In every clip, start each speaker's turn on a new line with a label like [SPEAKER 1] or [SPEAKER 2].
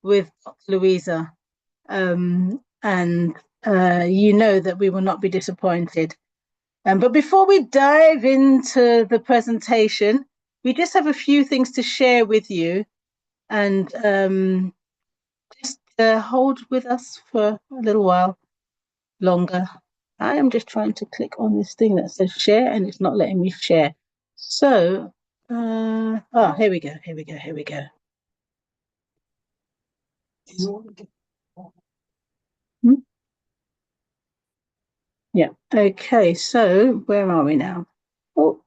[SPEAKER 1] with Dr. Louisa. And you know that we will not be disappointed. But before we dive into the presentation, we just have a few things to share with you, and just hold with us for a little while longer. I am just trying to click on this thing that says share, and it's not letting me share. So, here we go. Here we go. Here we go. Hmm? Yeah. Okay. So, where are we now? Oh.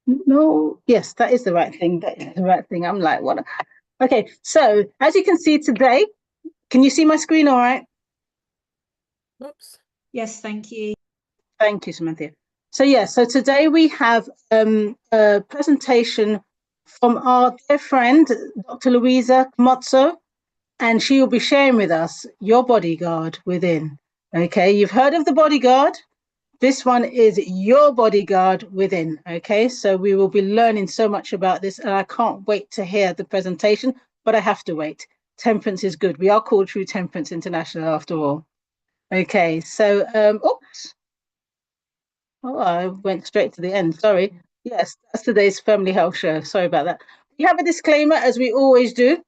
[SPEAKER 1] No, yes, that is the right thing. That is the right thing. I'm like, what? Okay, so as you can see today, can you see my screen all right?
[SPEAKER 2] Oops.
[SPEAKER 3] Yes, thank you.
[SPEAKER 1] Thank you, Samantha. So yeah, so today we have a presentation from our dear friend, Dr. Louisa Kgmotso, and she will be sharing with us your bodyguard within. Okay, you've heard of the bodyguard. This one is your bodyguard within. Okay, so we will be learning so much about this, and I can't wait to hear the presentation, but I have to wait. Temperance is good. We are called True Temperance International after all. Okay, so, oops. Oh, I went straight to the end. Sorry. Yes, that's today's Family Health Show. Sorry about that. We have a disclaimer, as we always do.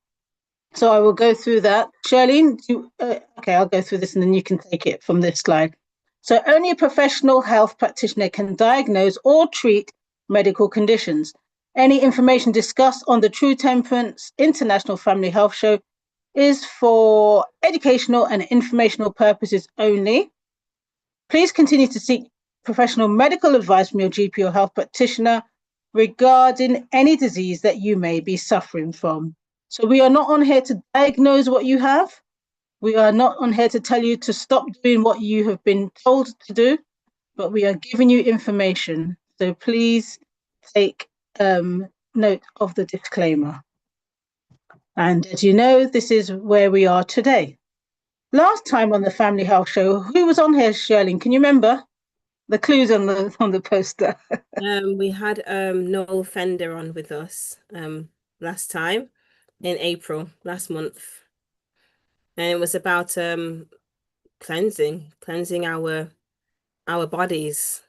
[SPEAKER 1] So I will go through that. Charlene, okay, I'll go through this and then you can take it from this slide. So only a professional health practitioner can diagnose or treat medical conditions. Any information discussed on the True Temperance International Family Health Show is for educational and informational purposes only. Please continue to seek professional medical advice from your GP or health practitioner regarding any disease that you may be suffering from. So we are not on here to diagnose what you have. We are not on here to tell you to stop doing what you have been told to do, but we are giving you information. So please take note of the disclaimer. And as you know, this is where we are today. Last time on the Family Health Show, who was on here, Shirley? Can you remember? The clues on the poster.
[SPEAKER 2] We had Noel Fender on with us last time in April last month, and it was about cleansing our bodies,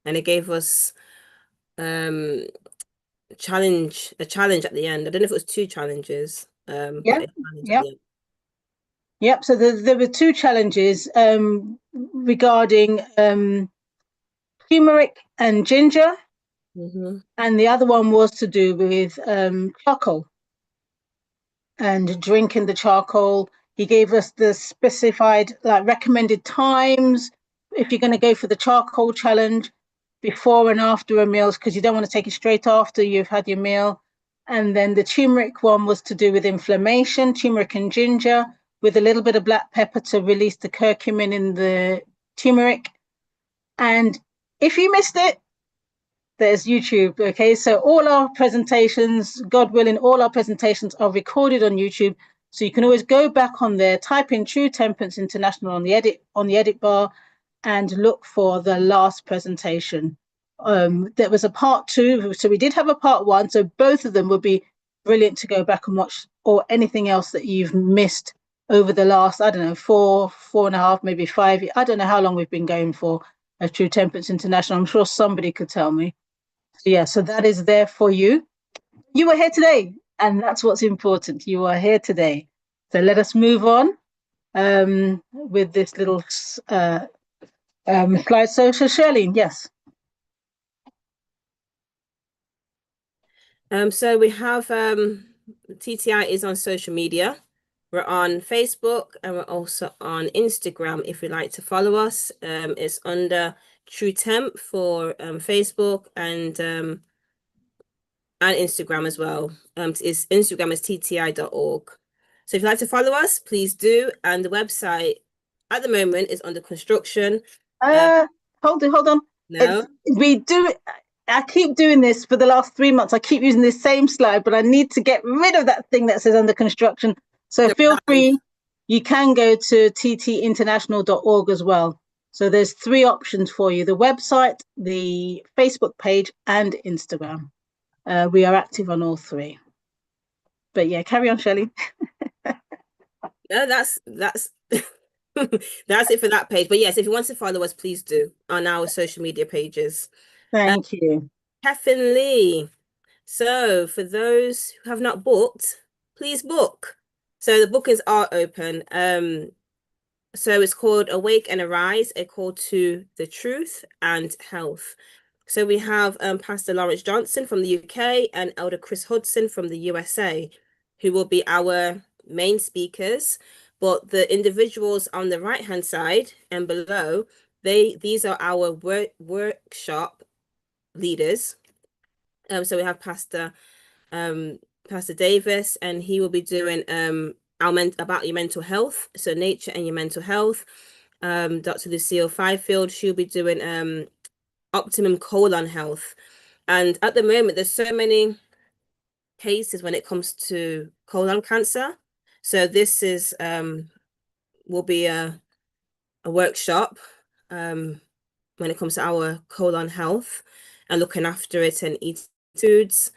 [SPEAKER 2] and it gave us a challenge at the end. I don't know if it was two challenges, but
[SPEAKER 1] Yep.
[SPEAKER 2] a challenge
[SPEAKER 1] Yep.
[SPEAKER 2] at the end.
[SPEAKER 1] Yep. So there were two challenges regarding turmeric and ginger, and the other one was to do with charcoal and drinking the charcoal. He gave us the specified, like, recommended times if you're going to go for the charcoal challenge, before and after a meal, because you don't want to take it straight after you've had your meal. And then the turmeric one was to do with inflammation, turmeric and ginger, with a little bit of black pepper to release the curcumin in the turmeric. And if you missed it, there's YouTube. Okay, so all our presentations, God willing, all our presentations are recorded on YouTube. So you can always go back on there, type in True Temperance International on the edit bar, and look for the last presentation. There was a part 2, so we did have a part 1. So both of them would be brilliant to go back and watch, or anything else that you've missed over the last, I don't know, 4.5, maybe 5. I don't know how long we've been going for as True Temperance International. I'm sure somebody could tell me. So yeah, so that is there for you. You are here today, and that's what's important. You are here today. So let us move on with this little slide. So Shirley, yes.
[SPEAKER 2] So we have TTI is on social media. We're on Facebook and we're also on Instagram if you'd like to follow us. It's under True Temp for Facebook and Instagram as well. Instagram is tti.org. So if you'd like to follow us, please do. And the website at the moment is under construction.
[SPEAKER 1] Hold on.
[SPEAKER 2] No.
[SPEAKER 1] I keep doing this for the last 3 months. I keep using this same slide, but I need to get rid of that thing that says under construction. So feel free. You can go to ttinternational.org as well. So there's 3 options for you: the website, the Facebook page, and Instagram. we are active on all three. But yeah, carry on, Shelley.
[SPEAKER 2] No, that's that's it for that page. But yes, if you want to follow us, please do on our social media pages.
[SPEAKER 1] Thank you.
[SPEAKER 2] Kevin Lee. So for those who have not booked, please book. So the bookings are open. So it's called Awake and Arise, a call to the truth and health. So we have Pastor Lawrence Johnson from the UK and Elder Chris Hudson from the USA, who will be our main speakers. But the individuals on the right-hand side and below, these are our workshop leaders. So we have Pastor Davis, and he will be doing about your mental health, so nature and your mental health. Dr. Lucille Fifield, she'll be doing optimum colon health. And at the moment, there's so many cases when it comes to colon cancer. So this is will be a workshop when it comes to our colon health and looking after it and eating foods.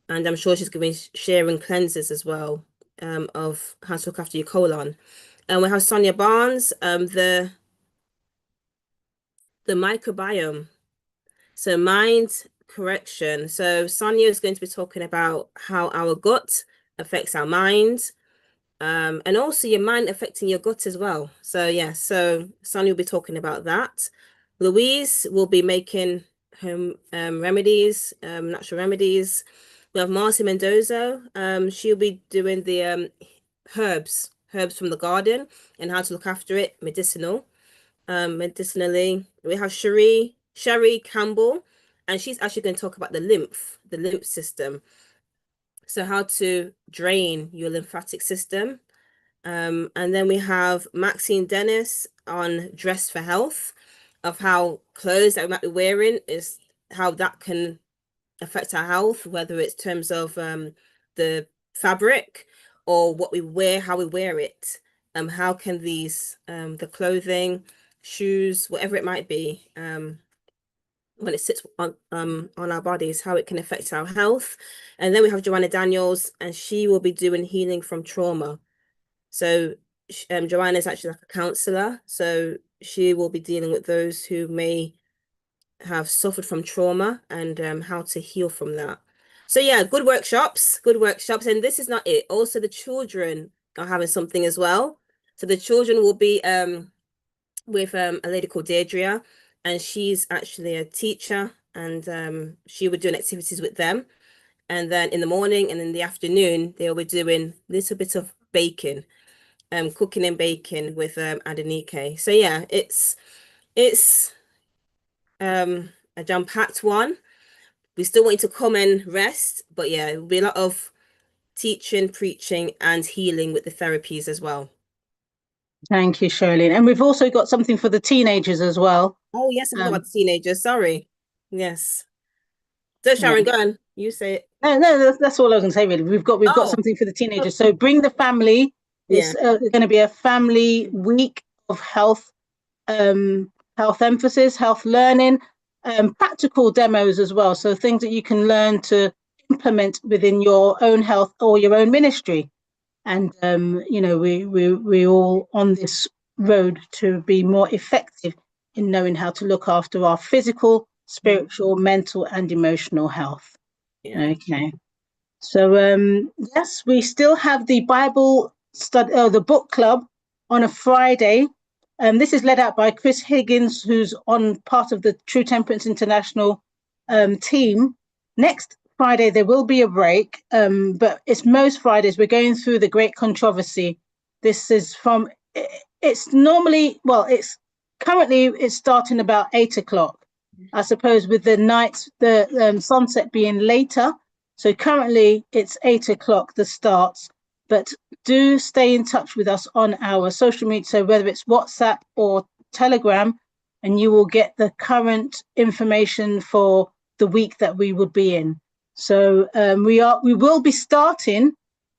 [SPEAKER 2] And I'm sure she's going to be sharing cleanses as well of how to look after your colon. And we have Sonia Barnes, the microbiome. So mind correction. So Sonia is going to be talking about how our gut affects our mind, and also your mind affecting your gut as well. So yeah, so Sonia will be talking about that. Louise will be making home remedies, natural remedies. We have Marcy Mendoza. She'll be doing the herbs from the garden and how to look after it medicinally. We have Sherry Campbell, and she's actually going to talk about the lymph system. So how to drain your lymphatic system. And then we have Maxine Dennis on Dress for Health, of how clothes that we might be wearing is how that can affect our health, whether it's terms of the fabric or what we wear, how we wear it. How can these the clothing, shoes, whatever it might be, when it sits on our bodies, how it can affect our health. And then we have Joanna Daniels, and she will be doing healing from trauma. So Joanna is actually like a counselor, so she will be dealing with those who may have suffered from trauma and how to heal from that. So yeah, good workshops. And this is not it. Also, the children are having something as well. So the children will be with a lady called Deirdre, and she's actually a teacher, and she would do activities with them. And then in the morning and in the afternoon, they'll be doing a little bit of baking, cooking and baking with Adenike. So yeah, it's a jam-packed one. We still want you to come and rest, but yeah, it will be a lot of teaching, preaching, and healing with the therapies as well.
[SPEAKER 1] Thank you, Shirley. And we've also got something for the teenagers as well.
[SPEAKER 2] Oh yes, I forgot about the teenagers. Sorry. Yes. So Sharon, go on. You say it.
[SPEAKER 1] No, that's all I was going to say. Really, we've got something for the teenagers. So bring the family. It's going to be a family week of health, health emphasis, health learning, practical demos as well. So things that you can learn to implement within your own health or your own ministry. And we're all on this road to be more effective in knowing how to look after our physical, spiritual, mental, and emotional health. Yeah. Okay. So yes, we still have the Bible study, the book club on a Friday. This is led out by Chris Higgins, who's on part of the True Temperance International team. Next Friday there will be a break, but it's most Fridays. We're going through the Great Controversy. This is from. It's normally currently it's starting about 8 o'clock. I suppose with the night, the sunset being later. So currently it's 8 o'clock, the starts, but do stay in touch with us on our social media. So whether it's WhatsApp or Telegram, and you will get the current information for the week that we would be in. So we will be starting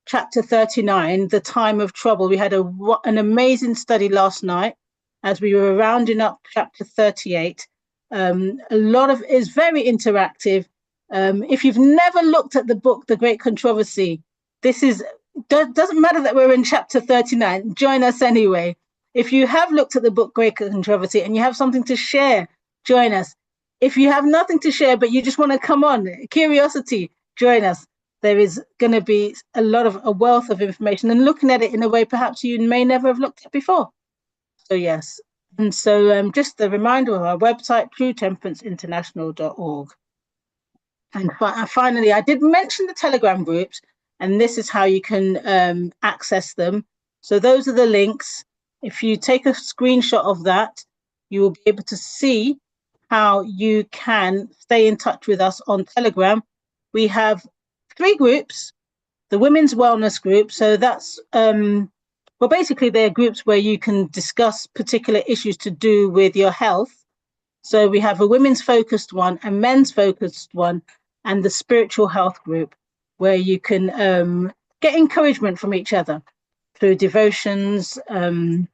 [SPEAKER 1] chapter 39, the time of trouble. We had an amazing study last night as we were rounding up chapter 38. A lot of it's very interactive. If you've never looked at the book, The Great Controversy, doesn't matter that we're in chapter 39. Join us anyway. If you have looked at the book Great Controversy and you have something to share, join us. If you have nothing to share, but you just want to come on, curiosity, join us. There is going to be a wealth of information and looking at it in a way perhaps you may never have looked at before. So yes. And so just a reminder of our website, truetemperanceinternational.org. And finally, I did mention the Telegram groups, and this is how you can access them. So those are the links. If you take a screenshot of that, you will be able to see how you can stay in touch with us on Telegram. We have 3 groups. The Women's Wellness Group. So that's, well, basically they're groups where you can discuss particular issues to do with your health. So we have a women's focused one, a men's focused one, and the spiritual health group, where you can get encouragement from each other through devotions. And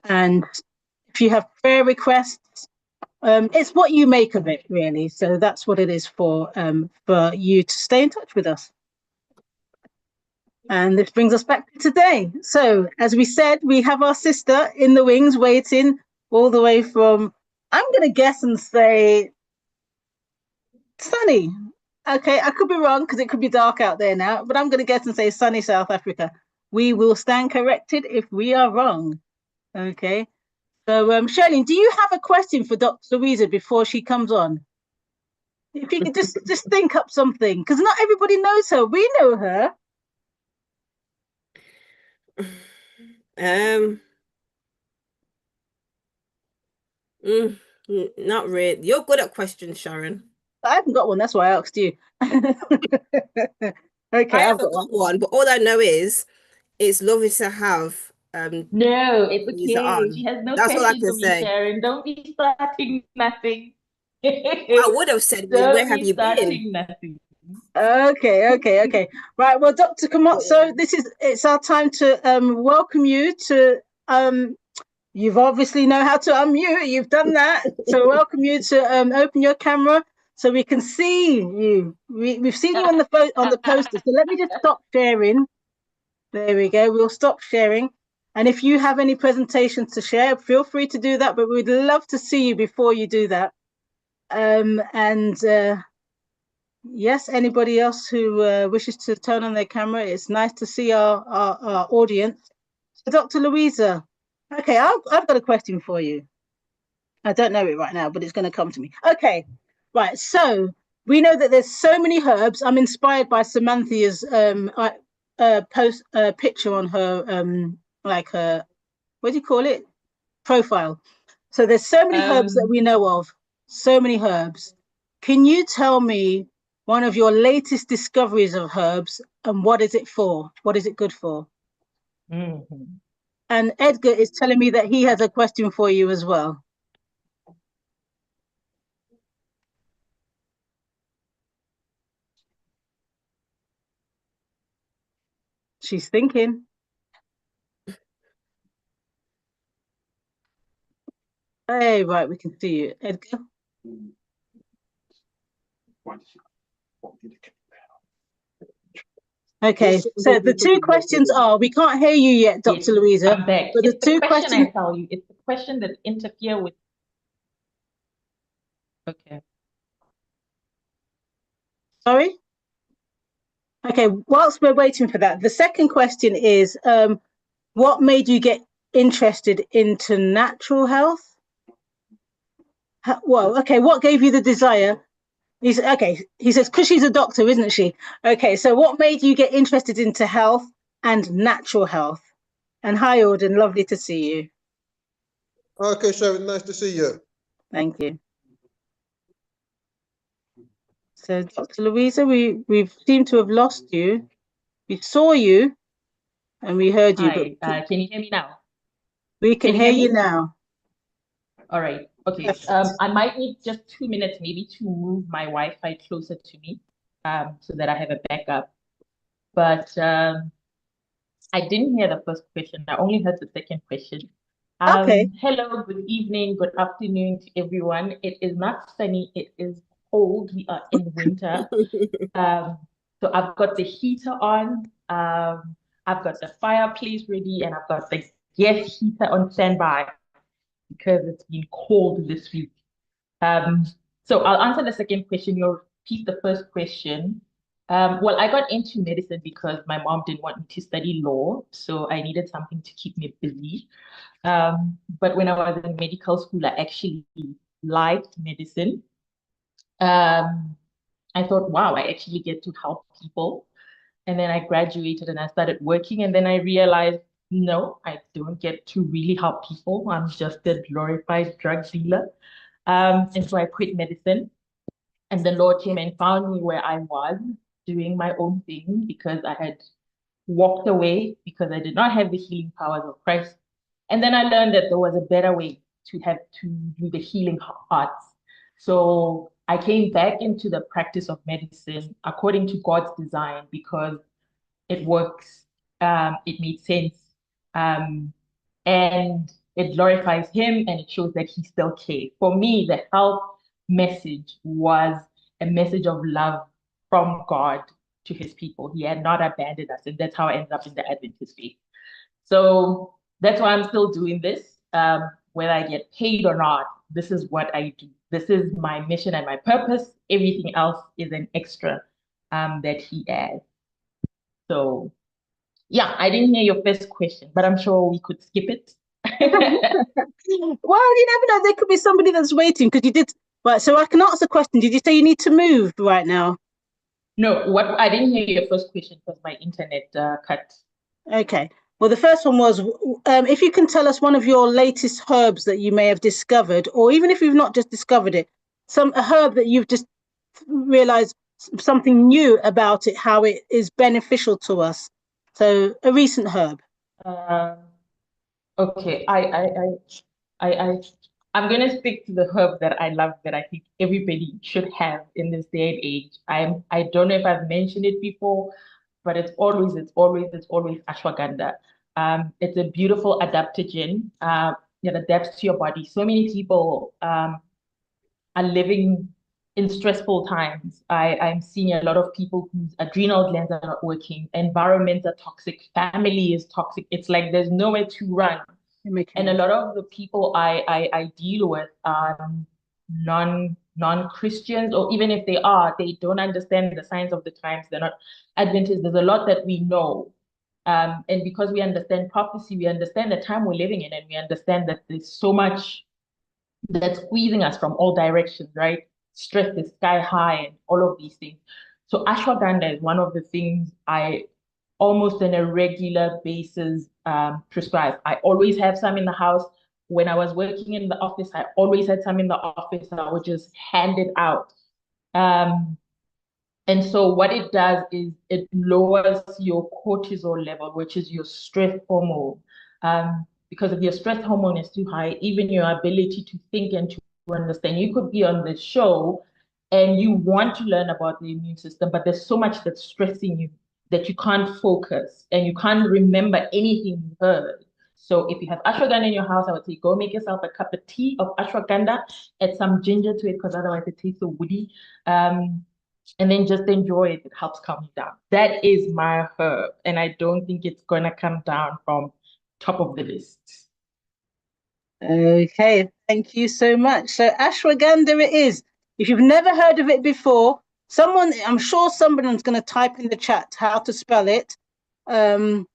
[SPEAKER 1] if you have prayer requests, it's what you make of it, really. So that's what it is for you to stay in touch with us. And this brings us back to today. So as we said, we have our sister in the wings waiting all the way from, I'm going to guess and say, sunny. Okay, I could be wrong because it could be dark out there now, but I'm going to guess and say sunny South Africa. We will stand corrected if we are wrong. Okay. So, Shirley, do you have a question for Dr. Louisa before she comes on? If you could just think up something, because not everybody knows her. We know her.
[SPEAKER 2] Not really. You're good at questions, Sharon.
[SPEAKER 1] I haven't got one. That's why I asked you. Okay,
[SPEAKER 2] I've got one, but all I know is it's lovely to have
[SPEAKER 3] no, it's
[SPEAKER 2] Louisa
[SPEAKER 3] okay.
[SPEAKER 2] on.
[SPEAKER 3] She has no
[SPEAKER 2] That's all I
[SPEAKER 3] question
[SPEAKER 2] can
[SPEAKER 3] for me,
[SPEAKER 2] say.
[SPEAKER 3] Sharon. Don't be starting nothing.
[SPEAKER 2] I would have said,
[SPEAKER 3] Don't
[SPEAKER 2] where have
[SPEAKER 3] be
[SPEAKER 2] you
[SPEAKER 3] starting
[SPEAKER 2] been?
[SPEAKER 3] nothing.
[SPEAKER 1] Okay. Right. Well, Dr. Kgmotso, it's our time to welcome you to you've obviously know how to unmute. You've done that. So welcome you to open your camera so we can see you. We've seen you on the poster. So let me just stop sharing. There we go. We'll stop sharing. And if you have any presentations to share, feel free to do that. But we'd love to see you before you do that. Yes, anybody else who wishes to turn on their camera, it's nice to see our audience. So Dr. Louisa, okay, I've got a question for you. I don't know it right now, but it's going to come to me. Okay, right. So we know that there's so many herbs. I'm inspired by Samantha's picture on her like her, what do you call it? Profile. So there's so many herbs that we know of. So many herbs. Can you tell me one of your latest discoveries of herbs and what is it for? What is it good for?
[SPEAKER 3] Mm-hmm.
[SPEAKER 1] And Edgar is telling me that he has a question for you as well. She's thinking. Hey, right, we can see you. Edgar? Okay, so the 2 questions are, we can't hear you yet, Dr. Louisa.
[SPEAKER 3] I'm back.
[SPEAKER 1] But
[SPEAKER 3] it's
[SPEAKER 1] the 2
[SPEAKER 3] question
[SPEAKER 1] questions,
[SPEAKER 3] I tell you. It's the question that interfere with. Okay.
[SPEAKER 1] Sorry? Okay, whilst we're waiting for that, the second question is, what made you get interested into natural health? Well, okay, what gave you the desire? He says, because she's a doctor, isn't she? Okay, so what made you get interested into health and natural health? And hi, Auden, lovely to see you.
[SPEAKER 4] Okay, Sharon, nice to see you.
[SPEAKER 1] Thank you. So, Dr. Louisa, we seem to have lost you. We saw you and we heard you.
[SPEAKER 3] Hi, can you hear me now?
[SPEAKER 1] We can hear you now.
[SPEAKER 3] All right. Okay. I might need just 2 minutes maybe to move my Wi-Fi closer to me so that I have a backup. But I didn't hear the first question. I only heard the second question.
[SPEAKER 1] Okay.
[SPEAKER 3] Hello, good evening, good afternoon to everyone. It is not sunny. It is cold. We are in winter. So I've got the heater on. I've got the fireplace ready, and I've got the gas heater on standby because it's been cold this week. So I'll answer the second question. You'll repeat the first question. Well, I got into medicine because my mom didn't want me to study law, so I needed something to keep me busy. But when I was in medical school, I actually liked medicine. I thought, wow, I actually get to help people. And then I graduated and I started working, and then I realized, no, I don't get to really help people. I'm just a glorified drug dealer. And so I quit medicine, and the Lord came and found me where I was doing my own thing because I had walked away because I did not have the healing powers of Christ. And then I learned that there was a better way to do the healing arts. So I came back into the practice of medicine according to God's design because it works, it made sense, and it glorifies Him, and it shows that He still cares. For me, the health message was a message of love from God to His people. He had not abandoned us, and that's how I ended up in the Adventist faith. So that's why I'm still doing this. Whether I get paid or not, this is what I do. This is my mission and my purpose. Everything else is an extra that He adds. So yeah, I didn't hear your first question, but I'm sure we could skip it.
[SPEAKER 1] Well, you never know. There could be somebody that's waiting because you did. Right, so I can ask the question. Did you say you need to move right now?
[SPEAKER 3] No, I didn't hear your first question because my internet cut.
[SPEAKER 1] Okay. Well, the first one was, if you can tell us one of your latest herbs that you may have discovered, or even if you've not just discovered it, a herb that you've just realized something new about it, how it is beneficial to us. So a recent herb.
[SPEAKER 3] Okay, I'm gonna speak to the herb that I love, that I think everybody should have in this day and age. I don't know if I've mentioned it before, but it's always ashwagandha. It's a beautiful adaptogen. It adapts to your body. So many people are living in stressful times. I'm seeing a lot of people whose adrenal glands are not working, environments are toxic, family is toxic. It's like there's nowhere to run. And a lot of the people I deal with are non-Christians, or even if they are, they don't understand the signs of the times. They're not Adventists. There's a lot that we know. And because we understand prophecy, we understand the time we're living in, and we understand that there's so much that's squeezing us from all directions, right? Stress is sky high and all of these things. So ashwagandha is one of the things I almost on a regular basis prescribe. I always have some in the house. When I was working in the office, I always had some in the office, and I would just hand it out. And so what it does is it lowers your cortisol level, which is your stress hormone. Because if your stress hormone is too high, even your ability to think and to understand, you could be on the show and you want to learn about the immune system, but there's so much that's stressing you that you can't focus and you can't remember anything you heard. So if you have ashwagandha in your house, I would say go make yourself a cup of tea of ashwagandha, add some ginger to it because otherwise it tastes so woody. And then just enjoy it. It helps calm you down. That is my herb, and I don't think it's gonna come down from top of the list.
[SPEAKER 1] Okay, thank you so much. So ashwagandha it is. If you've never heard of it before, I'm sure someone's going to type in the chat how to spell it. And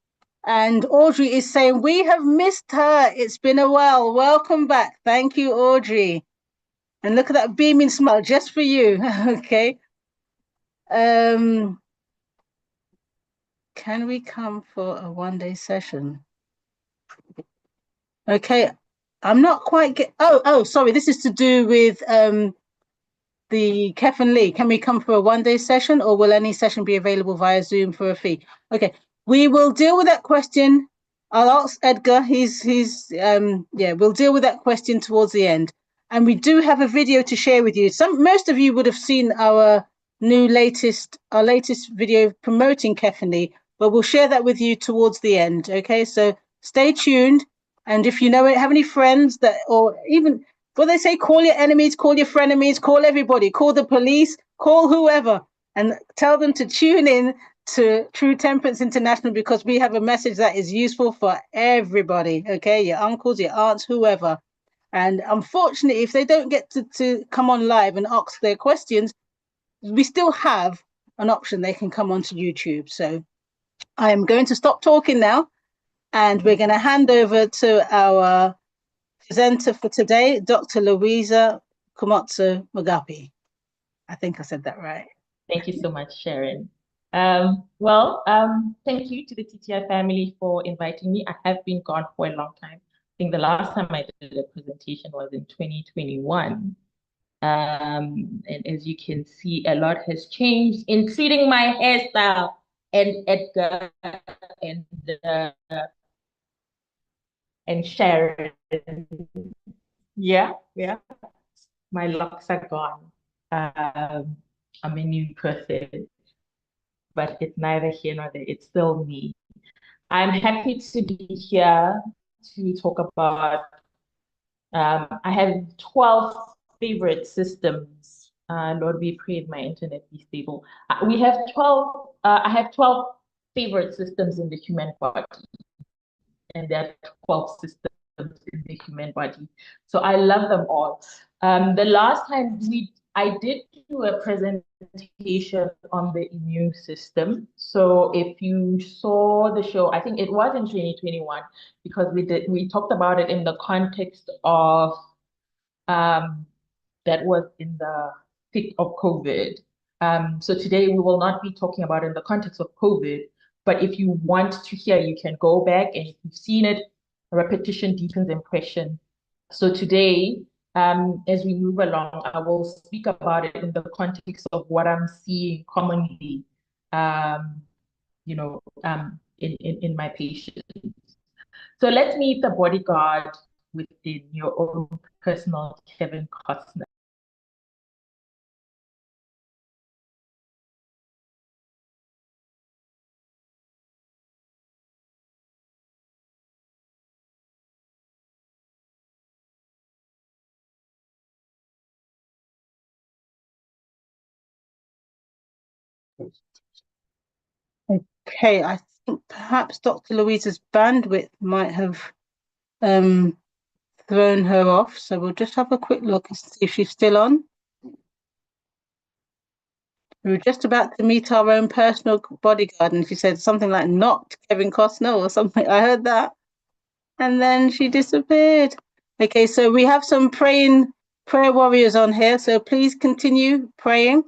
[SPEAKER 1] Audrey is saying, we have missed her. It's been a while. Welcome back. Thank you, Audrey. And look at that beaming smile just for you. Okay. Can we come for a one-day session? Okay. I'm not quite sorry. This is to do with the Kevin Lee. Can we come for a one-day session, or will any session be available via Zoom for a fee? Okay, we will deal with that question. I'll ask Edgar. We'll deal with that question towards the end. And we do have a video to share with you. Most of you would have seen our latest video promoting Kevin Lee, but we'll share that with you towards the end. Okay, so stay tuned. And if you have any friends or even what they say, call your enemies, call your frenemies, call everybody, call the police, call whoever, and tell them to tune in to True Temperance International, because we have a message that is useful for everybody. Okay, your uncles, your aunts, whoever. And unfortunately, if they don't get to come on live and ask their questions, we still have an option. They can come onto YouTube. So I am going to stop talking now, and we're going to hand over to our presenter for today, Dr. Louisa Kgmotso Mugapi. I think I said that right.
[SPEAKER 3] Thank you so much, Sharon. Thank you to the TTI family for inviting me. I have been gone for a long time. I think the last time I did a presentation was in 2021. And as you can see, a lot has changed, including my hairstyle and Edgar and Sharon. Yeah. My locks are gone. I'm a new person, but it's neither here nor there. It's still me. I'm happy to be here to talk about, I have 12 favorite systems. Lord, we pray my internet be stable. I have 12 favorite systems in the human body, and there are 12 systems in the human body. So I love them all. The last time I did do a presentation on the immune system. So if you saw the show, I think it was in 2021, because we talked about it in the context of that was in the thick of COVID. So today we will not be talking about it in the context of COVID, but if you want to hear, you can go back, and if you've seen it, repetition deepens impression. So today, as we move along, I will speak about it in the context of what I'm seeing commonly, in my patients. So let's meet the bodyguard within your own personal Kevin Costner.
[SPEAKER 1] Okay, I think perhaps Dr. Louisa's bandwidth might have thrown her off. So we'll just have a quick look and see if she's still on. We were just about to meet our own personal bodyguard, and she said something like "not Kevin Costner" or something. I heard that, and then she disappeared. Okay, so we have some prayer warriors on here. So please continue praying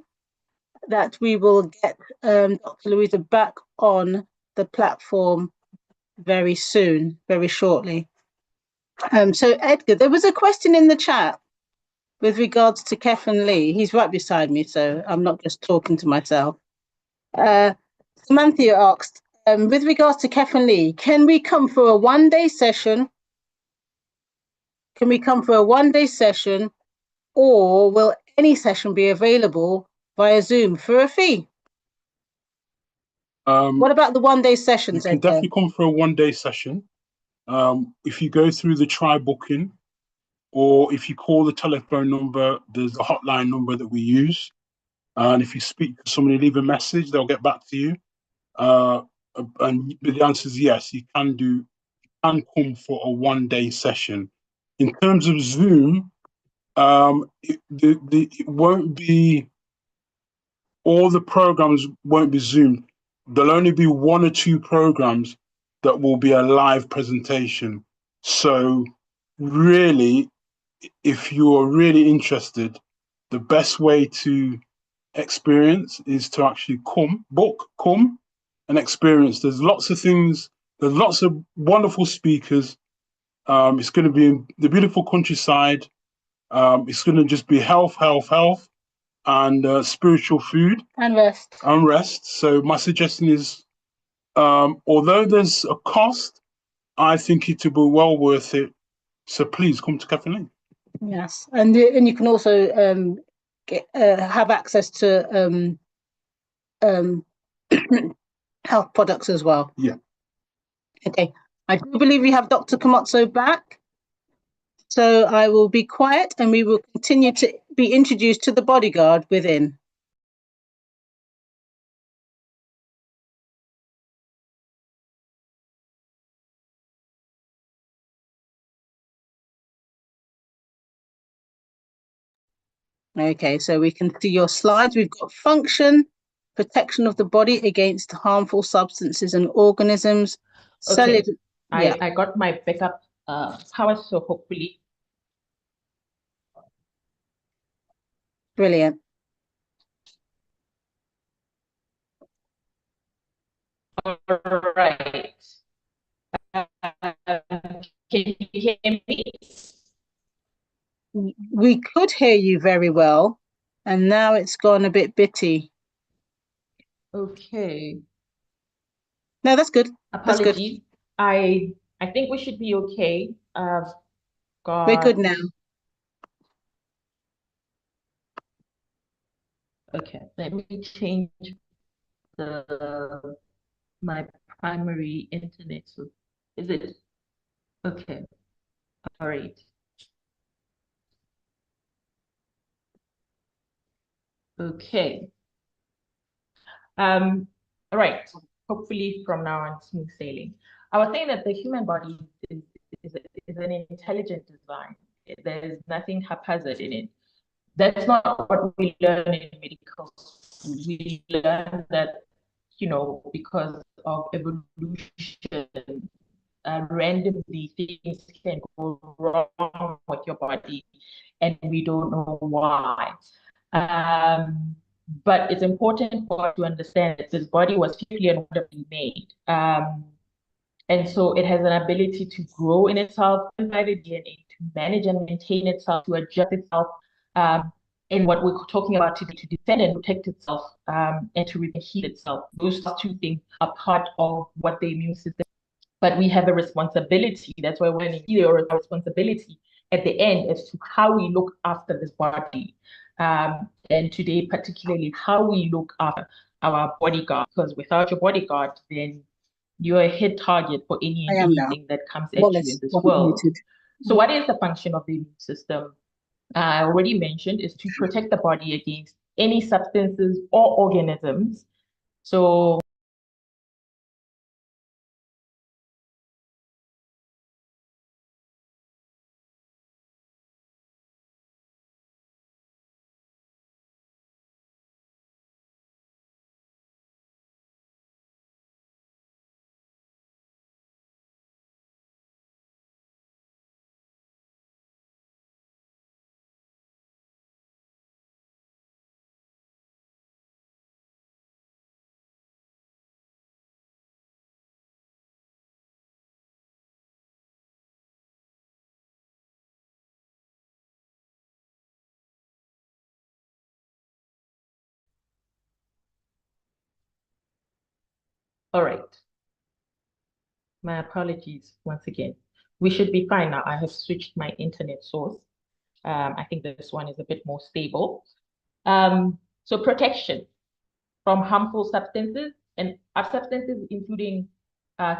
[SPEAKER 1] that we will get Dr. Louisa back on the platform very soon, very shortly. So Edgar, there was a question in the chat with regards to Kefan Lee. He's right beside me, so I'm not just talking to myself. Samantha asked, with regards to Kefan Lee, can we come for a one-day session? Can we come for a one-day session, or will any session be available via Zoom for a fee? What about the one-day sessions?
[SPEAKER 5] You can definitely come for a one-day session. If you go through the try booking, or if you call the telephone number, there's a hotline number that we use. And if you speak to somebody, leave a message, they'll get back to you. And the answer is yes, you can come for a one-day session. In terms of Zoom, it won't be, all the programs won't be Zoomed. There'll only be one or two programs that will be a live presentation. So really, if you're really interested, the best way to experience is to actually come and experience. There's lots of things, there's lots of wonderful speakers. It's going to be in the beautiful countryside. It's going to just be health, and spiritual food.
[SPEAKER 1] And rest.
[SPEAKER 5] So my suggestion is, although there's a cost, I think it will be well worth it. So please come to Cafe Link.
[SPEAKER 1] Yes, and you can also have access to health products as well.
[SPEAKER 5] Yeah.
[SPEAKER 1] Okay, I do believe we have Dr. Kgmotso back. So I will be quiet and we will continue to be introduced to the bodyguard within. Okay, so we can see your slides. We've got function, protection of the body against harmful substances and organisms.
[SPEAKER 3] Okay,
[SPEAKER 1] yeah.
[SPEAKER 3] I got my backup power, so hopefully.
[SPEAKER 1] Brilliant.
[SPEAKER 3] All right. Can you hear me?
[SPEAKER 1] We could hear you very well, and now it's gone a bit bitty.
[SPEAKER 3] Okay.
[SPEAKER 1] No, that's good. That's good.
[SPEAKER 3] Apologies. I think we should be okay.
[SPEAKER 1] We're good now.
[SPEAKER 3] Okay, let me change my primary internet. So is it okay? All right. Okay. All right. Hopefully from now on, smooth sailing. I was saying that the human body is an intelligent design. There's nothing haphazard in it. That's not what we learn in medical school. We learn that, because of evolution, randomly things can go wrong with your body, and we don't know why. But it's important for us to understand that this body was fearfully and wonderfully made. And so it has an ability to grow in itself by the DNA, to manage and maintain itself, to adjust itself, and what we're talking about today, to defend and protect itself, and to heal itself. Those two things are part of what the immune system. But we have a responsibility. That's why we're in a responsibility at the end as to how we look after this body. And today, particularly, how we look after our bodyguard. Because without your bodyguard, then you're a hit target for any and anything that comes at you in this world. So what is the function of the immune system? I already mentioned is to protect the body against any substances or organisms. So all right. My apologies once again. We should be fine now. I have switched my internet source. I think this one is a bit more stable. So protection from harmful substances and substances including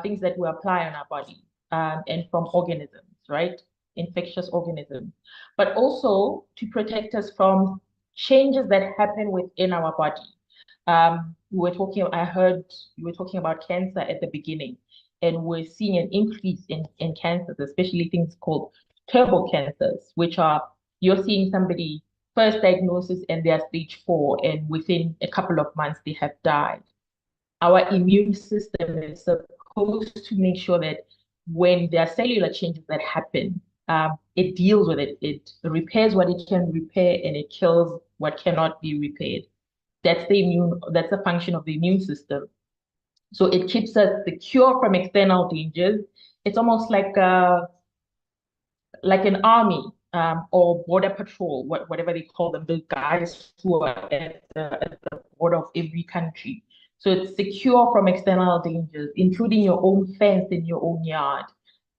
[SPEAKER 3] things that we apply on our body, and from organisms, right? Infectious organisms, but also to protect us from changes that happen within our body. I heard you were talking about cancer at the beginning, and we're seeing an increase in cancers, especially things called turbo cancers, which are you're seeing somebody first diagnosis and they're stage 4, and within a couple of months they have died. Our immune system is supposed to make sure that when there are cellular changes that happen, it deals with it. It repairs what it can repair and it kills what cannot be repaired. That's the function of the immune system. So it keeps us secure from external dangers. It's almost like an army, or border patrol, whatever they call them, the guys who are at the border of every country. So it's secure from external dangers, including your own fence in your own yard.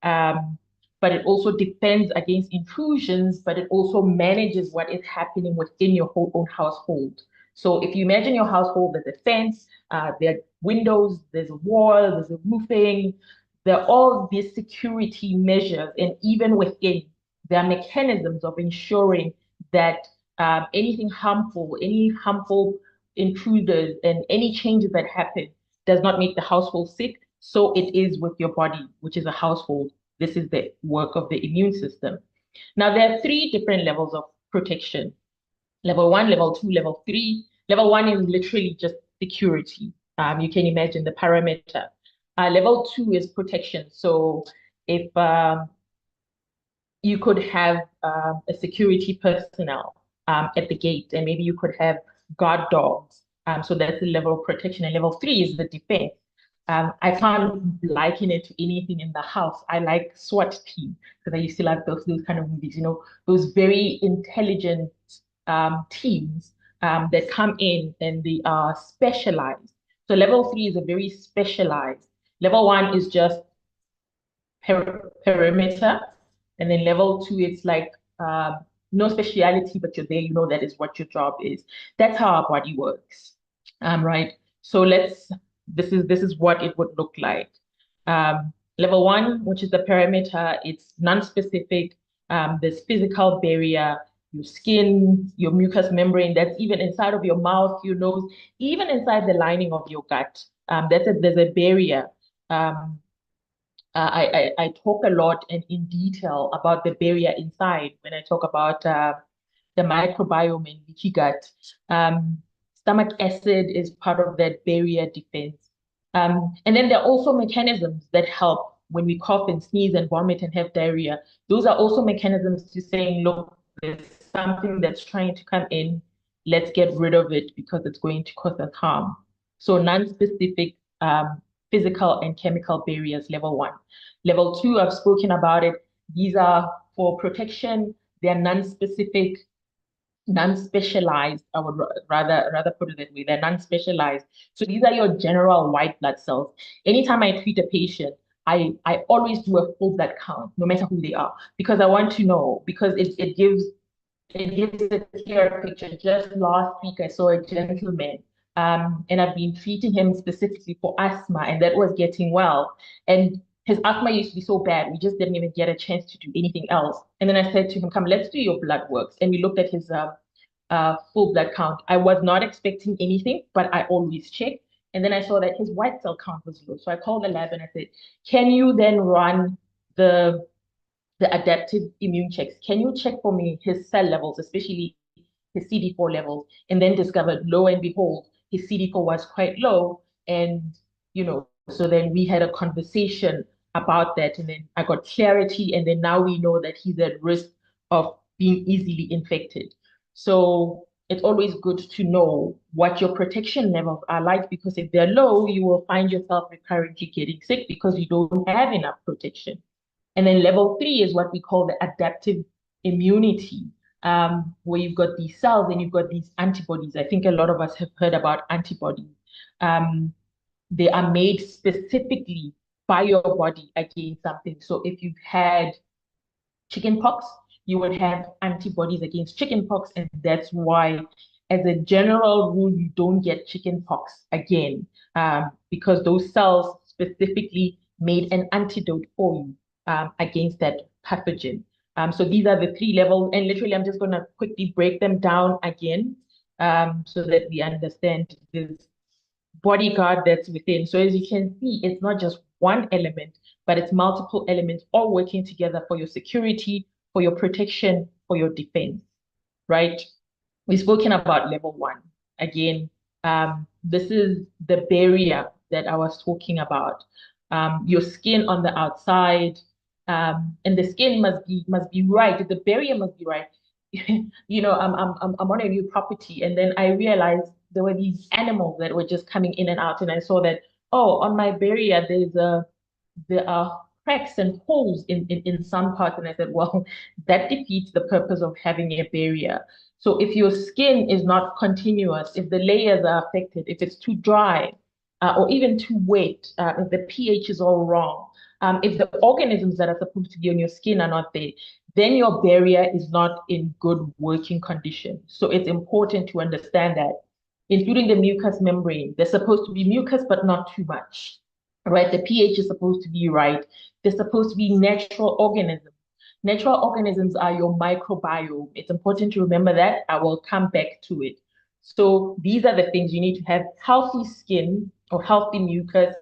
[SPEAKER 3] But it also defends against intrusions, but it also manages what is happening within your own household. So if you imagine your household, there's a fence, there are windows, there's a wall, there's a roofing, there are all these security measures, and even within there are mechanisms of ensuring that any harmful intruders and any changes that happen does not make the household sick. So it is with your body, which is a household. This is the work of the immune system. Now, there are 3 different levels of protection. Level 1, level 2, level 3. Level 1 is literally just security. You can imagine the parameter. Level 2 is protection. So if you could have a security personnel at the gate, and maybe you could have guard dogs. So that's the level of protection. And level 3 is the defense. I can't liken it to anything in the house. I like SWAT team because I used to like those kind of movies, those very intelligent teams that come in and they are specialized. So level 3 is a very specialized. Level 1 is just perimeter. And then level 2, it's like no speciality, but you're there, that is what your job is. That's how our body works. Right. So this is what it would look like. Level 1, which is the perimeter, it's non-specific. There's physical barrier, your skin, your mucous membrane, that's even inside of your mouth, your nose, even inside the lining of your gut. There's a barrier. I talk a lot and in detail about the barrier inside when I talk about the microbiome in leaky gut. Stomach acid is part of that barrier defense. And then there are also mechanisms that help when we cough and sneeze and vomit and have diarrhea. Those are also mechanisms to saying, look, there's something that's trying to come in. Let's get rid of it because it's going to cause us harm. So non-specific physical and chemical barriers, level 1. Level 2, I've spoken about it. These are for protection. They are non-specific, non-specialized. I would rather put it that way. They're non-specialized. So these are your general white blood cells. Anytime I treat a patient, I always do a full blood count, no matter who they are, because I want to know, because it gives a clear picture. Just last week, I saw a gentleman, and I've been treating him specifically for asthma, and that was getting well. And his asthma used to be so bad, we just didn't even get a chance to do anything else. And then I said to him, come, let's do your blood works. And we looked at his full blood count. I was not expecting anything, but I always check. And then I saw that his white cell count was low. So I called the lab and I said, can you then run the adaptive immune checks? Can you check for me his cell levels, especially his CD4 levels? And then discovered, lo and behold, his CD4 was quite low. And, so then we had a conversation about that. And then I got clarity. And then now we know that he's at risk of being easily infected. So it's always good to know what your protection levels are like, because if they're low, you will find yourself recurrently getting sick because you don't have enough protection. And then level 3 is what we call the adaptive immunity, where you've got these cells and you've got these antibodies. I think a lot of us have heard about antibodies. They are made specifically by your body against something. So if you've had chickenpox, you would have antibodies against chickenpox, and that's why, as a general rule, you don't get chickenpox again, because those cells specifically made an antidote for you against that pathogen. So these are the 3 levels, and literally I'm just going to quickly break them down again so that we understand this bodyguard that's within. So as you can see, it's not just one element, but it's multiple elements all working together for your security, for your protection, for your defense, right? We've spoken about level 1. Again, this is the barrier that I was talking about. Your skin on the outside, and the skin must be right. The barrier must be right. I'm on a new property, and then I realized there were these animals that were just coming in and out, and I saw that, oh, on my barrier there are cracks and holes in some parts, and I said, well, that defeats the purpose of having a barrier. So if your skin is not continuous, if the layers are affected, if it's too dry, or even too wet, if the pH is all wrong, if the organisms that are supposed to be on your skin are not there, then your barrier is not in good working condition. So it's important to understand that, including the mucous membrane. There's supposed to be mucus, but not too much, right? The pH is supposed to be right. There's supposed to be natural organisms. Natural organisms are your microbiome. It's important to remember that. I will come back to it. So these are the things you need to have: healthy skin or healthy mucus,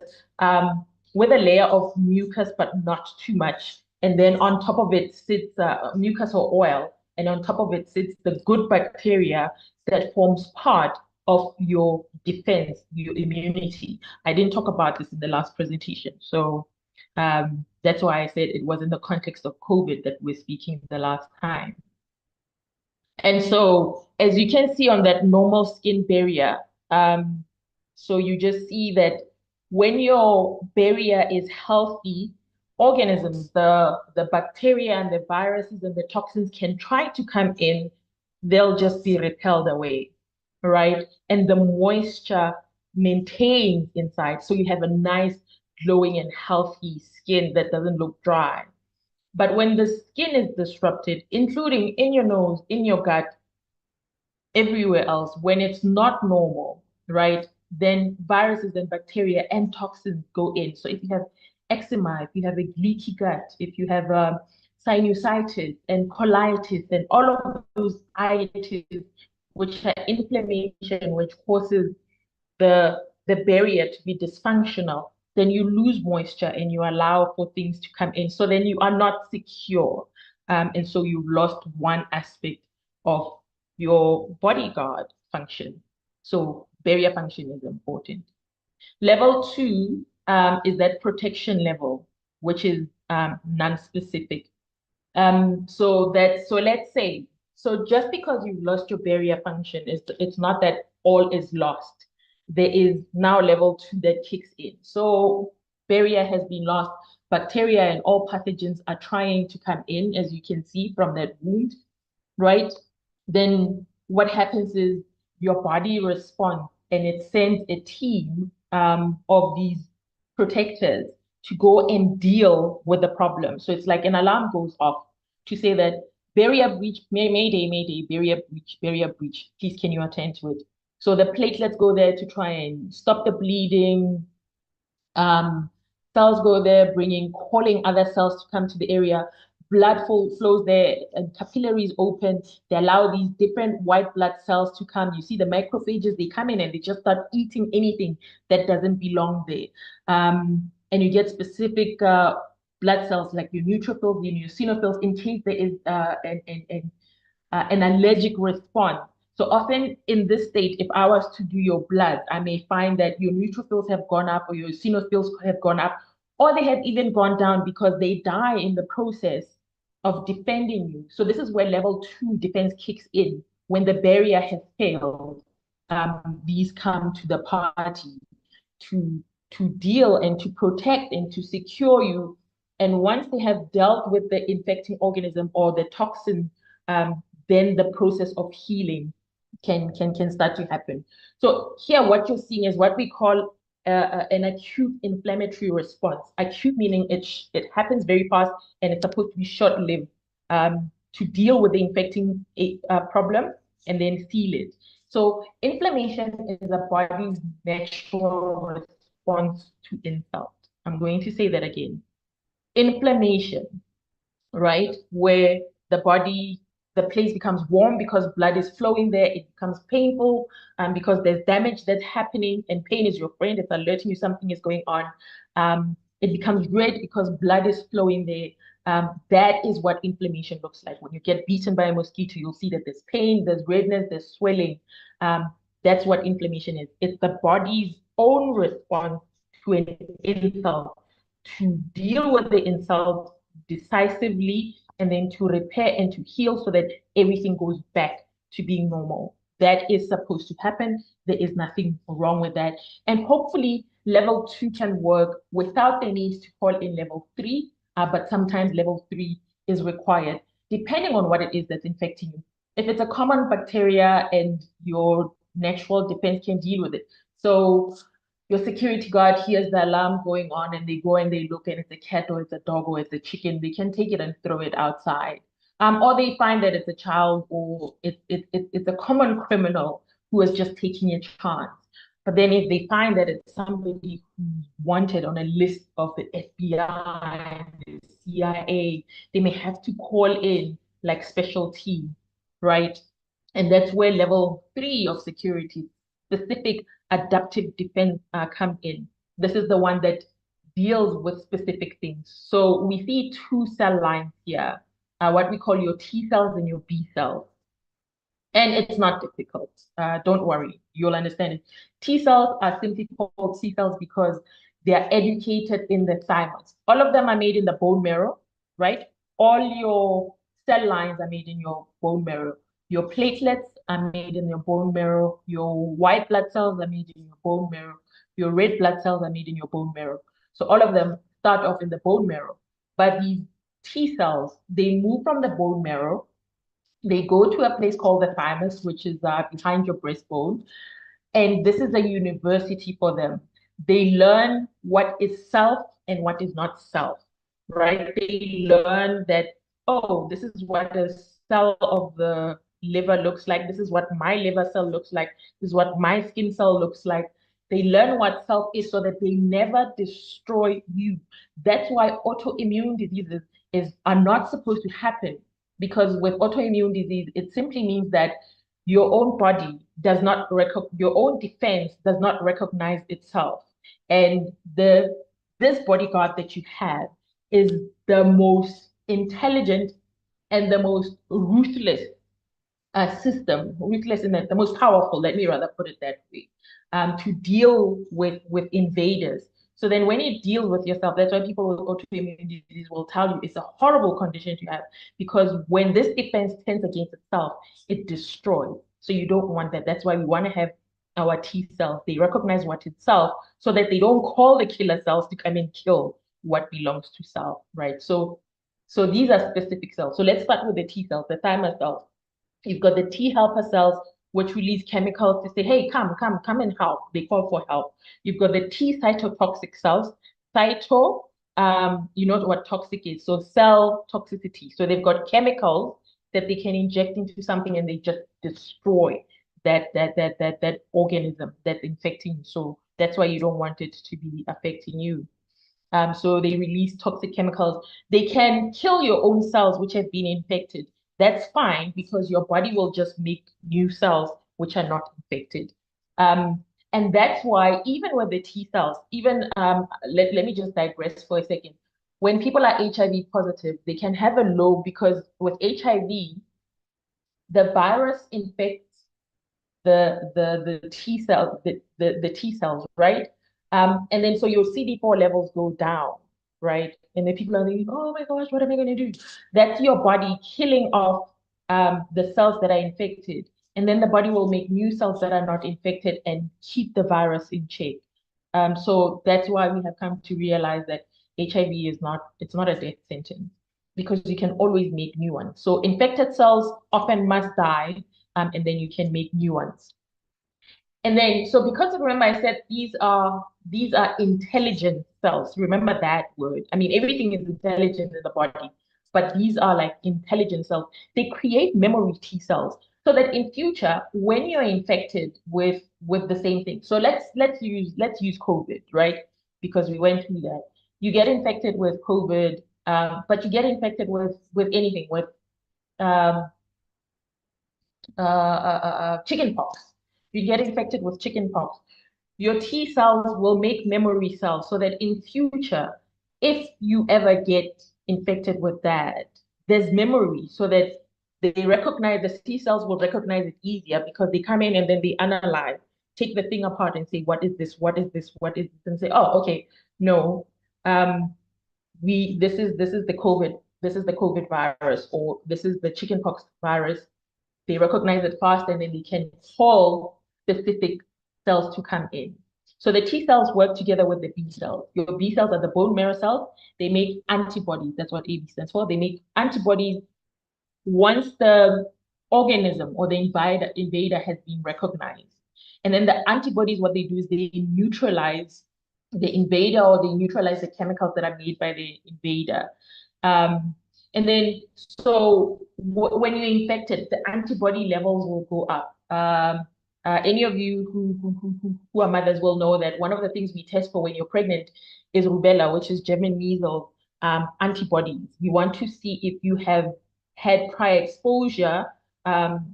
[SPEAKER 3] with a layer of mucus, but not too much. And then on top of it sits mucus or oil. And on top of it sits the good bacteria that forms part of your defense, your immunity. I didn't talk about this in the last presentation. So that's why I said it was in the context of COVID that we're speaking the last time. And so, as you can see on that normal skin barrier, so you just see that when your barrier is healthy, organisms, the bacteria and the viruses and the toxins can try to come in, they'll just be repelled away, right? And the moisture maintains inside. So you have a nice, glowing and healthy skin that doesn't look dry. But when the skin is disrupted, including in your nose, in your gut, everywhere else, when it's not normal, right, then viruses and bacteria and toxins go in. So if you have eczema, if you have a leaky gut, if you have sinusitis and colitis and all of those itis, which are inflammation, which causes the barrier to be dysfunctional, then you lose moisture and you allow for things to come in. So then you are not secure. And so you've lost one aspect of your bodyguard function. So barrier function is important. Level 2 is that protection level, which is non-specific. So let's say, so just because you've lost your barrier function, it's not that all is lost. There is now level 2 that kicks in. So barrier has been lost. Bacteria and all pathogens are trying to come in, as you can see from that wound, right? Then what happens is your body responds and it sends a team of these protectors to go and deal with the problem. So it's like an alarm goes off to say that barrier breach, mayday, barrier breach, please can you attend to it? So the platelets go there to try and stop the bleeding. Cells go there, calling other cells to come to the area. Blood flows there, and capillaries open. They allow these different white blood cells to come. You see the macrophages, they come in and they just start eating anything that doesn't belong there. And you get specific blood cells like your neutrophils, your eosinophils, in case there is an allergic response. So often in this state, if I was to do your blood, I may find that your neutrophils have gone up or your eosinophils have gone up, or they have even gone down because they die in the process of defending you. So this is where level 2 defense kicks in. When the barrier has failed, these come to the party to deal and to protect and to secure you. And once they have dealt with the infecting organism or the toxin, then the process of healing can start to happen. So here what you're seeing is what we call an acute inflammatory response. Acute meaning it happens very fast and it's supposed to be short-lived to deal with the infecting problem and then heal it. So inflammation is the body's natural response to insult. I'm going to say that again. Inflammation, right, where the place becomes warm because blood is flowing there. It becomes painful because there's damage that's happening, and pain is your friend. It's alerting you something is going on. It becomes red because blood is flowing there. That is what inflammation looks like. When you get bitten by a mosquito, you'll see that there's pain, there's redness, there's swelling. That's what inflammation is. It's the body's own response to an insult, to deal with the insult decisively, and then to repair and to heal so that everything goes back to being normal. That is supposed to happen. There is nothing wrong with that. And hopefully level 2 can work without the need to call in level 3, but sometimes level 3 is required, depending on what it is that's infecting you. If it's a common bacteria and your natural defense can deal with it. So your security guard hears the alarm going on and they go and they look and it's a cat or it's a dog or it's a chicken, they can take it and throw it outside. Or they find that it's a child or it's a common criminal who is just taking a chance. But then if they find that it's somebody who's wanted on a list of the FBI, CIA. They may have to call in like special team, right? And that's where level 3 of security, specific adaptive defense, come in. This is the one that deals with specific things. So we see 2 cell lines here, what we call your T cells and your B cells. And it's not difficult. Don't worry, you'll understand it. T cells are simply called T cells because they are educated in the thymus. All of them are made in the bone marrow, right? All your cell lines are made in your bone marrow. Your platelets are made in your bone marrow. Your white blood cells are made in your bone marrow. Your red blood cells are made in your bone marrow. So all of them start off in the bone marrow. But these T cells, they move from the bone marrow. They go to a place called the thymus, which is behind your breastbone. And this is a university for them. They learn what is self and what is not self, right? They learn that, oh, this is what a cell of the liver looks like. This is what my liver cell looks like. This is what my skin cell looks like. They learn what self is so that they never destroy you. That's why autoimmune diseases are not supposed to happen. Because with autoimmune disease, it simply means that your own body does not your own defense does not recognize itself. And this bodyguard that you have is the most intelligent and the most ruthless system, ruthless in the most powerful, let me rather put it that way, to deal with invaders. So then when you deal with yourself, that's why people with autoimmune disease will tell you it's a horrible condition to have, because when this defense turns against itself, it destroys. So you don't want that. That's why we want to have our T cells. They recognize what is self so that they don't call the killer cells to come and kill what belongs to self, right? So these are specific cells. So let's start with the T cells, the thymus cells. You've got the T helper cells, which release chemicals to say, hey, come and help. They call for help. You've got the T cytotoxic cells. Cyto, you know what toxic is. So cell toxicity. So they've got chemicals that they can inject into something and they just destroy that organism that's infecting you. So that's why you don't want it to be affecting you. So they release toxic chemicals. They can kill your own cells which have been infected. That's fine because your body will just make new cells which are not infected. And that's why even with the T cells, even let me just digress for a second. When people are HIV positive, they can have a low because with HIV, the virus infects the T cell, the T cells, right? And then so your CD4 levels go down, right? And then people are thinking, oh my gosh, what am I going to do? That's your body killing off the cells that are infected. And then the body will make new cells that are not infected and keep the virus in check. So that's why we have come to realize that HIV is it's not a death sentence because you can always make new ones. So infected cells often must die, and then you can make new ones. And then, so because remember I said these are intelligent cells. Remember that word. I mean, everything is intelligent in the body, but these are like intelligent cells. They create memory T cells so that in future, when you're infected with the same thing. So let's use COVID, right? Because we went through that. You get infected with COVID, but you get infected with anything, with chickenpox. You get infected with chickenpox. Your T cells will make memory cells so that in future, if you ever get infected with that, there's memory so that they recognize, the T cells will recognize it easier because they come in and then they analyze, take the thing apart and say, what is this? What is this? What is this? And say, oh, okay, no, this is the COVID virus, or this is the chickenpox virus. They recognize it fast and then they can call specific cells to come in. So the T cells work together with the B cells. Your B cells are the bone marrow cells. They make antibodies. That's what AB stands for. They make antibodies once the organism or the invader has been recognized. And then the antibodies, what they do is they neutralize the invader, or they neutralize the chemicals that are made by the invader. And then, so when you're infected, the antibody levels will go up. Any of you who are mothers will know that one of the things we test for when you're pregnant is rubella, which is German measles, antibodies. We want to see if you have had prior exposure,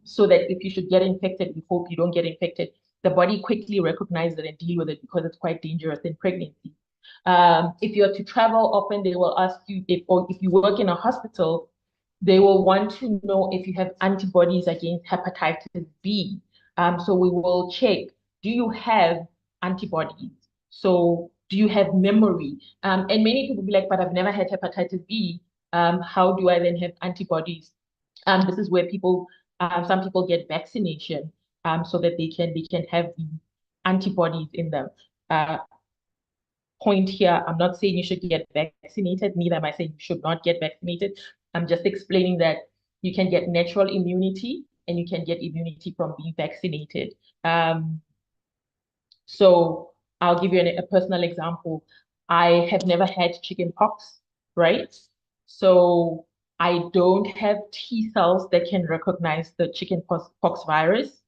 [SPEAKER 3] so that if you should get infected, we hope you don't get infected. The body quickly recognizes it and deal with it because it's quite dangerous in pregnancy. If you're to travel often, they will ask you if you work in a hospital, they will want to know if you have antibodies against hepatitis B. So we will check, do you have antibodies? So do you have memory? And many people be like, but I've never had hepatitis B. How do I then have antibodies? This is where some people get vaccination, so that they can have the antibodies in them. Point here, I'm not saying you should get vaccinated, neither am I saying you should not get vaccinated. I'm just explaining that you can get natural immunity and you can get immunity from being vaccinated. So I'll give you a personal example. I have never had chicken pox, right? So I don't have T cells that can recognize the chicken pox virus,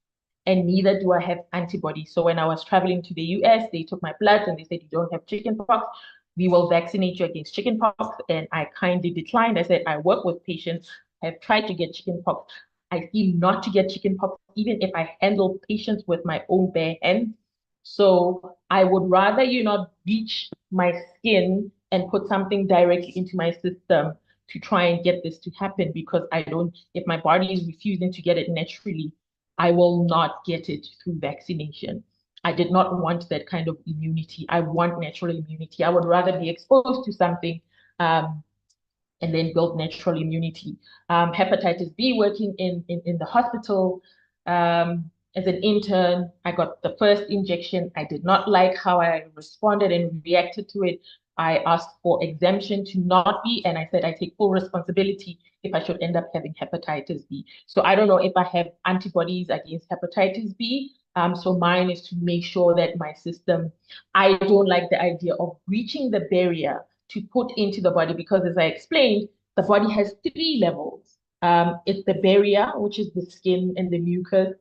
[SPEAKER 3] and neither do I have antibodies. So when I was traveling to the US, they took my blood and they said, you don't have chicken pox. We will vaccinate you against chicken pox. And I kindly declined. I said, I work with patients. I've tried to get chicken pox. I seem not to get chicken pox, even if I handle patients with my own bare hands. So I would rather you not bleach my skin and put something directly into my system to try and get this to happen, because if my body is refusing to get it naturally, I will not get it through vaccination. I did not want that kind of immunity. I want natural immunity. I would rather be exposed to something and then build natural immunity. Hepatitis B, working in the hospital, as an intern, I got the first injection. I did not like how I responded and reacted to it. I asked for exemption to not be, and I said I take full responsibility if I should end up having hepatitis B. So I don't know if I have antibodies against hepatitis B. So mine is to make sure that my system, I don't like the idea of breaching the barrier to put into the body, because as I explained, the body has 3 levels. It's the barrier, which is the skin and the mucus,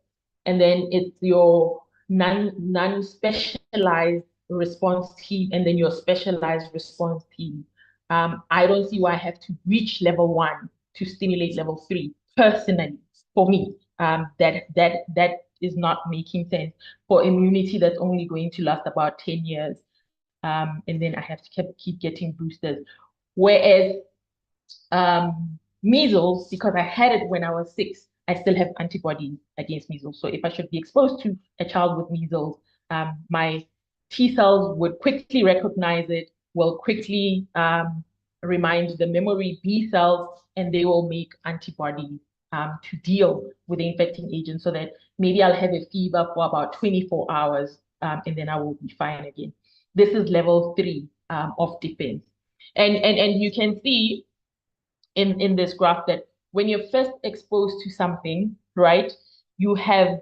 [SPEAKER 3] and then it's your non-specialized response team, and then your specialized response team. I don't see why I have to reach level 1 to stimulate level 3. Personally, for me, that is not making sense for immunity that's only going to last about 10 years. And then I have to keep getting boosters. Whereas measles, because I had it when I was 6, I still have antibodies against measles. So if I should be exposed to a child with measles, my T cells would quickly recognize it, will quickly remind the memory B cells, and they will make antibodies to deal with the infecting agent, so that maybe I'll have a fever for about 24 hours and then I will be fine again. This is level 3 of defense. And you can see in this graph that when you're first exposed to something, right, you have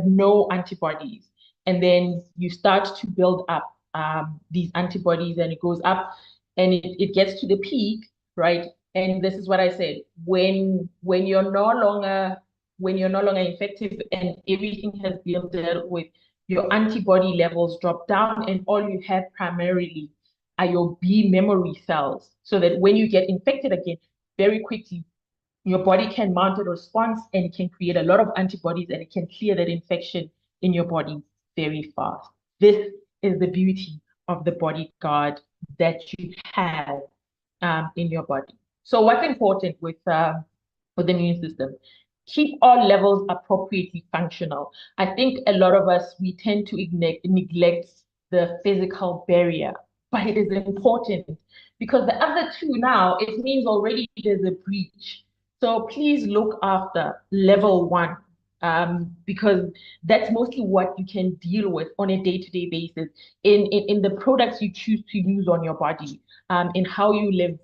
[SPEAKER 3] no antibodies, and then you start to build up these antibodies, and it goes up, and it gets to the peak, right? And this is what I said, when you're no longer infective and everything has been dealt with, your antibody levels drop down, and all you have primarily are your B memory cells, so that when you get infected again, very quickly, your body can mount a response and it can create a lot of antibodies, and it can clear that infection in your body very fast. This is the beauty of the Bodyguard that you have in your body. So what's important with the immune system? Keep all levels appropriately functional. I think a lot of us, we tend to neglect the physical barrier, but it is important, because the other 2 now, it means already there's a breach. So please look after level 1, because that's mostly what you can deal with on a day-to-day basis in the products you choose to use on your body, in how you live.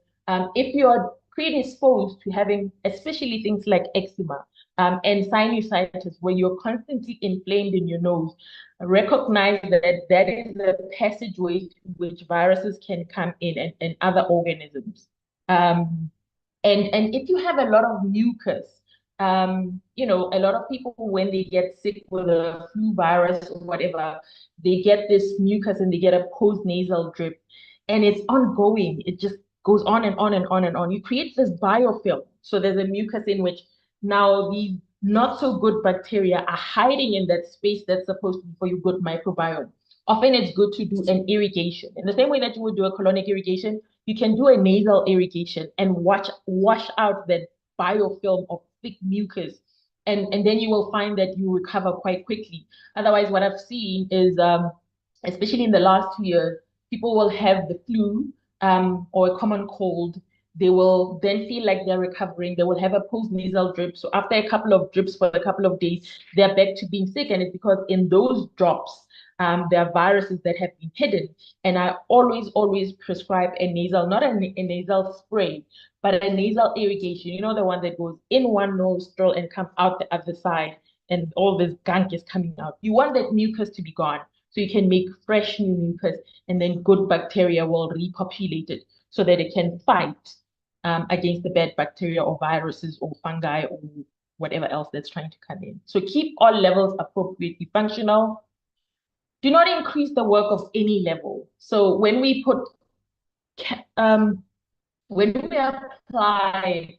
[SPEAKER 3] If you're predisposed to having, especially things like eczema and sinusitis, where you're constantly inflamed in your nose, recognize that is the passageway to which viruses can come in, and other organisms. And if you have a lot of mucus, a lot of people, when they get sick with a flu virus or whatever, they get this mucus and they get a post-nasal drip, and it's ongoing. goes on and on and on and on. You create this biofilm. So there's a mucus in which now these not so good bacteria are hiding in that space that's supposed to be for your good microbiome. Often it's good to do an irrigation. In the same way that you would do a colonic irrigation, you can do a nasal irrigation and wash out that biofilm of thick mucus. And then you will find that you recover quite quickly. Otherwise, what I've seen is, especially in the last 2 years, people will have the flu or a common cold. They will then feel like they're recovering. They will have a post-nasal drip. So after a couple of drips for a couple of days, they're back to being sick. And it's because in those drops, there are viruses that have been hidden. And I always prescribe a nasal, not a nasal spray, but a nasal irrigation. You know, the one that goes in one nostril and comes out the other side, and all this gunk is coming out. You want that mucus to be gone, so you can make fresh new mucus, and then good bacteria will repopulate it so that it can fight against the bad bacteria or viruses or fungi or whatever else that's trying to come in. So keep all levels appropriately functional. Do not increase the work of any level. So when we apply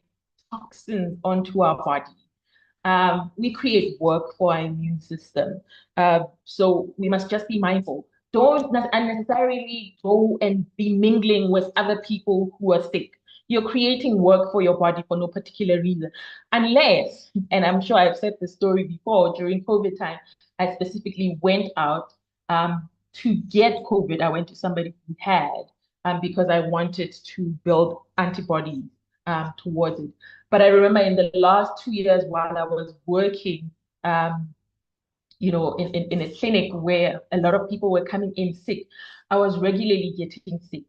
[SPEAKER 3] toxins onto our body, we create work for our immune system. So we must just be mindful. Don't unnecessarily go and be mingling with other people who are sick. You're creating work for your body for no particular reason. Unless, and I'm sure I've said this story before, during COVID time, I specifically went out to get COVID. I went to somebody who had, because I wanted to build antibodies towards it. But I remember in the last 2 years while I was working, you know, in a clinic where a lot of people were coming in sick, I was regularly getting sick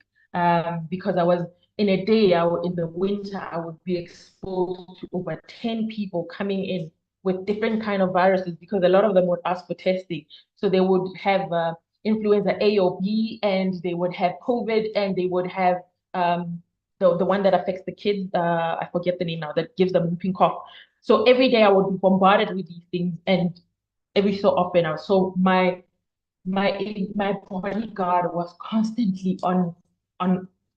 [SPEAKER 3] because I was in a day, in the winter, I would be exposed to over 10 people coming in with different kind of viruses because a lot of them would ask for testing. So they would have influenza A or B, and they would have COVID, and they would have the one that affects the kids, I forget the name now, that gives them whooping cough. So every day I would be bombarded with these things, and every so often my bodyguard was constantly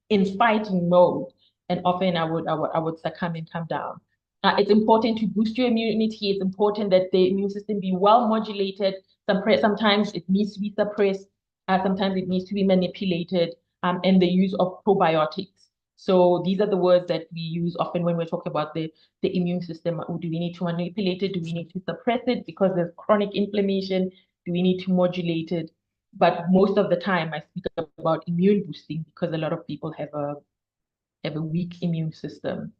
[SPEAKER 3] in fighting mode, and often I would succumb and come down. It's important to boost your immunity. It's important that the immune system be well modulated. Sometimes it needs to be suppressed. Sometimes it needs to be manipulated. And the use of probiotics. So these are the words that we use often when we're talking about the immune system. Do we need to manipulate it? Do we need to suppress it because there's chronic inflammation? Do we need to modulate it? But most of the time I speak about immune boosting because a lot of people have a weak immune system,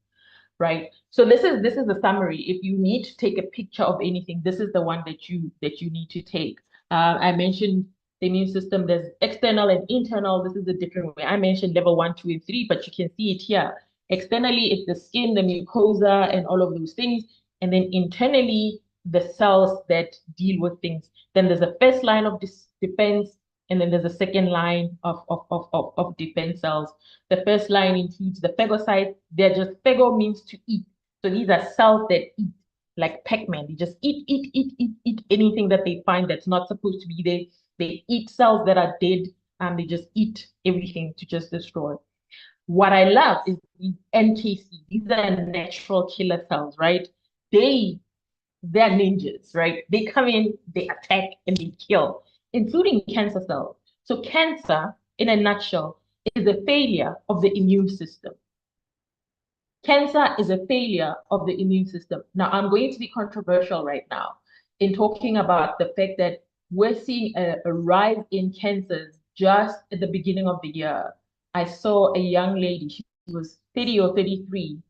[SPEAKER 3] right? So this is a summary. If you need to take a picture of anything, this is the one that you need to take. I mentioned the immune system, there's external and internal. This is a different way. I mentioned level 1, 2, and 3, but you can see it here. Externally, it's the skin, the mucosa, and all of those things. And then internally, the cells that deal with things. Then there's a first line of defense, and then there's a second line of defense cells. The first line includes the phagocytes. They're just, phago means to eat. So these are cells that eat, like Pac-Man. They just eat anything that they find that's not supposed to be there. They eat cells that are dead, and they just eat everything to just destroy. What I love is these NKC. These are natural killer cells, right? They're ninjas, right? They come in, they attack, and they kill, including cancer cells. So cancer, in a nutshell, is a failure of the immune system. Cancer is a failure of the immune system. Now, I'm going to be controversial right now in talking about the fact that we're seeing a rise in cancers just at the beginning of the year. I saw a young lady, she was 30 or 33,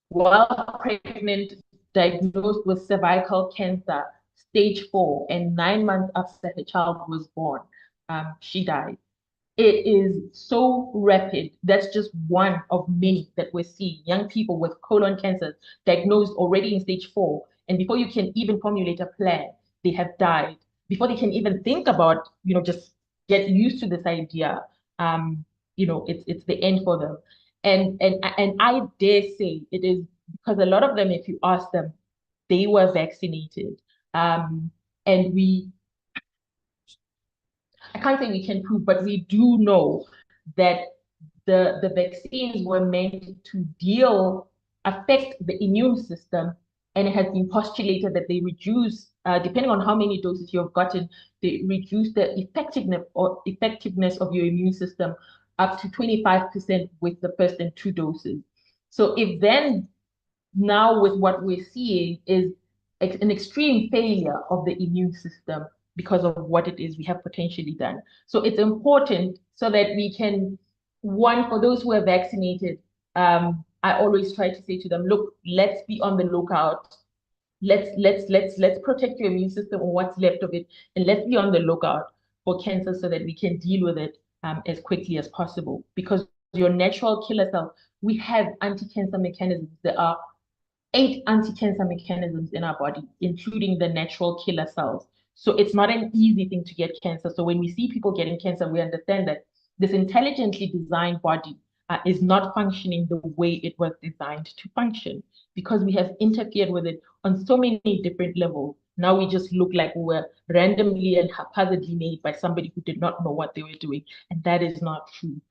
[SPEAKER 3] while pregnant, diagnosed with cervical cancer, stage 4, and 9 months after her child was born, she died. It is so rapid. That's just one of many that we're seeing. Young people with colon cancers diagnosed already in stage 4, and before you can even formulate a plan, they have died. Before they can even think about, just get used to this idea, it's the end for them. And I dare say it is because a lot of them, if you ask them, they were vaccinated. And I can't say we can prove, but we do know that the vaccines were meant to affect the immune system, and it has been postulated that they reduce, depending on how many doses you have gotten, they reduce the effectiveness of your immune system up to 25% with the first and 2 doses. So if then now with what we're seeing is an extreme failure of the immune system because of what it is we have potentially done. So it's important so that we can, one, for those who are vaccinated, I always try to say to them, look, let's be on the lookout. Let's protect your immune system or what's left of it, and let's be on the lookout for cancer so that we can deal with it as quickly as possible. Because your natural killer cell, we have anti-cancer mechanisms. There are 8 anti-cancer mechanisms in our body, including the natural killer cells. So it's not an easy thing to get cancer. So when we see people getting cancer, we understand that this intelligently designed body is not functioning the way it was designed to function, because we have interfered with it on so many different levels. Now we just look like we were randomly and haphazardly made by somebody who did not know what they were doing, and that is not true.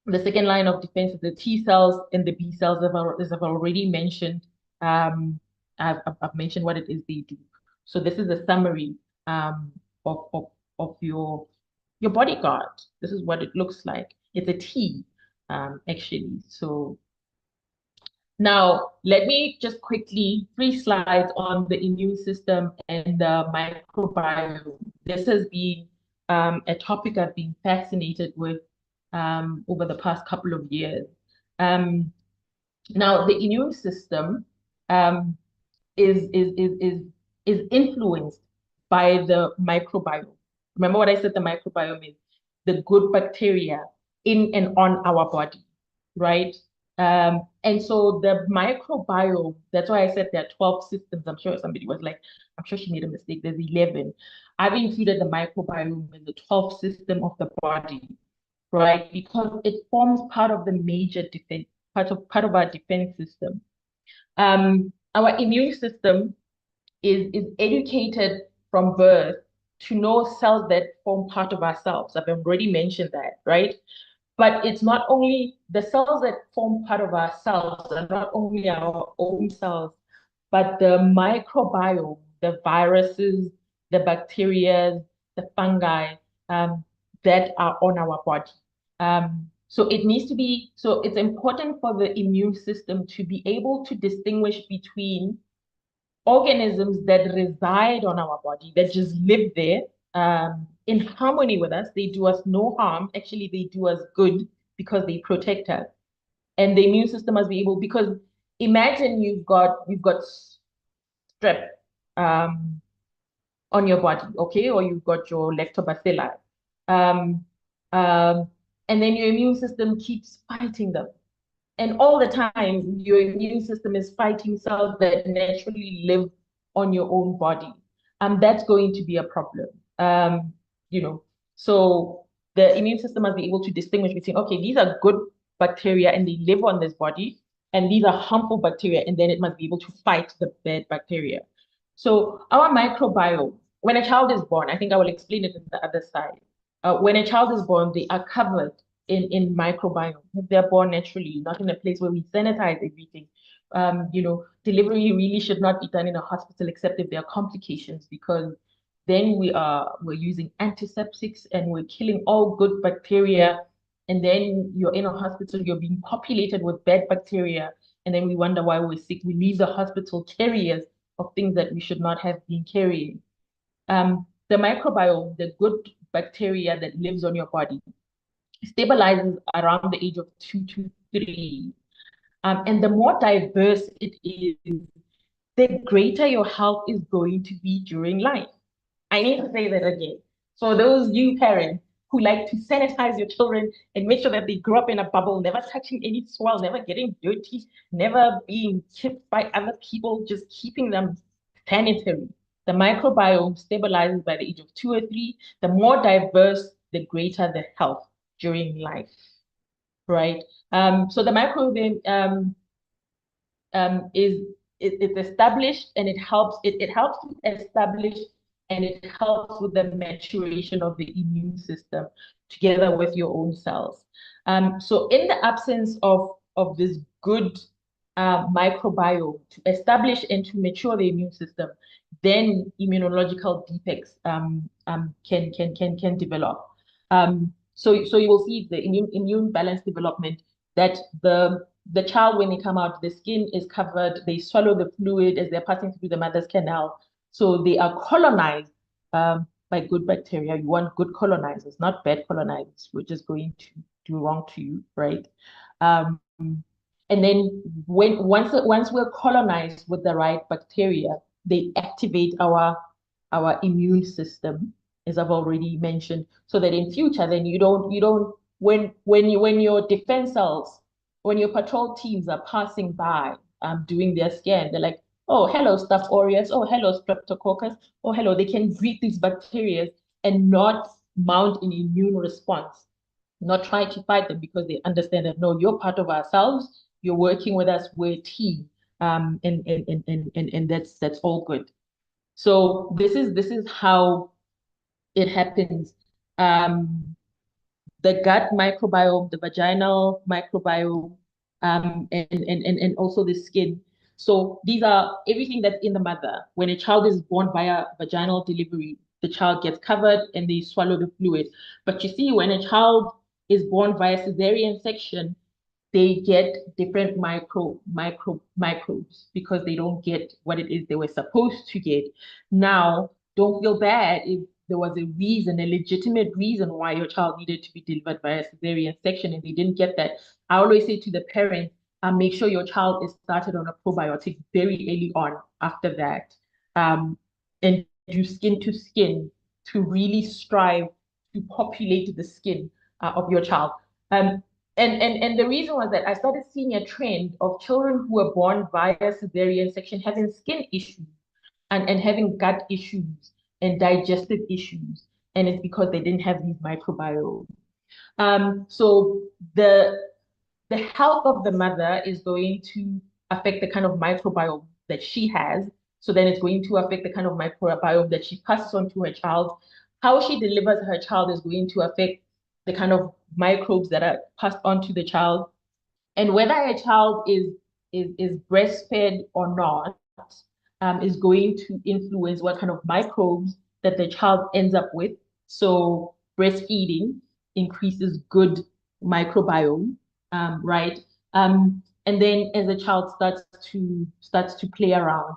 [SPEAKER 3] The second line of defense is the T cells and the B cells, as I've already mentioned. I've mentioned what it is they do. So this is a summary of your bodyguard. This is what it looks like. It's a T, actually. So now let me just quickly, 3 slides on the immune system and the microbiome. This has been a topic I've been fascinated with over the past couple of years. Now, the immune system is influenced by the microbiome. Remember what I said the microbiome is? The good bacteria in and on our body, right? And so the microbiome, that's why I said there are 12 systems. I'm sure somebody was like, I'm sure she made a mistake. There's 11. I've included the microbiome in the 12th system of the body, right? Because it forms part of the major defense, part of our defense system. Our immune system is educated from birth to know cells that form part of ourselves. I've already mentioned that, right? But it's not only the cells that form part of ourselves, are not only our own cells, but the microbiome, the viruses, the bacteria, the fungi that are on our body. So it's important for the immune system to be able to distinguish between organisms that reside on our body, that just live there in harmony with us. They do us no harm. Actually, they do us good because they protect us. And the immune system must be able, because imagine you've got strep on your body, okay? Or you've got your lactobacilli. And then your immune system keeps fighting them. And all the time, your immune system is fighting cells that naturally live on your own body. That's going to be a problem. So the immune system must be able to distinguish between, okay, these are good bacteria and they live on this body, and these are harmful bacteria, and then it must be able to fight the bad bacteria. So our microbiome, when a child is born, I think I will explain it on the other side. When a child is born, they are covered in microbiome. If they're born naturally, not in a place where we sanitize everything. Delivery really should not be done in a hospital except if there are complications, because then we're using antiseptics and we're killing all good bacteria. And then you're in a hospital, you're being populated with bad bacteria, and then we wonder why we're sick. We leave the hospital carriers of things that we should not have been carrying. The microbiome, the good bacteria that lives on your body, stabilizes around the age of 2 to 3. And the more diverse it is, the greater your health is going to be during life. I need to say that again. So those new parents who like to sanitize your children and make sure that they grow up in a bubble, never touching any soil, never getting dirty, never being kissed by other people, just keeping them sanitary. The microbiome stabilizes by the age of 2 or 3. The more diverse, the greater the health during life, right? So the microbiome is established, and it helps to establish, and it helps with the maturation of the immune system together with your own cells. So in the absence of this good microbiome to establish and to mature the immune system, then immunological defects can develop. So you will see the immune balance development, that the child, when they come out, the skin is covered, they swallow the fluid as they're passing through the mother's canal. So they are colonized by good bacteria. You want good colonizers, not bad colonizers, which is going to do wrong to you, right? And then once we're colonized with the right bacteria, they activate our immune system, as I've already mentioned, so that in future, then you don't when your defense cells, when your patrol teams are passing by doing their scan, they're like, oh, hello, Staph aureus, oh, hello, streptococcus, oh, hello. They can greet these bacteria and not mount an immune response, not try to fight them, because they understand that, no, you're part of ourselves, you're working with us, we're a team, and that's all good. So this is how it happens. The gut microbiome, the vaginal microbiome, and also the skin. So these are everything that's in the mother. When a child is born via vaginal delivery, the child gets covered and they swallow the fluid. But you see, when a child is born via cesarean section, they get different microbes, because they don't get what it is they were supposed to get. Now, don't feel bad if there was a reason, a legitimate reason why your child needed to be delivered by a cesarean section and they didn't get that. I always say to the parent, make sure your child is started on a probiotic very early on after that. And do skin to skin to really strive to populate the skin of your child. And the reason was that I started seeing a trend of children who were born via cesarean section having skin issues and having gut issues and digestive issues. And it's because they didn't have these microbiome. So the health of the mother is going to affect the kind of microbiome that she has. So then it's going to affect the kind of microbiome that she passes on to her child. How she delivers her child is going to affect the kind of microbes that are passed on to the child. And whether a child is breastfed or not is going to influence what kind of microbes that the child ends up with. So breastfeeding increases good microbiome, right? And then as the child starts to play around,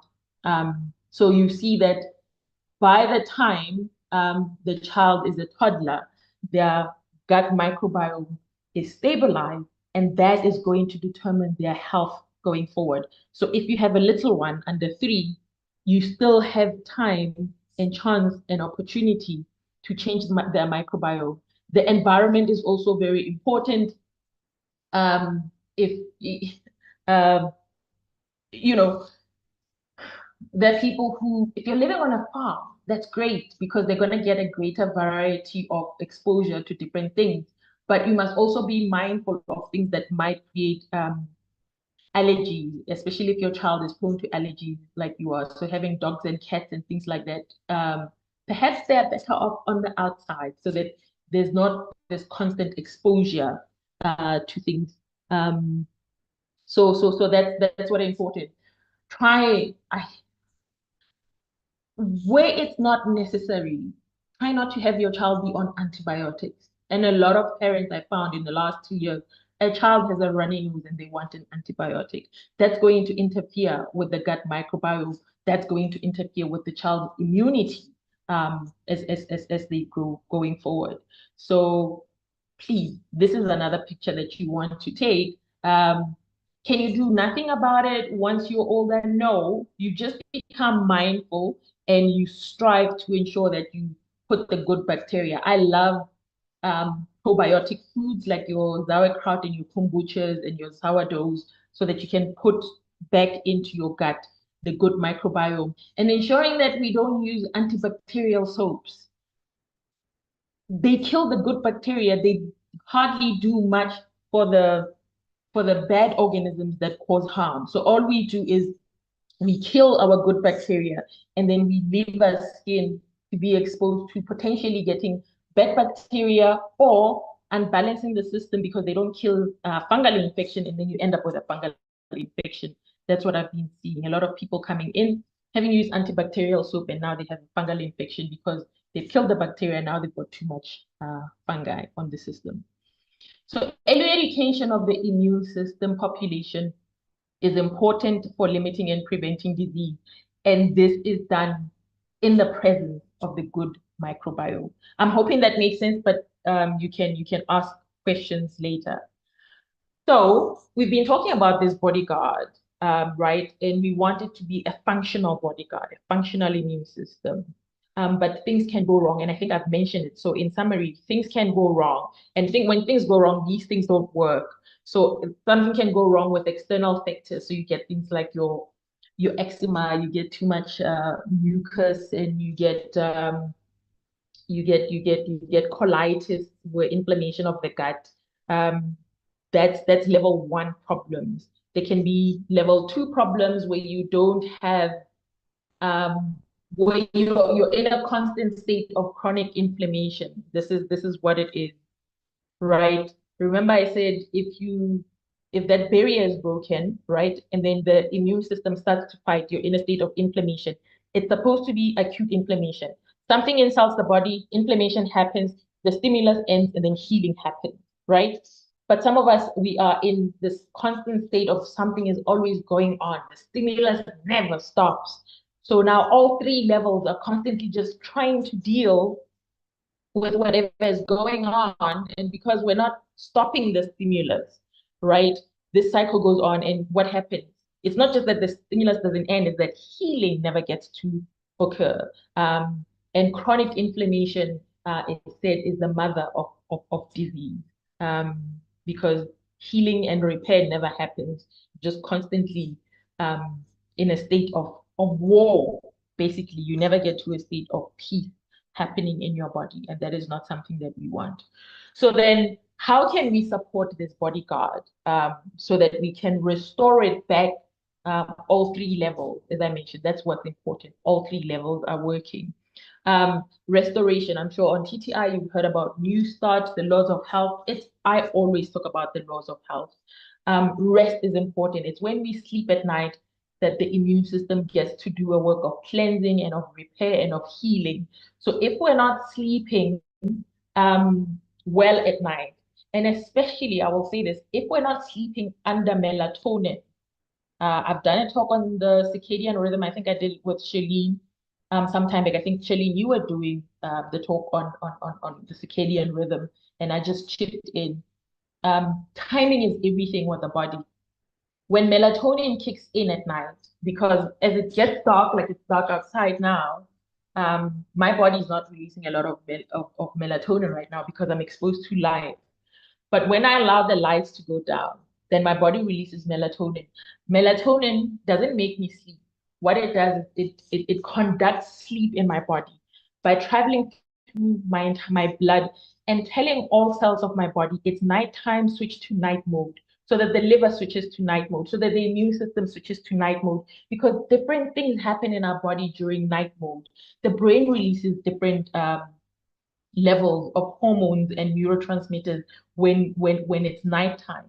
[SPEAKER 3] so you see that by the time the child is a toddler, their gut microbiome is stabilized, and that is going to determine their health going forward. So if you have a little one under 3, you still have time and chance and opportunity to change their microbiome. The environment is also very important. You know, there are people who, if you're living on a farm, that's great, because they're going to get a greater variety of exposure to different things. But you must also be mindful of things that might create allergies, especially if your child is prone to allergies like you are. So having dogs and cats and things like that, perhaps they're better off on the outside, so that there's not this constant exposure to things. So that's what is important. Where it's not necessary, try not to have your child be on antibiotics. And a lot of parents I found in the last 2 years, a child has a runny nose and they want an antibiotic. That's going to interfere with the gut microbiome. That's going to interfere with the child's immunity as they grow going forward. So please, this is another picture that you want to take. Can you do nothing about it once you're older? No, you just become mindful and you strive to ensure that you put the good bacteria. I love probiotic foods like your sauerkraut and your kombuchas and your sourdoughs, so that you can put back into your gut the good microbiome, and ensuring that we don't use antibacterial soaps. They kill the good bacteria. They hardly do much for the bad organisms that cause harm. So all we do is we kill our good bacteria, and then we leave our skin to be exposed to potentially getting bad bacteria or unbalancing the system because they don't kill fungal infection, and then you end up with a fungal infection. That's what I've been seeing. A lot of people coming in, having used antibacterial soap, and now they have a fungal infection because they've killed the bacteria, and now they've got too much fungi on the system. So early education of the immune system population is important for limiting and preventing disease. And this is done in the presence of the good microbiome. I'm hoping that makes sense, but you can ask questions later. So we've been talking about this bodyguard, right? And we want it to be a functional bodyguard, a functional immune system. But things can go wrong, and I think I've mentioned it. So in summary, things can go wrong. And when things go wrong, these things don't work. So something can go wrong with external factors. So you get things like your eczema, you get too much mucus, and you get colitis, where inflammation of the gut. That's level 1 problems. There can be level 2 problems where you don't have where you're in a constant state of chronic inflammation. This is what it is, right? Remember I said if that barrier is broken, right, and then the immune system starts to fight, you're in a state of inflammation. It's supposed to be acute inflammation. Something insults the body, inflammation happens, the stimulus ends, and then healing happens, right? But some of us, we are in this constant state of something is always going on. The stimulus never stops. So now all 3 levels are constantly just trying to deal with whatever is going on. And because we're not stopping the stimulus, right, this cycle goes on. And what happens? It's not just that the stimulus doesn't end, it's that healing never gets to occur. And chronic inflammation, it said, is the mother of disease. Because healing and repair never happens, just constantly in a state of war. Basically, you never get to a state of peace happening in your body, and that is not something that we want. So then how can we support this bodyguard so that we can restore it back, all 3 levels? As I mentioned, that's what's important. All 3 levels are working. Restoration, I'm sure on TTI you've heard about New Start, the laws of health. I always talk about the laws of health. Rest is important. It's when we sleep at night that the immune system gets to do a work of cleansing and of repair and of healing. So if we're not sleeping well at night, and especially, I will say this, if we're not sleeping under melatonin, I've done a talk on the circadian rhythm. I think I did it with Shalene some time back. I think Shalene, you were doing the talk on the circadian rhythm, and I just chipped in. Timing is everything with the body. When melatonin kicks in at night, because as it gets dark, like it's dark outside now, my body is not releasing a lot of melatonin right now because I'm exposed to light. But when I allow the lights to go down, then my body releases melatonin. Melatonin doesn't make me sleep. What it does is it conducts sleep in my body by traveling through my blood and telling all cells of my body it's nighttime, switch to night mode, so that the liver switches to night mode, so that the immune system switches to night mode, because different things happen in our body during night mode. The brain releases different levels of hormones and neurotransmitters when it's nighttime.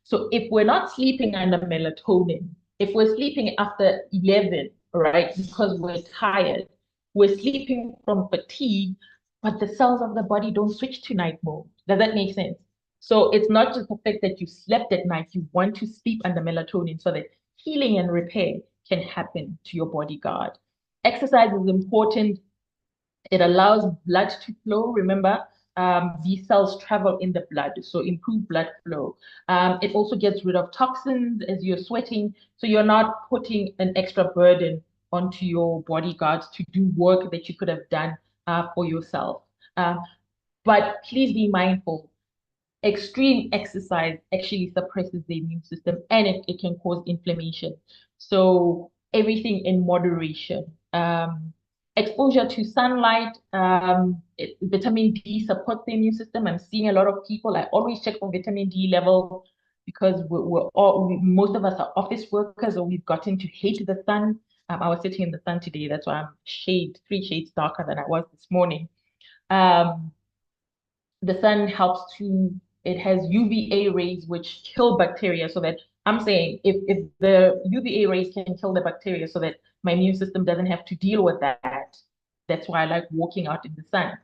[SPEAKER 3] So if we're not sleeping under melatonin, if we're sleeping after 11, right, because we're tired, we're sleeping from fatigue, but the cells of the body don't switch to night mode. Does that make sense? So it's not just the fact that you slept at night, you want to sleep under melatonin so that healing and repair can happen to your bodyguard. Exercise is important. It allows blood to flow. Remember, these cells travel in the blood, so improve blood flow. It also gets rid of toxins as you're sweating, so you're not putting an extra burden onto your bodyguards to do work that you could have done for yourself. But please be mindful. Extreme exercise actually suppresses the immune system, and it can cause inflammation. So everything in moderation. Exposure to sunlight, vitamin D supports the immune system. I'm seeing a lot of people. I always check for vitamin D level because most of us are office workers, or we've gotten to hate the sun. I was sitting in the sun today. That's why I'm 3 shades darker than I was this morning. the sun helps to, it has UVA rays which kill bacteria, so that I'm saying if the UVA rays can kill the bacteria so that my immune system doesn't have to deal with that, that's why I like walking out in the sun.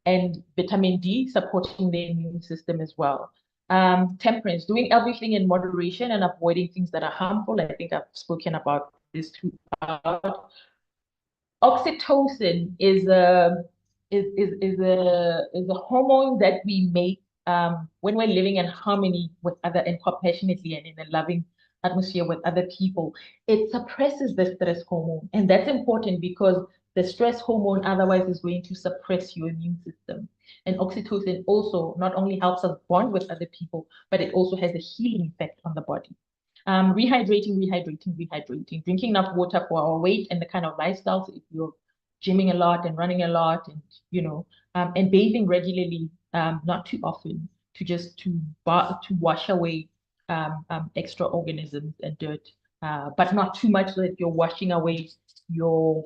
[SPEAKER 3] And vitamin D supporting the immune system as well. Temperance, doing everything in moderation and avoiding things that are harmful. I think I've spoken about this throughout. Oxytocin is a hormone that we make when we're living in harmony with other and compassionately and in a loving atmosphere with other people. It suppresses the stress hormone, and that's important because the stress hormone otherwise is going to suppress your immune system. And oxytocin also not only helps us bond with other people, but it also has a healing effect on the body. Rehydrating, drinking enough water for our weight and the kind of lifestyle. So if you're gymming a lot and running a lot, and and bathing regularly, not too often, to wash away extra organisms and dirt, but not too much so that you're washing away your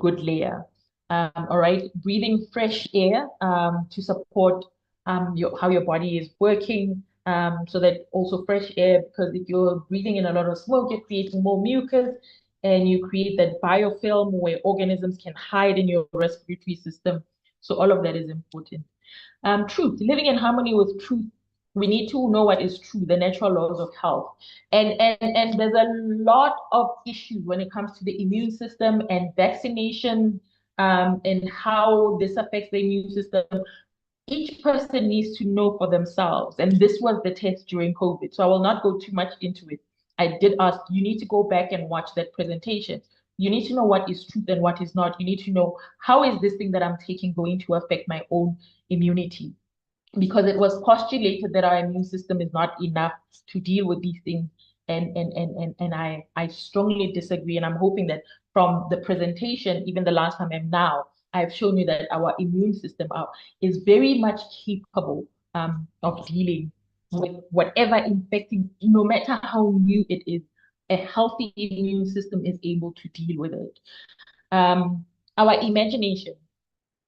[SPEAKER 3] good layer. All right, breathing fresh air to support how your body is working. So that also fresh air, because if you're breathing in a lot of smoke, you're creating more mucus, and you create that biofilm where organisms can hide in your respiratory system. So all of that is important. Truth, living in harmony with truth. We need to know what is true, the natural laws of health. And there's a lot of issues when it comes to the immune system and vaccination, and how this affects the immune system. Each person needs to know for themselves. And this was the test during COVID. So I will not go too much into it. I did ask, you need to go back and watch that presentation. You need to know what is truth and what is not. You need to know, how is this thing that I'm taking going to affect my own immunity? Because it was postulated that our immune system is not enough to deal with these things. And I strongly disagree. And I'm hoping that from the presentation, even the last time and now, I've shown you that our immune system is very much capable of dealing with whatever infecting, no matter how new it is. A healthy immune system is able to deal with it. Our imagination.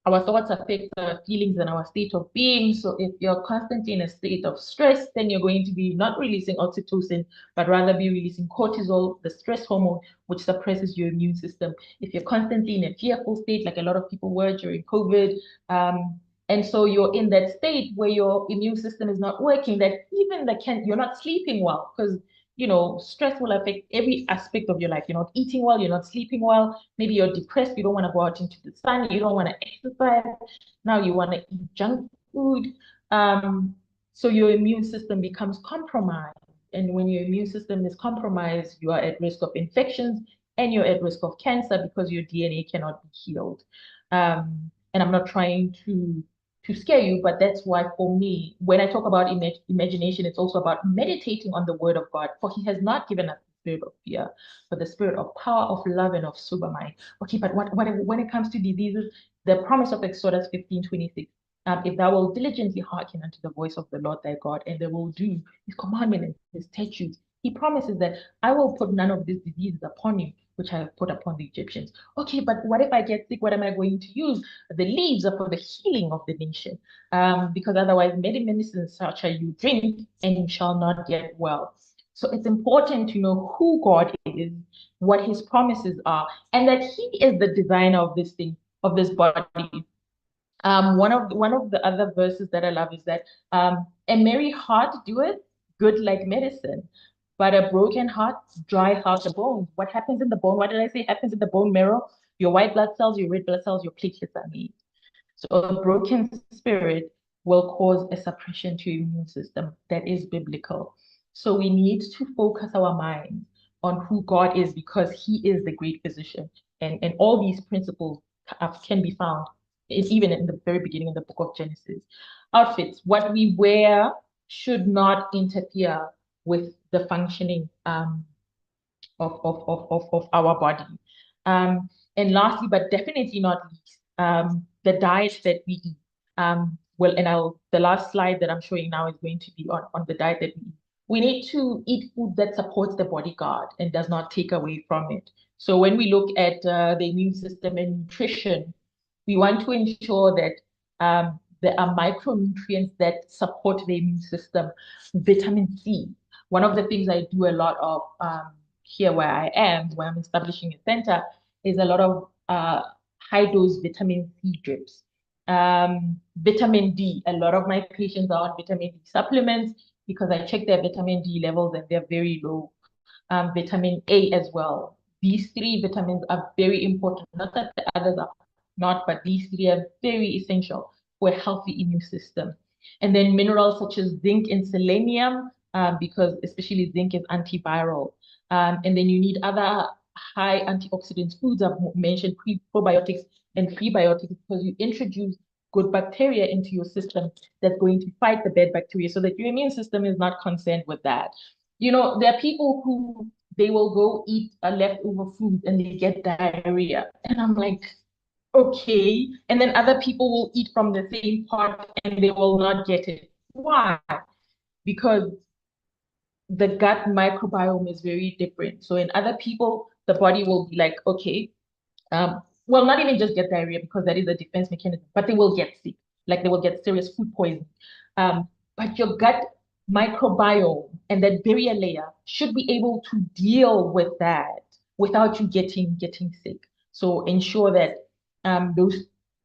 [SPEAKER 3] Our thoughts affect our feelings and our state of being. So if you're constantly in a state of stress, then you're going to be not releasing oxytocin, but rather be releasing cortisol, the stress hormone, which suppresses your immune system. If you're constantly in a fearful state, like a lot of people were during COVID, and so you're in that state where your immune system is not working, that even you're not sleeping well, because stress will affect every aspect of your life. You're not eating well, you're not sleeping well. Maybe you're depressed, you don't want to go out into the sun, you don't want to exercise. Now you want to eat junk food. So your immune system becomes compromised. And when your immune system is compromised, you are at risk of infections and you're at risk of cancer because your DNA cannot be healed. And I'm not trying to scare you, but that's why for me, when I talk about imagination, it's also about meditating on the word of God, for he has not given us the spirit of fear, but the spirit of power, of love, and of sober mind. Okay, but when it comes to diseases, the promise of Exodus 15:26, if thou wilt diligently hearken unto the voice of the Lord thy God, and they will do his commandment and his statutes, he promises that I will put none of these diseases upon you, which I have put upon the Egyptians. Okay, but what if I get sick? What am I going to use? The leaves are for the healing of the nation. Because otherwise, many medicines shall you drink, and you shall not get well. So it's important to know who God is, what his promises are, and that he is the designer of this thing, of this body. One of the other verses that I love is that a merry heart doeth good like medicine, but a broken heart dries out the bones. What happens in the bone? What did I say happens in the bone marrow? Your white blood cells, your red blood cells, your platelets are made. So a broken spirit will cause a suppression to your immune system. That is biblical. So we need to focus our minds on who God is, because he is the great physician. And all these principles can be found even in the very beginning of the book of Genesis. Outfits, what we wear should not interfere with the functioning of our body. And lastly, but definitely not least, the diet that we eat. The last slide that I'm showing now is going to be on the diet that we eat. We need to eat food that supports the bodyguard and does not take away from it. So when we look at the immune system and nutrition, we want to ensure that There are micronutrients that support the immune system. Vitamin C. One of the things I do a lot of here where I am, where I'm establishing a center, is a lot of high-dose vitamin C drips. Vitamin D. A lot of my patients are on vitamin D supplements because I check their vitamin D levels and they're very low. Vitamin A as well. These three vitamins are very important. Not that the others are not, but these three are very essential for a healthy immune system. And then minerals such as zinc and selenium, because especially zinc is antiviral. And then you need other high antioxidant foods. I've mentioned probiotics and prebiotics because you introduce good bacteria into your system that's going to fight the bad bacteria so that your immune system is not concerned with that. You know, there are people who they will go eat a leftover food and they get diarrhea. And I'm like, okay. And then other people will eat from the same pot and they will not get it. Why? Because the gut microbiome is very different. So in other people, the body will be like, okay, well, not even just get diarrhea because that is a defense mechanism, but they will get sick, like they will get serious food poisoning. But your gut microbiome and that barrier layer should be able to deal with that without you getting sick. So ensure that those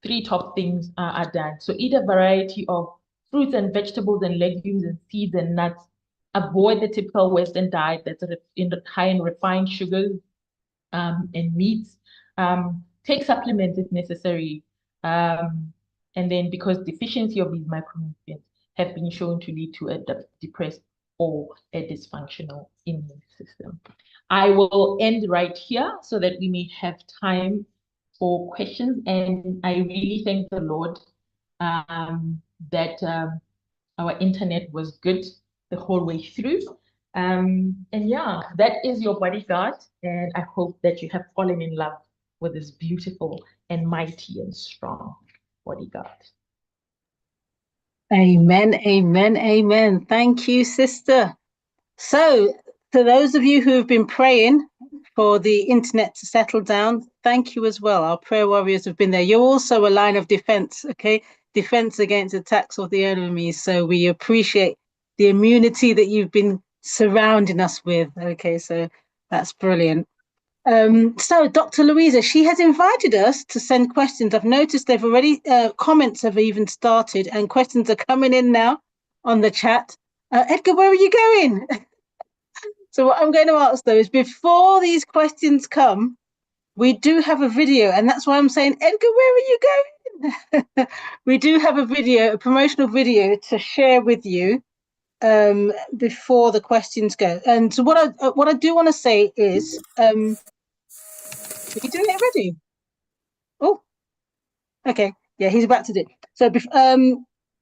[SPEAKER 3] three top things are done. So eat a variety of fruits and vegetables and legumes and seeds and nuts. Avoid the typical Western diet that's high in refined sugars and meats. Take supplements if necessary. And then because deficiency of these micronutrients have been shown to lead to a depressed or a dysfunctional immune system. I will end right here so that we may have time for questions. And I really thank the Lord that our internet was good the whole way through. And yeah, that is your bodyguard. And I hope that you have fallen in love with this beautiful and mighty and strong bodyguard.
[SPEAKER 1] Amen, amen, amen. Thank you, sister. So, to those of you who have been praying for the internet to settle down, thank you as well. Our prayer warriors have been there. You're also a line of defense, okay? Defense against attacks of the enemy. So we appreciate the immunity that you've been surrounding us with. Okay, so that's brilliant. So Dr. Louisa, she has invited us to send questions. I've noticed they've already, comments have even started and questions are coming in now on the chat. Edgar, where are you going? So what I'm going to ask though is before these questions come, we do have a video, and that's why I'm saying, Edgar, where are you going? We do have a video, a promotional video to share with you before the questions go. And so what I do want to say is, are you doing it already? Oh, okay. Yeah, he's about to do it. So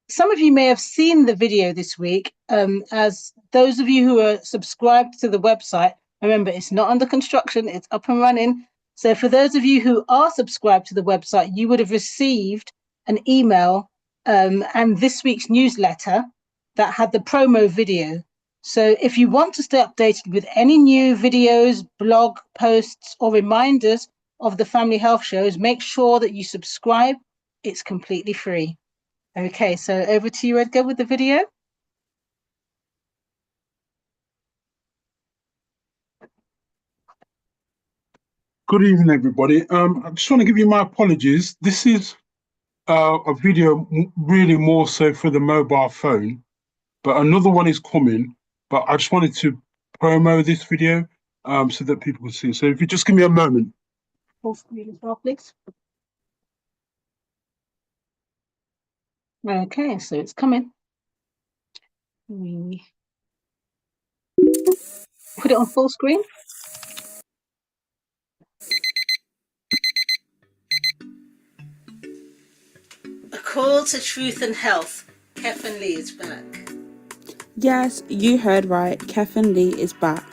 [SPEAKER 1] some of you may have seen the video this week. As those of you who are subscribed to the website, remember, it's not under construction, it's up and running. So for those of you who are subscribed to the website, you would have received an email and this week's newsletter that had the promo video. So if you want to stay updated with any new videos, blog posts, or reminders of the Family Health Shows, make sure that you subscribe. It's completely free. Okay, so over to you, Edgar, with the video.
[SPEAKER 5] Good evening, everybody. I just want to give you my apologies. This is a video really more so for the mobile phone, but another one is coming. But I just wanted to promo this video so that people can see. So if you just give me a moment.
[SPEAKER 1] Full screen as well, please. Okay, so it's coming. We put it on full screen. A call to truth and health. Kefin Lee is back.
[SPEAKER 6] Yes, you heard right. Kefin Lee is back.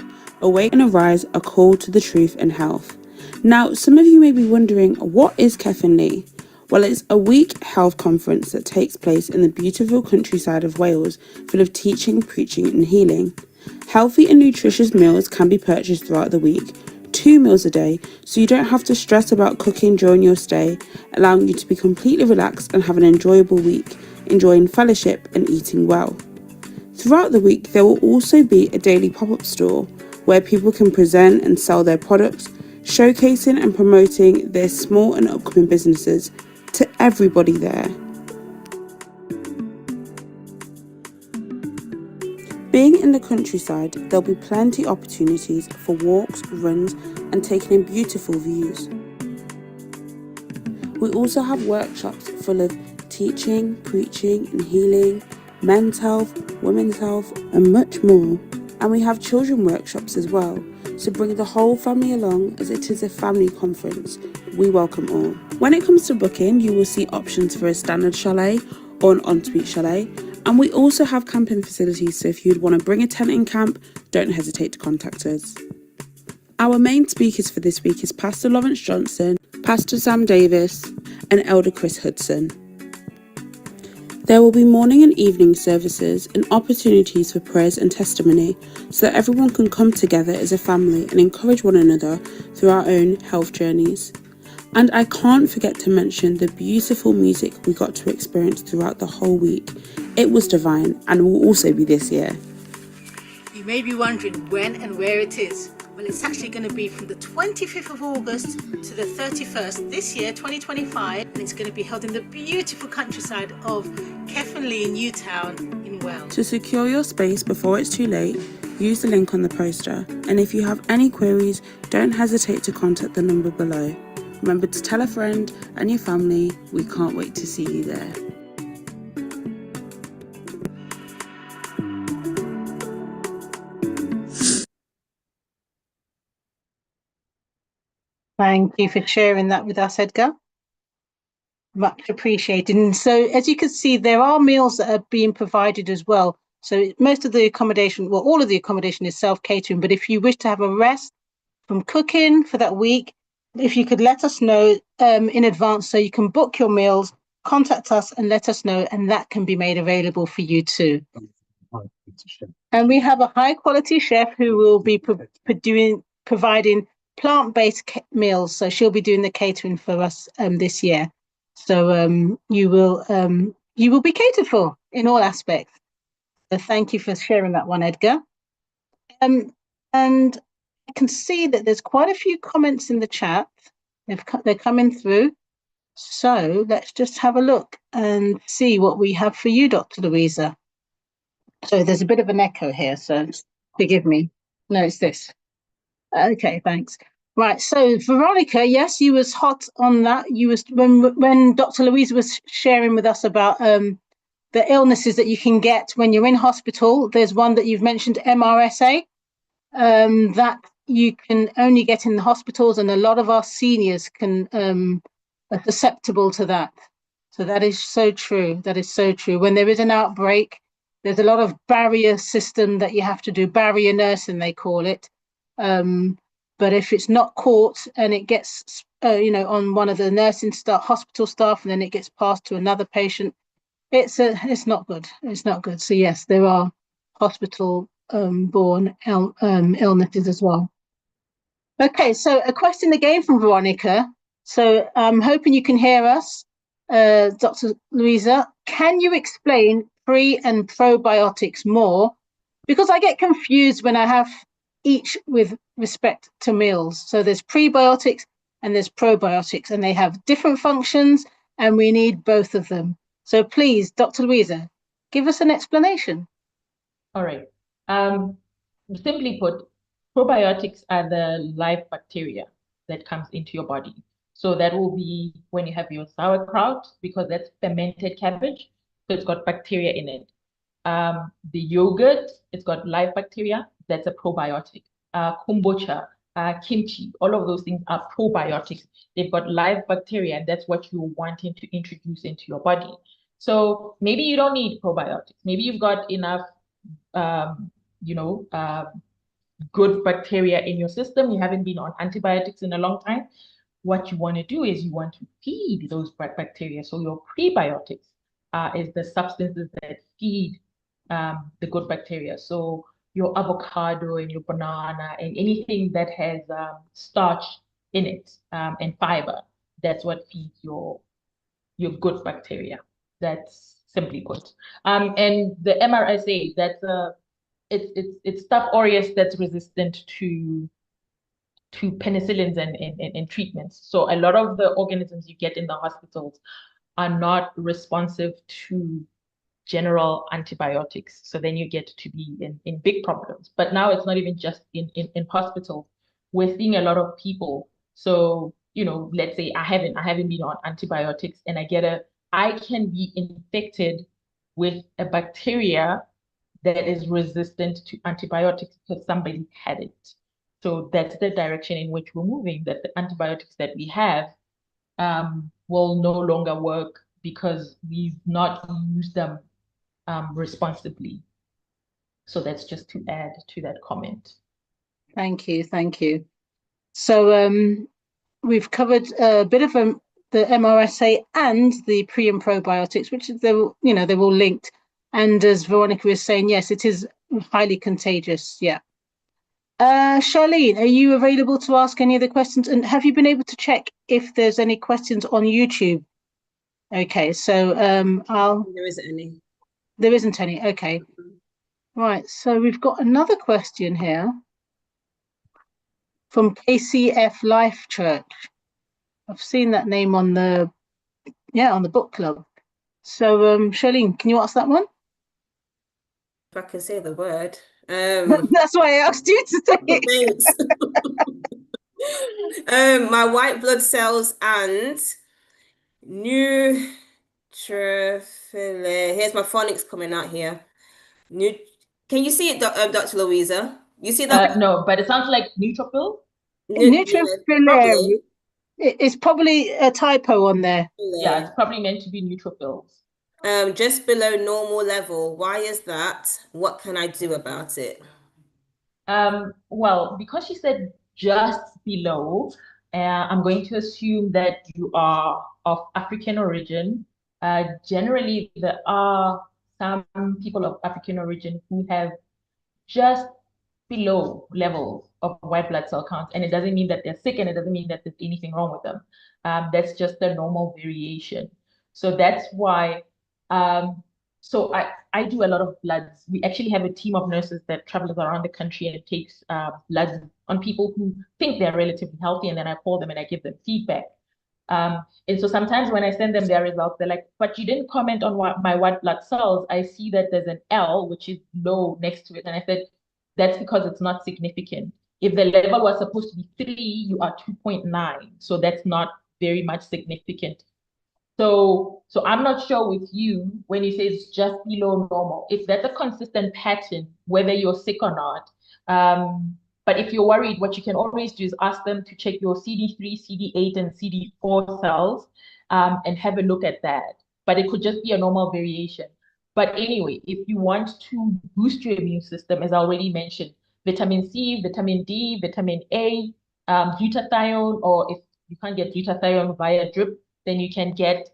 [SPEAKER 6] Awake and Arise, a call to the truth and health. Now, some of you may be wondering, what is Kefin Lee? Well, it's a week health conference that takes place in the beautiful countryside of Wales, full of teaching, preaching and healing. Healthy and nutritious meals can be purchased throughout the week. 2 meals a day, so you don't have to stress about cooking during your stay, allowing you to be completely relaxed and have an enjoyable week, enjoying fellowship and eating well. Throughout the week, there will also be a daily pop-up store where people can present and sell their products, showcasing and promoting their small and upcoming businesses to everybody there. Being in the countryside, there'll be plenty of opportunities for walks, runs, and taking in beautiful views. We also have workshops full of teaching, preaching, and healing, men's health, women's health, and much more. And we have children workshops as well, so bring the whole family along as it is a family conference. We welcome all. When it comes to booking, you will see options for a standard chalet or an ensuite chalet. And we also have camping facilities, so if you'd want to bring a tent in camp, don't hesitate to contact us. Our main speakers for this week is Pastor Lawrence Johnson, Pastor Sam Davis, and Elder Chris Hudson. There will be morning and evening services and opportunities for prayers and testimony so that everyone can come together as a family and encourage one another through our own health journeys. And I can't forget to mention the beautiful music we got to experience throughout the whole week. It was divine and will also be this year.
[SPEAKER 1] You may be wondering when and where it is. Well, it's actually going to be from the 25th of August to the 31st this year, 2025, and it's going to be held in the beautiful countryside of Kefenlee in Newtown in Wales.
[SPEAKER 6] To secure your space before it's too late, use the link on the poster. And if you have any queries, don't hesitate to contact the number below. Remember to tell a friend and your family. We can't wait to see you there.
[SPEAKER 1] Thank you for sharing that with us, Edgar. Much appreciated. And so, as you can see, there are meals that are being provided as well. So most of the accommodation, well, all of the accommodation is self-catering. But if you wish to have a rest from cooking for that week, if you could let us know in advance so you can book your meals, contact us and let us know, and that can be made available for you too. And we have a high-quality chef who will be providing plant-based meals, so she'll be doing the catering for us this year. So you will be catered for in all aspects. So thank you for sharing that one, Edgar. And I can see that there's quite a few comments in the chat. They're coming through. So let's just have a look and see what we have for you, Dr. Louisa. So there's a bit of an echo here, so forgive me. No, it's this. Okay, thanks. Right, so Veronica, yes, you was hot on that. You was when Dr. Louisa was sharing with us about the illnesses that you can get when you're in hospital. There's one that you've mentioned, MRSA, that you can only get in the hospitals, and a lot of our seniors can are susceptible to that. So that is so true. That is so true. When there is an outbreak, there's a lot of barrier system that you have to do, barrier nursing they call it. But if it's not caught and it gets, on one of the nursing staff, hospital staff, and then it gets passed to another patient, it's not good. It's not good. So yes, there are hospital borne illnesses as well. Okay, so a question again from Veronica. So I'm hoping you can hear us, Dr. Louisa. Can you explain pre and probiotics more? Because I get confused when I have each with respect to meals. So there's prebiotics and there's probiotics, and they have different functions, and we need both of them. So please, Dr. Louisa, give us an explanation.
[SPEAKER 3] All right. Simply put, probiotics are the live bacteria that comes into your body. So that will be when you have your sauerkraut, because that's fermented cabbage, so it's got bacteria in it. The yogurt, it's got live bacteria, that's a probiotic. Kombucha, kimchi, all of those things are probiotics. They've got live bacteria, and that's what you're wanting to introduce into your body. So maybe you don't need probiotics. Maybe you've got enough, good bacteria in your system. You haven't been on antibiotics in a long time. What you want to do is you want to feed those bacteria. So your prebiotics is the substances that feed the good bacteria. So your avocado and your banana and anything that has starch in it and fiber. That's what feeds your good bacteria. That's simply put. And the MRSA, it's Staph aureus that's resistant to penicillins and treatments. So a lot of the organisms you get in the hospitals are not responsive to general antibiotics. So then you get to be in big problems. But now it's not even just in hospitals. We're seeing a lot of people. So, let's say I haven't been on antibiotics and I can be infected with a bacteria that is resistant to antibiotics because somebody had it. So that's the direction in which we're moving, that the antibiotics that we have will no longer work because we've not used them responsibly. So that's just to add to that comment.
[SPEAKER 1] Thank you. So we've covered a bit of the MRSA and the pre and probiotics, which they're all linked. And as Veronica was saying, yes, it is highly contagious. Yeah. Charlene, are you available to ask any of the questions? And have you been able to check if there's any questions on YouTube? Okay, so
[SPEAKER 2] There isn't any.
[SPEAKER 1] There isn't any. Okay. Right. So we've got another question here from KCF Life Church. I've seen that name on the book club. So Charlene, can you ask that one?
[SPEAKER 2] If I can say the word.
[SPEAKER 1] That's why I asked you to say it.
[SPEAKER 2] Thanks. My white blood cells and neutrophil. Here's my phonics coming out here. Can you see it, Dr. Louisa? You see that?
[SPEAKER 3] No, but it sounds like neutrophil.
[SPEAKER 1] Neutrophil. It's probably a typo on there.
[SPEAKER 3] Yeah, it's probably meant to be neutrophils.
[SPEAKER 2] Just below normal level. Why is that? What can I do about it?
[SPEAKER 3] Well, because she said just below, I'm going to assume that you are of African origin. Generally, there are some people of African origin who have just below levels of white blood cell counts, and it doesn't mean that they're sick, and it doesn't mean that there's anything wrong with them. That's just a normal variation. So that's why. So I do a lot of bloods. We actually have a team of nurses that travels around the country and takes bloods on people who think they're relatively healthy, and then I call them and I give them feedback. And so sometimes when I send them their results, they're like, but you didn't comment on my white blood cells. I see that there's an L, which is low next to it. And I said, that's because it's not significant. If the level was supposed to be 3, you are 2.9. So that's not very much significant. So I'm not sure with you when you say it's just below normal, if that's a consistent pattern, whether you're sick or not. But if you're worried, what you can always do is ask them to check your CD3, CD8, and CD4 cells and have a look at that. But it could just be a normal variation. But anyway, if you want to boost your immune system, as I already mentioned, vitamin C, vitamin D, vitamin A, glutathione, or if you can't get glutathione via drip, then you can get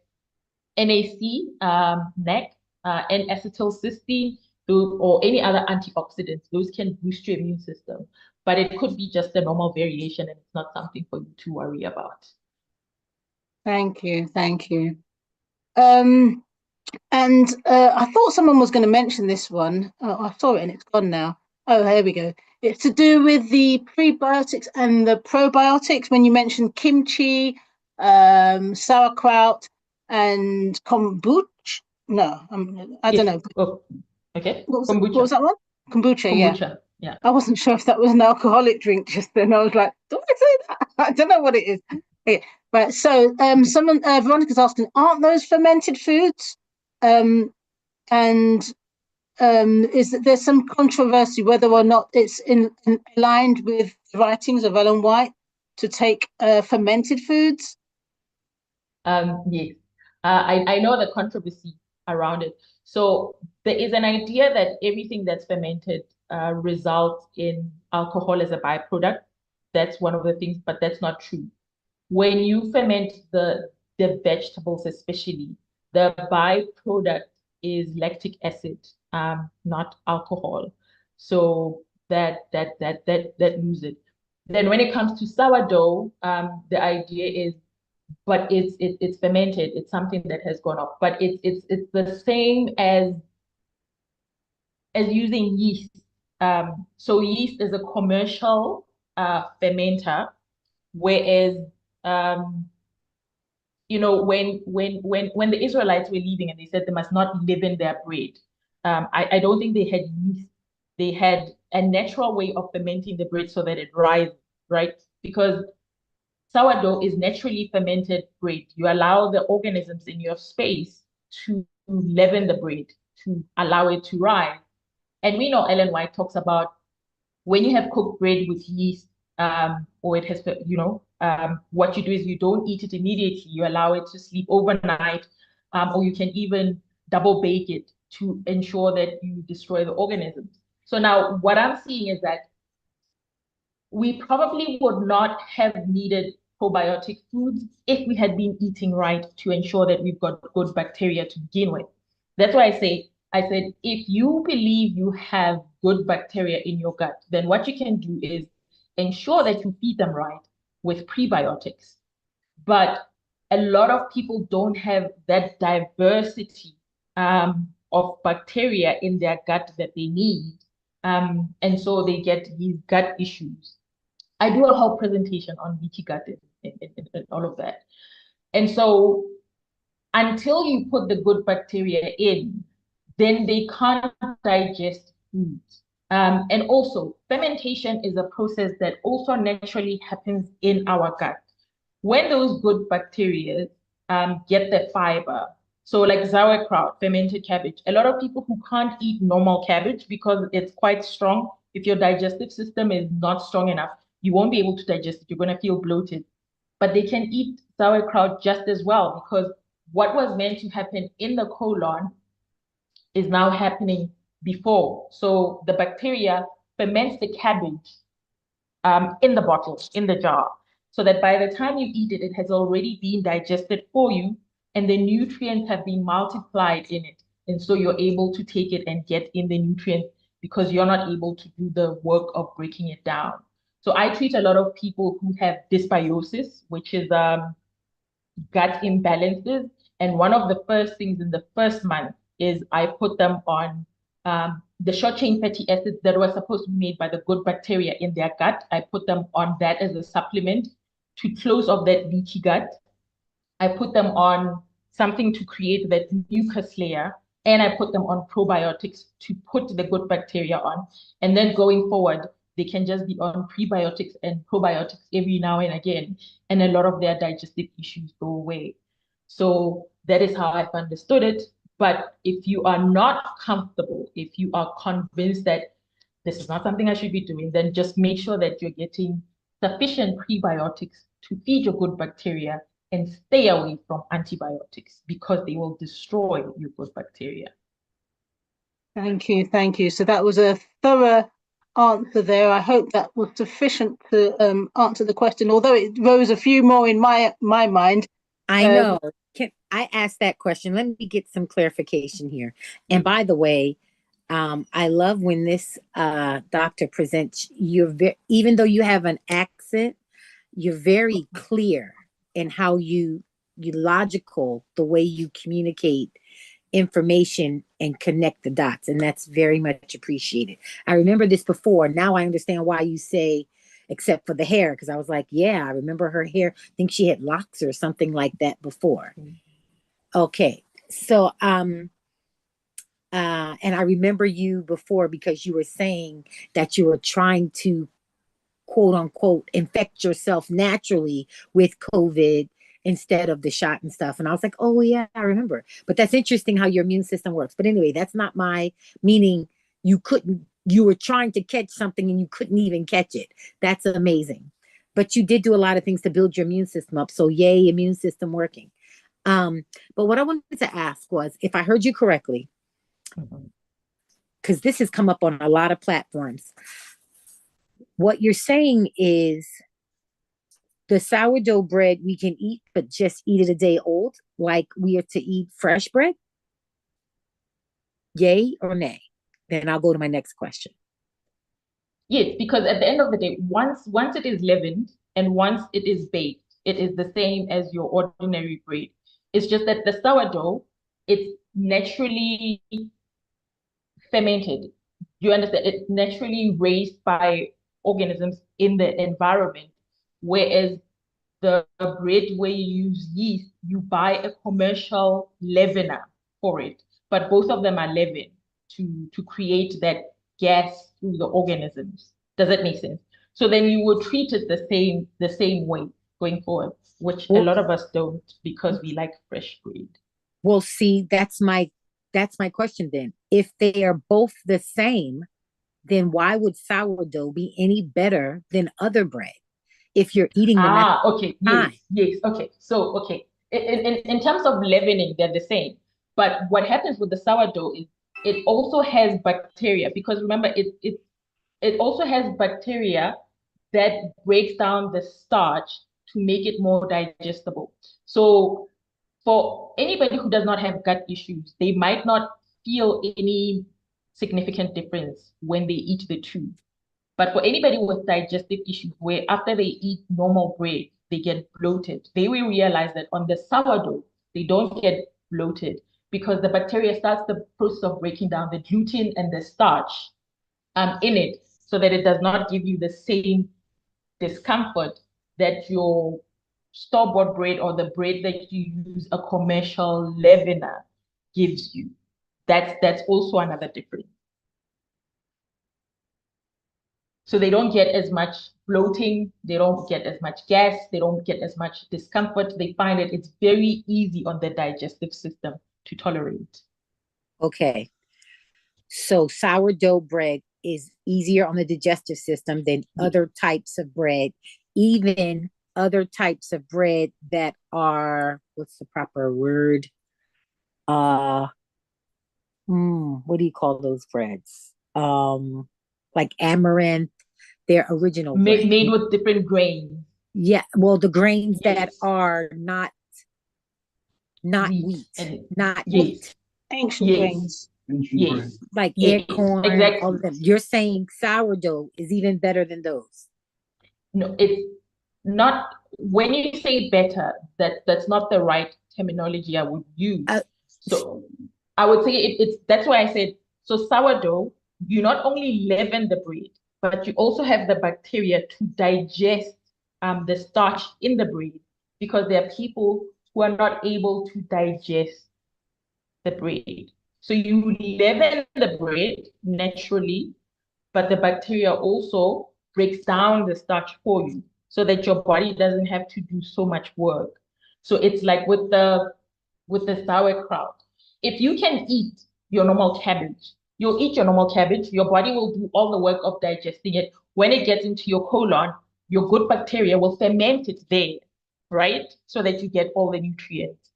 [SPEAKER 3] NAC, NEC, N-acetylcysteine, or any other antioxidants. Those can boost your immune system. But it could be just a normal variation, and it's not something for you to worry about.
[SPEAKER 1] Thank you. And I thought someone was going to mention this one. Oh, I saw it and it's gone now. Oh, here we go. It's to do with the prebiotics and the probiotics. When you mentioned kimchi, sauerkraut, and kombucha. No, I don't know.
[SPEAKER 3] Oh, okay.
[SPEAKER 1] What was that one? Kombucha.
[SPEAKER 3] Yeah.
[SPEAKER 1] I wasn't sure if that was an alcoholic drink just then. I was like, do I say that? I don't know what it is. Okay. Right. So someone, Veronica's asking, aren't those fermented foods? And is that there's some controversy whether or not it's aligned with the writings of Ellen White to take fermented foods?
[SPEAKER 3] Yes. I know the controversy around it. So there is an idea that everything that's fermented results in alcohol as a byproduct. That's one of the things, but that's not true. When you ferment the vegetables, especially, the byproduct is lactic acid, not alcohol. So that lose it. Then when it comes to sourdough, the idea is, but it's fermented. It's something that has gone off, but it's the same as using yeast. So yeast is a commercial fermenter, whereas you know, when the Israelites were leaving and they said they must not leaven their bread, I don't think they had yeast. They had a natural way of fermenting the bread so that it rises, right? Because sourdough is naturally fermented bread. You allow the organisms in your space to leaven the bread, to allow it to rise. And we know Ellen White talks about when you have cooked bread with yeast, or it has, what you do is you don't eat it immediately. You allow it to sleep overnight, or you can even double bake it to ensure that you destroy the organisms. So now what I'm seeing is that we probably would not have needed probiotic foods if we had been eating right to ensure that we've got good bacteria to begin with. That's why I said, if you believe you have good bacteria in your gut, then what you can do is ensure that you feed them right with prebiotics. But a lot of people don't have that diversity of bacteria in their gut that they need. And so they get these gut issues. I do a whole presentation on leaky gut and all of that. And so until you put the good bacteria in, then they can't digest foods. And also, fermentation is a process that also naturally happens in our gut. When those good bacteria get the fiber, so like sauerkraut, fermented cabbage, a lot of people who can't eat normal cabbage because it's quite strong, if your digestive system is not strong enough, you won't be able to digest it. You're going to feel bloated. But they can eat sauerkraut just as well, because what was meant to happen in the colon is now happening before. So the bacteria ferments the cabbage in the bottle, in the jar, so that by the time you eat it, it has already been digested for you and the nutrients have been multiplied in it. And so you're able to take it and get in the nutrients because you're not able to do the work of breaking it down. So I treat a lot of people who have dysbiosis, which is gut imbalances. And one of the first things in the first month is I put them on the short chain fatty acids that were supposed to be made by the good bacteria in their gut. I put them on that as a supplement to close off that leaky gut. I put them on something to create that mucus layer, and I put them on probiotics to put the good bacteria on. And then going forward, they can just be on prebiotics and probiotics every now and again, and a lot of their digestive issues go away. So that is how I've understood it. But if you are not comfortable, if you are convinced that this is not something I should be doing, then just make sure that you're getting sufficient prebiotics to feed your good bacteria and stay away from antibiotics because they will destroy your good bacteria.
[SPEAKER 1] Thank you, thank you. So that was a thorough answer there. I hope that was sufficient to answer the question, although it rose a few more in my mind.
[SPEAKER 7] I know. Can I ask that question? Let me get some clarification here. And by the way, I love when this doctor presents, even though you have an accent, you're very clear in how you logical, the way you communicate information and connect the dots. And that's very much appreciated. I remember this before. Now I understand why you say, except for the hair, because I was like, yeah, I remember her hair. I think she had locks or something like that before. Okay. So, and I remember you before because you were saying that you were trying to, quote unquote, infect yourself naturally with COVID instead of the shot and stuff. And I was like, oh yeah, I remember. But that's interesting how your immune system works. But anyway, that's not my meaning. You were trying to catch something and you couldn't even catch it. That's amazing. But you did do a lot of things to build your immune system up. So yay, immune system working. But what I wanted to ask was, if I heard you correctly, because this has come up on a lot of platforms, what you're saying is the sourdough bread we can eat, but just eat it a day old, like we are to eat fresh bread? Yay or nay? Then I'll go to my next question.
[SPEAKER 3] Yes, because at the end of the day, once it is leavened and once it is baked, it is the same as your ordinary bread. It's just that the sourdough, it's naturally fermented. You understand? It's naturally raised by organisms in the environment, whereas the bread where you use yeast, you buy a commercial leavener for it, but both of them are leavened to create that gas through the organisms. Does that make sense? So then you would treat it the same way going forward, which a lot of us don't because we like fresh bread.
[SPEAKER 7] Well, see, that's my question then. If they are both the same, then why would sourdough be any better than other bread if you're eating them at
[SPEAKER 3] Okay,
[SPEAKER 7] time?
[SPEAKER 3] yes, okay. So, okay, in terms of leavening, they're the same. But what happens with the sourdough is it also has bacteria, because remember, it also has bacteria that breaks down the starch to make it more digestible. So for anybody who does not have gut issues, they might not feel any significant difference when they eat the two. But for anybody with digestive issues, where after they eat normal bread, they get bloated, they will realize that on the sourdough, they don't get bloated because the bacteria starts the process of breaking down the gluten and the starch in it so that it does not give you the same discomfort that your store-bought bread or the bread that you use a commercial leavener gives you. That's also another difference. So they don't get as much bloating, they don't get as much gas, they don't get as much discomfort. They find that it's very easy on the digestive system to tolerate.
[SPEAKER 7] Okay. So sourdough bread is easier on the digestive system than other types of bread, even other types of bread that are, what's the proper word? What do you call those breads? Like amaranth, their original bread.
[SPEAKER 3] Made with different grains.
[SPEAKER 7] Yeah, well, the grains
[SPEAKER 3] Yes.
[SPEAKER 7] that are not wheat, not
[SPEAKER 3] yes.
[SPEAKER 7] wheat.
[SPEAKER 1] Ancient
[SPEAKER 3] Yes.
[SPEAKER 1] grains.
[SPEAKER 3] Yes.
[SPEAKER 7] Like
[SPEAKER 3] Yes,
[SPEAKER 7] acorn,
[SPEAKER 3] exactly.
[SPEAKER 7] all of them. You're saying sourdough is even better than those.
[SPEAKER 3] No, it's not. When you say better, that's not the right terminology I would use. So I would say it's that's why I said, so sourdough, you not only leaven the bread, but you also have the bacteria to digest the starch in the bread, because there are people who are not able to digest the bread. So you leaven the bread naturally, but the bacteria also breaks down the starch for you so that your body doesn't have to do so much work. So it's like with the sauerkraut. If you can eat your normal cabbage, you'll eat your normal cabbage, your body will do all the work of digesting it. When it gets into your colon, your good bacteria will ferment it there, right? So that you get all the nutrients.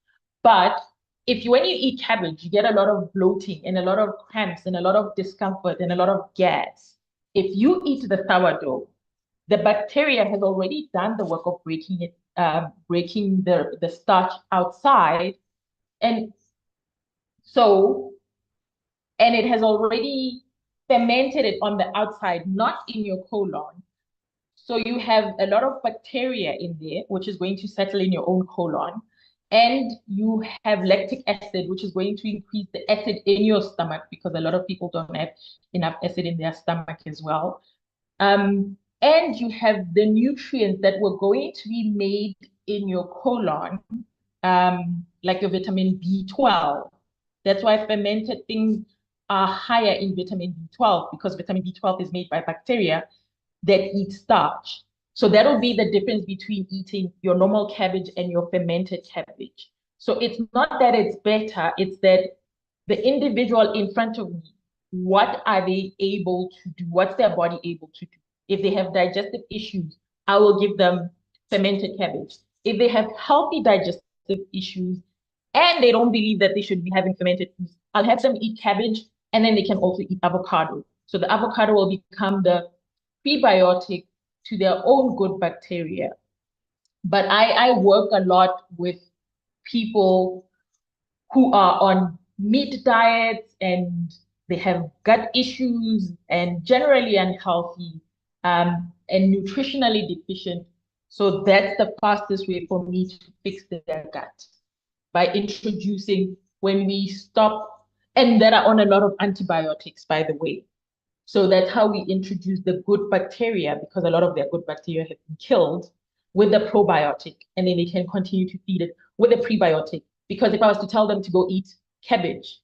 [SPEAKER 3] But when you eat cabbage, you get a lot of bloating and a lot of cramps and a lot of discomfort and a lot of gas. If you eat the sourdough, the bacteria has already done the work of breaking it, breaking the starch outside. And so, and it has already fermented it on the outside, not in your colon. So you have a lot of bacteria in there, which is going to settle in your own colon. And you have lactic acid, which is going to increase the acid in your stomach, because a lot of people don't have enough acid in their stomach as well. And you have the nutrients that were going to be made in your colon, like your vitamin B12. That's why fermented things are higher in vitamin B12, because vitamin B12 is made by bacteria that eat starch. So that'll be the difference between eating your normal cabbage and your fermented cabbage. So it's not that it's better, it's that the individual in front of me, what are they able to do? What's their body able to do? If they have digestive issues, I will give them fermented cabbage. If they have healthy digestive issues and they don't believe that they should be having fermented foods, I'll have them eat cabbage, and then they can also eat avocado. So the avocado will become the prebiotic to their own good bacteria. But I work a lot with people who are on meat diets and they have gut issues and generally unhealthy and nutritionally deficient. So that's the fastest way for me to fix their gut, by introducing, when we stop, and that are on a lot of antibiotics, by the way. So that's how we introduce the good bacteria, because a lot of their good bacteria have been killed, with the probiotic, and then they can continue to feed it with a prebiotic. Because if I was to tell them to go eat cabbage,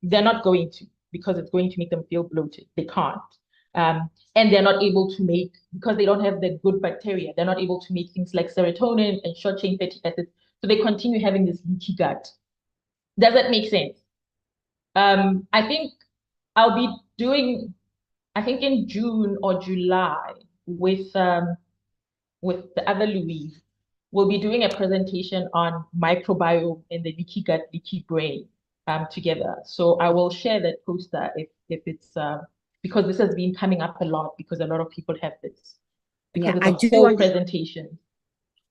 [SPEAKER 3] they're not going to, because it's going to make them feel bloated. They can't. And they're not able to make, because they don't have the good bacteria, they're not able to make things like serotonin and short-chain fatty acids. So they continue having this leaky gut. Does that make sense? I think I'll be doing, I think in June or July, with the other Louise, we'll be doing a presentation on microbiome in the leaky gut, leaky brain together. So I will share that poster if it's, because this has been coming up a lot, because a lot of people have this. Because it's a whole presentation.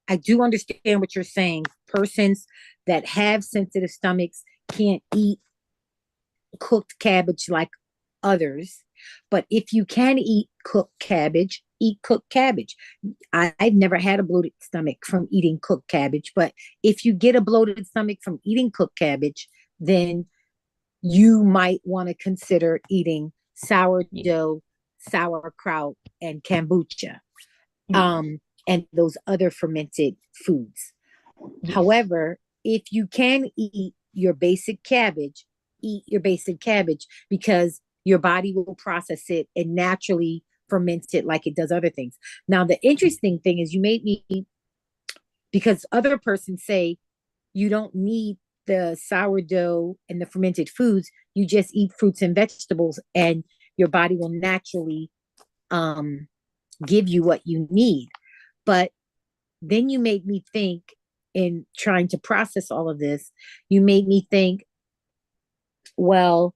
[SPEAKER 7] I do understand what you're saying. Persons that have sensitive stomachs can't eat cooked cabbage like others. But if you can eat cooked cabbage, eat cooked cabbage. I've never had a bloated stomach from eating cooked cabbage, but if you get a bloated stomach from eating cooked cabbage, then you might want to consider eating sourdough, sauerkraut, and kombucha, and those other fermented foods.
[SPEAKER 3] Yes.
[SPEAKER 7] However, if you can eat your basic cabbage, eat your basic cabbage, because your body will process it and naturally ferment it like it does other things. Now, the interesting thing is you made me, because other persons say you don't need the sourdough and the fermented foods, you just eat fruits and vegetables and your body will naturally give you what you need. But then you made me think, in trying to process all of this, you made me think, well,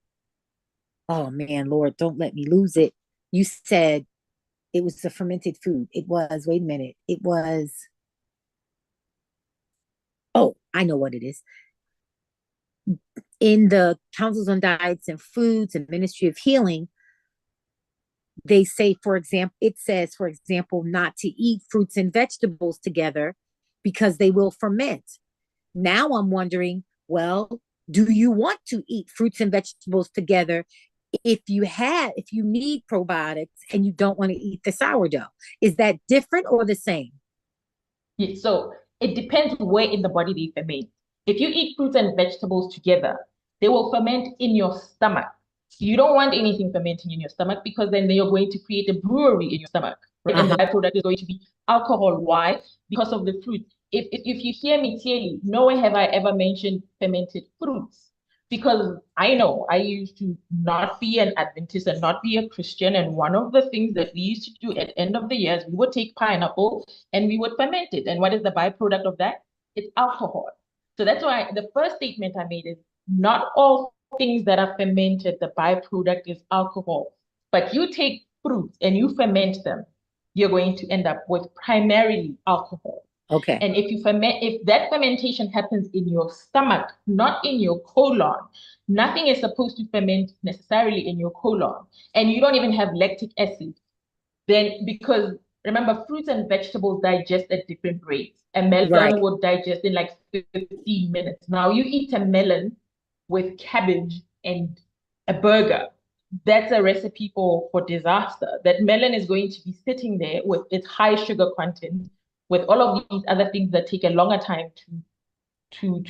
[SPEAKER 7] oh man, Lord, don't let me lose it. You said it was a fermented food. It was, wait a minute. It was, oh, I know what it is. In the Councils on Diets and Foods and Ministry of Healing, they say, for example, it says, for example, not to eat fruits and vegetables together because they will ferment. Now I'm wondering, well, do you want to eat fruits and vegetables together if you need probiotics and you don't want to eat the sourdough? Is that different or the same?
[SPEAKER 3] Yeah, so it depends where in the body they ferment. If you eat fruits and vegetables together, they will ferment in your stomach. You don't want anything fermenting in your stomach, because then you're going to create a brewery in your stomach. Right? And the byproduct is going to be alcohol. Why? Because of the fruit. If you hear me clearly, nowhere have I ever mentioned fermented fruits, because I know I used to not be an Adventist and not be a Christian. And one of the things that we used to do at the end of the year is we would take pineapple and we would ferment it. And what is the byproduct of that? It's alcohol. So that's why the first statement I made is not all things that are fermented, the byproduct is alcohol. But you take fruits and you ferment them, you're going to end up with primarily alcohol.
[SPEAKER 7] Okay.
[SPEAKER 3] And if that fermentation happens in your stomach, not in your colon, nothing is supposed to ferment necessarily in your colon, and you don't even have lactic acid, then, because remember, fruits and vegetables digest at different rates. A melon would digest in like 15 minutes. Now you eat a melon with cabbage and a burger, that's a recipe for disaster. That melon is going to be sitting there with its high sugar content, with all of these other things that take a longer time to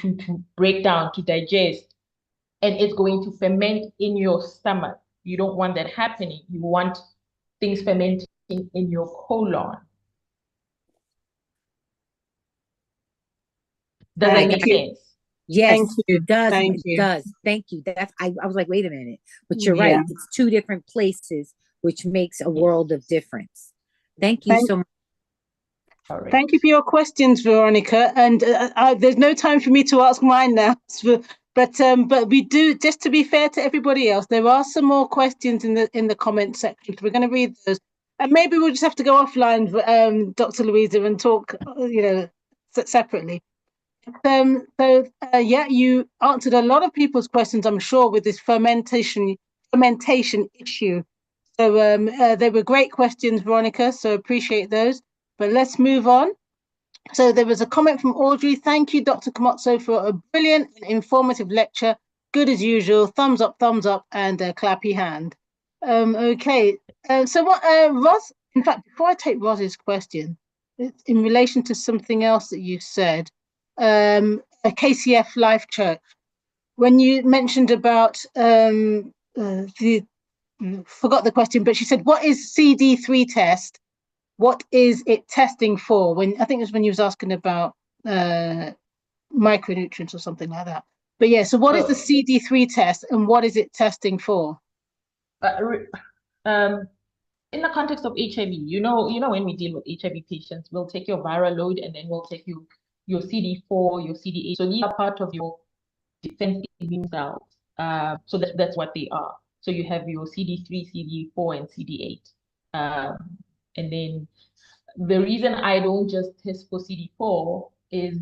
[SPEAKER 3] break down, to digest, and it's going to ferment in your stomach. You don't want that happening. You want things fermenting in your colon. Does that make sense?
[SPEAKER 7] Yes,
[SPEAKER 1] it does.
[SPEAKER 7] Thank you. I was like, wait a minute, but you're right. It's two different places, which makes a world of difference. Thank you so much.
[SPEAKER 3] Right.
[SPEAKER 1] Thank you for your questions, Veronica. And there's no time for me to ask mine now. But we do, just to be fair to everybody else, there are some more questions in the comment section. So we're going to read those, and maybe we'll just have to go offline, Dr. Louisa, and talk, separately. You answered a lot of people's questions, I'm sure, with this fermentation supplementation issue. So they were great questions, Veronica, so appreciate those. But let's move on. So there was a comment from Audrey. Thank you, Dr. Kgmotso, for a brilliant and informative lecture. Good as usual. Thumbs up, and a clappy hand. Okay. So what, Roz, in fact, before I take Roz's question, it's in relation to something else that you said, a KCF Life Church, when you mentioned about forgot the question, but she said, what is CD3 test? What is it testing for? When I think it was when you was asking about micronutrients or something like that. But yeah, so what is the CD3 test and what is it testing for?
[SPEAKER 3] In the context of HIV, you know, when we deal with HIV patients, we'll take your viral load and then we'll take your CD4, your CD8. So these are part of your defense immune cells. So that's what they are. So you have your CD3, CD4, and CD8. And then the reason I don't just test for CD4 is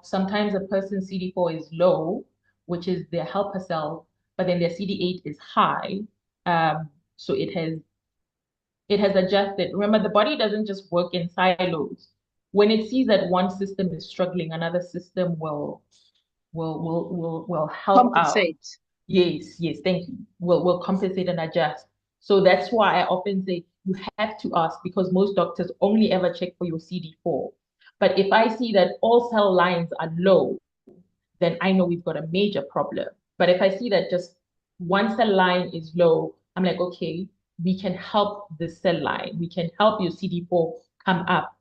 [SPEAKER 3] sometimes a person's CD4 is low, which is their helper cell, but then their CD8 is high. So it has adjusted. Remember, the body doesn't just work in silos. When it sees that one system is struggling, another system will help
[SPEAKER 1] compensate.
[SPEAKER 3] out. Yes, thank you. Will compensate and adjust. So that's why I often say you have to ask, because most doctors only ever check for your CD4. But if I see that all cell lines are low, then I know we've got a major problem. But if I see that just one cell line is low, I'm like, okay, we can help the cell line. We can help your CD4 come up.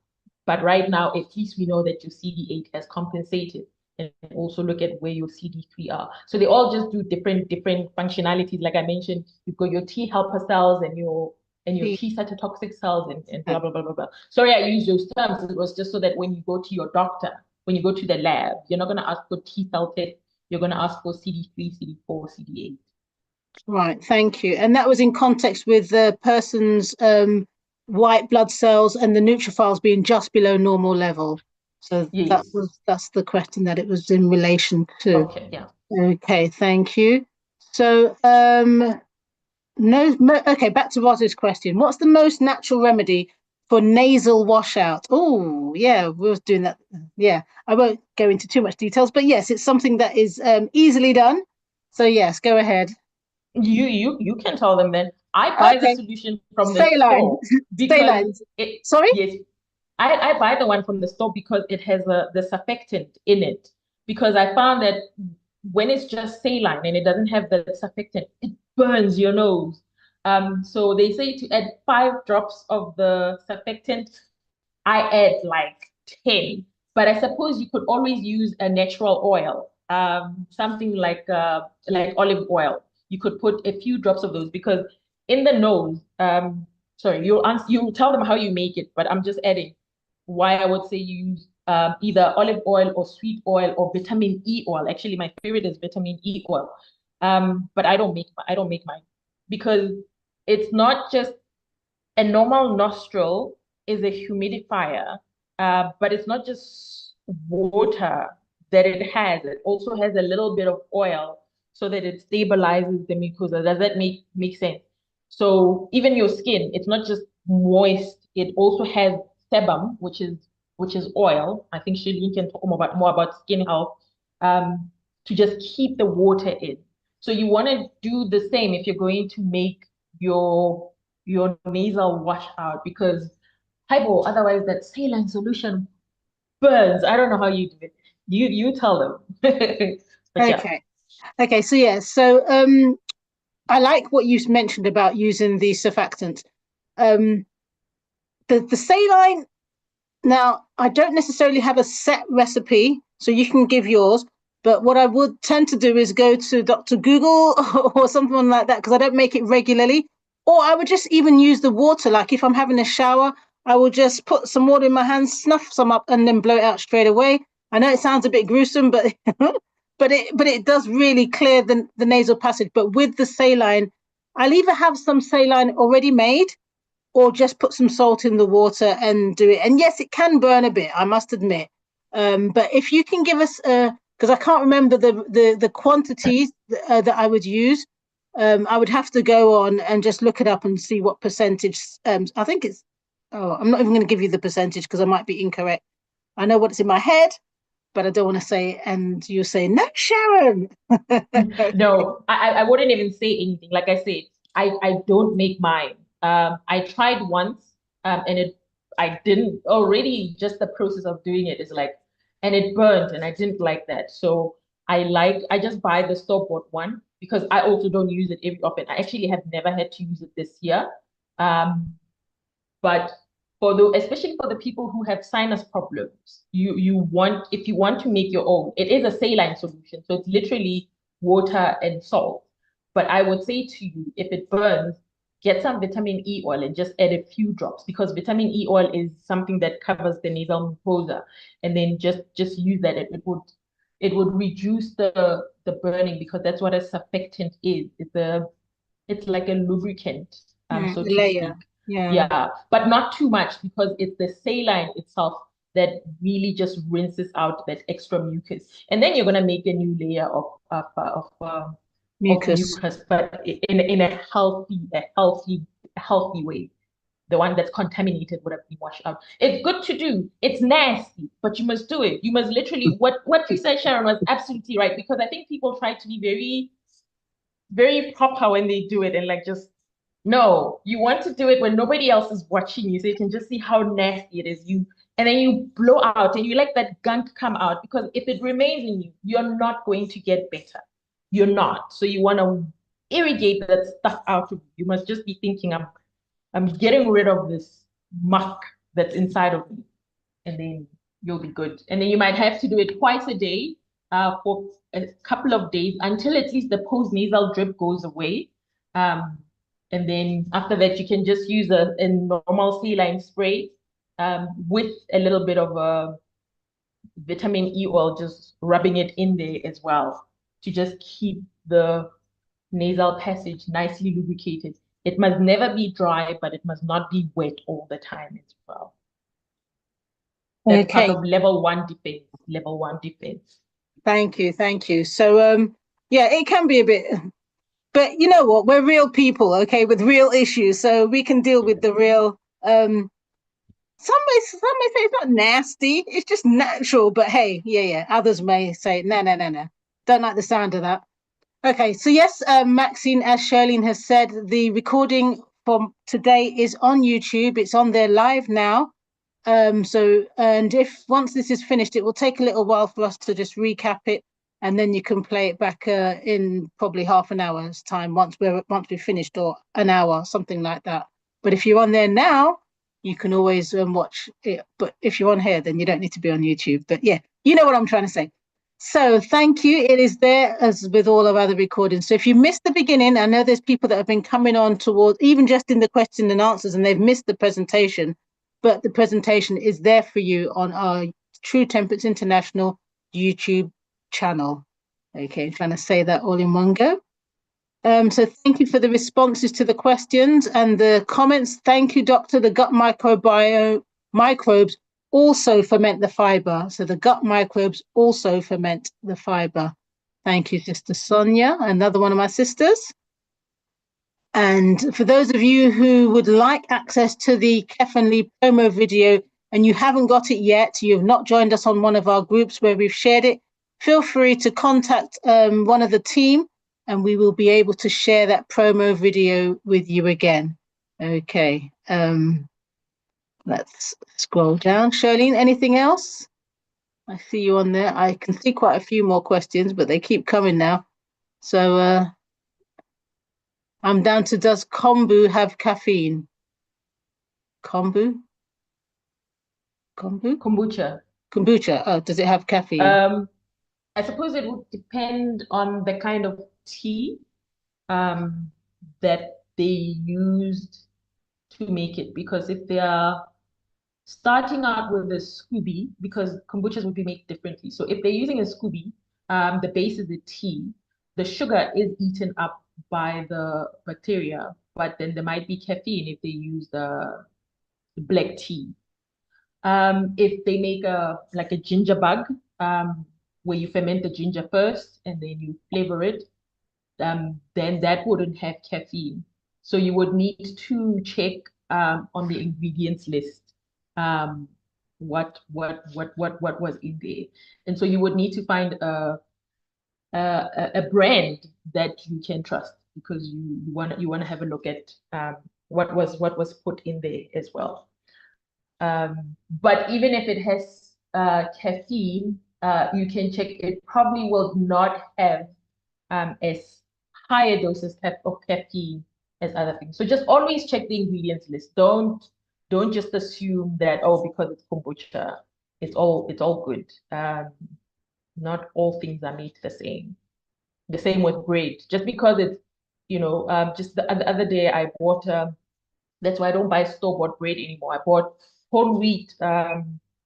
[SPEAKER 3] But right now, at least we know that your CD8 has compensated, and also look at where your CD3 are. So they all just do different functionalities. Like I mentioned, you've got your T helper cells and your T cytotoxic cells and blah, blah, blah, blah, blah. Sorry, I used those terms. It was just so that when you go to your doctor, when you go to the lab, you're not going to ask for T cell test. You're going to ask for CD3, CD4, CD8. Right,
[SPEAKER 1] thank you. And that was in context with the person's white blood cells and the neutrophils being just below normal level. So
[SPEAKER 3] yes.
[SPEAKER 1] that's the question that it was in relation to.
[SPEAKER 3] Okay, yeah.
[SPEAKER 1] Okay, thank you. So okay, back to Roz's question. What's the most natural remedy for nasal washout? Oh, yeah, we were doing that. Yeah, I won't go into too much details, but yes, it's something that is easily done. So yes, go ahead.
[SPEAKER 3] You can tell them then. I buy the solution from the store because
[SPEAKER 1] Sorry?
[SPEAKER 3] Yes, I buy the one from the store because it has the surfactant in it. Because I found that when it's just saline and it doesn't have the surfactant, it burns your nose. So they say to add 5 drops of the surfactant. I add like 10. But I suppose you could always use a natural oil, something like olive oil. You could put a few drops of those, because in the nose, sorry, you'll tell them how you make it, but I'm just adding why I would say use either olive oil or sweet oil or vitamin E oil. Actually, my favorite is vitamin E oil. But I don't make mine because it's not just a normal nostril is a humidifier, but it's not just water that it has. It also has a little bit of oil so that it stabilizes the mucosa. Does that make sense? So even your skin, it's not just moist. It also has sebum, which is oil. I think Shirley can talk more about skin health, to just keep the water in. So you want to do the same if you're going to make your nasal washout, because otherwise that saline solution burns. I don't know how you do it. You tell them.
[SPEAKER 1] Okay. Yeah. Okay. So yeah. So I like what you mentioned about using the surfactant. The saline. Now, I don't necessarily have a set recipe, so you can give yours. But what I would tend to do is go to Dr. Google or something like that, because I don't make it regularly. Or I would just even use the water. Like if I'm having a shower, I will just put some water in my hands, snuff some up, and then blow it out straight away. I know it sounds a bit gruesome, but but it does really clear the nasal passage. But with the saline, I'll either have some saline already made, or just put some salt in the water and do it. And yes, it can burn a bit, I must admit. But if you can give us, because I can't remember the quantities that I would use, I would have to go on and just look it up and see what percentage. I think it's. Oh, I'm not even going to give you the percentage because I might be incorrect. I know what's in my head, but I don't want to say. And you say no, Sharon.
[SPEAKER 3] No, I wouldn't even say anything. Like I said, I don't make mine. I tried once, and I didn't already. Just the process of doing it is like, and it burned, and I didn't like that. So I just buy the store-bought one because I also don't use it every often. I actually have never had to use it this year. But especially for the people who have sinus problems, if you want to make your own, it is a saline solution. So it's literally water and salt. But I would say to you, if it burns, get some vitamin E oil and just add a few drops, because vitamin E oil is something that covers the nasal mucosa, and then just use that. It would reduce the burning, because that's what a surfactant is. It's like a lubricant, so to
[SPEAKER 1] Layer.
[SPEAKER 3] speak.
[SPEAKER 1] Yeah.
[SPEAKER 3] Yeah, but not too much, because it's the saline itself that really just rinses out that extra mucus, and then you're gonna make a new layer of
[SPEAKER 1] Mucus.
[SPEAKER 3] but in a healthy way. The one that's contaminated would have been washed out. It's good to do. It's nasty, but you must do it. You must literally, what you said, Sharon, was absolutely right, because I think people try to be very, very proper when they do it, and like, just no, you want to do it when nobody else is watching you, so you can just see how nasty it is. And then you blow out and you let that gunk come out, because if it remains in you, you're not going to get better. You're not. So you want to irrigate that stuff out of you. You must just be thinking, I'm getting rid of this muck that's inside of me, and then you'll be good. And then you might have to do it twice a day, for a couple of days, until at least the post-nasal drip goes away. And then after that, you can just use a normal saline spray, with a little bit of a vitamin E oil, just rubbing it in there as well, to just keep the nasal passage nicely lubricated. It must never be dry, but it must not be wet all the time as well. That's part of level 1 defense. Level 1 defense.
[SPEAKER 1] Thank you. So yeah, it can be a bit, but you know what? We're real people, okay, with real issues, so we can deal with the real. Some may say it's not nasty, it's just natural. But hey, yeah. Others may say no. Don't like the sound of that. Okay, so yes, Maxine, as Charlene has said, the recording from today is on YouTube. It's on there live now. So, and if once this is finished, it will take a little while for us to just recap it, and then you can play it back in probably half an hour's time once we've finished, or an hour, something like that. But if you're on there now, you can always watch it. But if you're on here, then you don't need to be on YouTube. But yeah, you know what I'm trying to say. So thank you. It is there as with all our other recordings. So if you missed the beginning, I know there's people that have been coming on towards, even just in the question and answers, and they've missed the presentation, but the presentation is there for you on our True Temperance International YouTube channel. Okay, trying to say that all in one go. So thank you for the responses to the questions and the comments. Thank you, Doctor. The gut microbes also ferment the fiber. So the gut microbes also ferment the fiber. Thank you, Sister Sonia, another one of my sisters. And for those of you who would like access to the Kefan Lee promo video and you haven't got it yet, you have not joined us on one of our groups where we've shared it, feel free to contact one of the team and we will be able to share that promo video with you again. Okay. Let's scroll down. Charlene, anything else? I see you on there. I can see quite a few more questions, but they keep coming now. So I'm down to, does kombu have caffeine? Kombucha. Oh, does it have caffeine?
[SPEAKER 3] I suppose it would depend on the kind of tea that they used to make it, because if they are starting out with a Scooby, because kombuchas would be made differently. So if they're using a Scooby, the base is the tea, the sugar is eaten up by the bacteria, but then there might be caffeine if they use the black tea. If they make like a ginger bug, where you ferment the ginger first and then you flavor it, then that wouldn't have caffeine. So you would need to check on the ingredients list what was in there. And so you would need to find a brand that you can trust, because you want to have a look at what was put in there as well. But even if it has caffeine, you can check. It probably will not have as higher doses of caffeine as other things. So just always check the ingredients list. Don't just assume that, oh, because it's kombucha, it's all good. Not all things are made the same. The same with bread. Just because it's, just the other day I bought, that's why I don't buy store-bought bread anymore. I bought whole wheat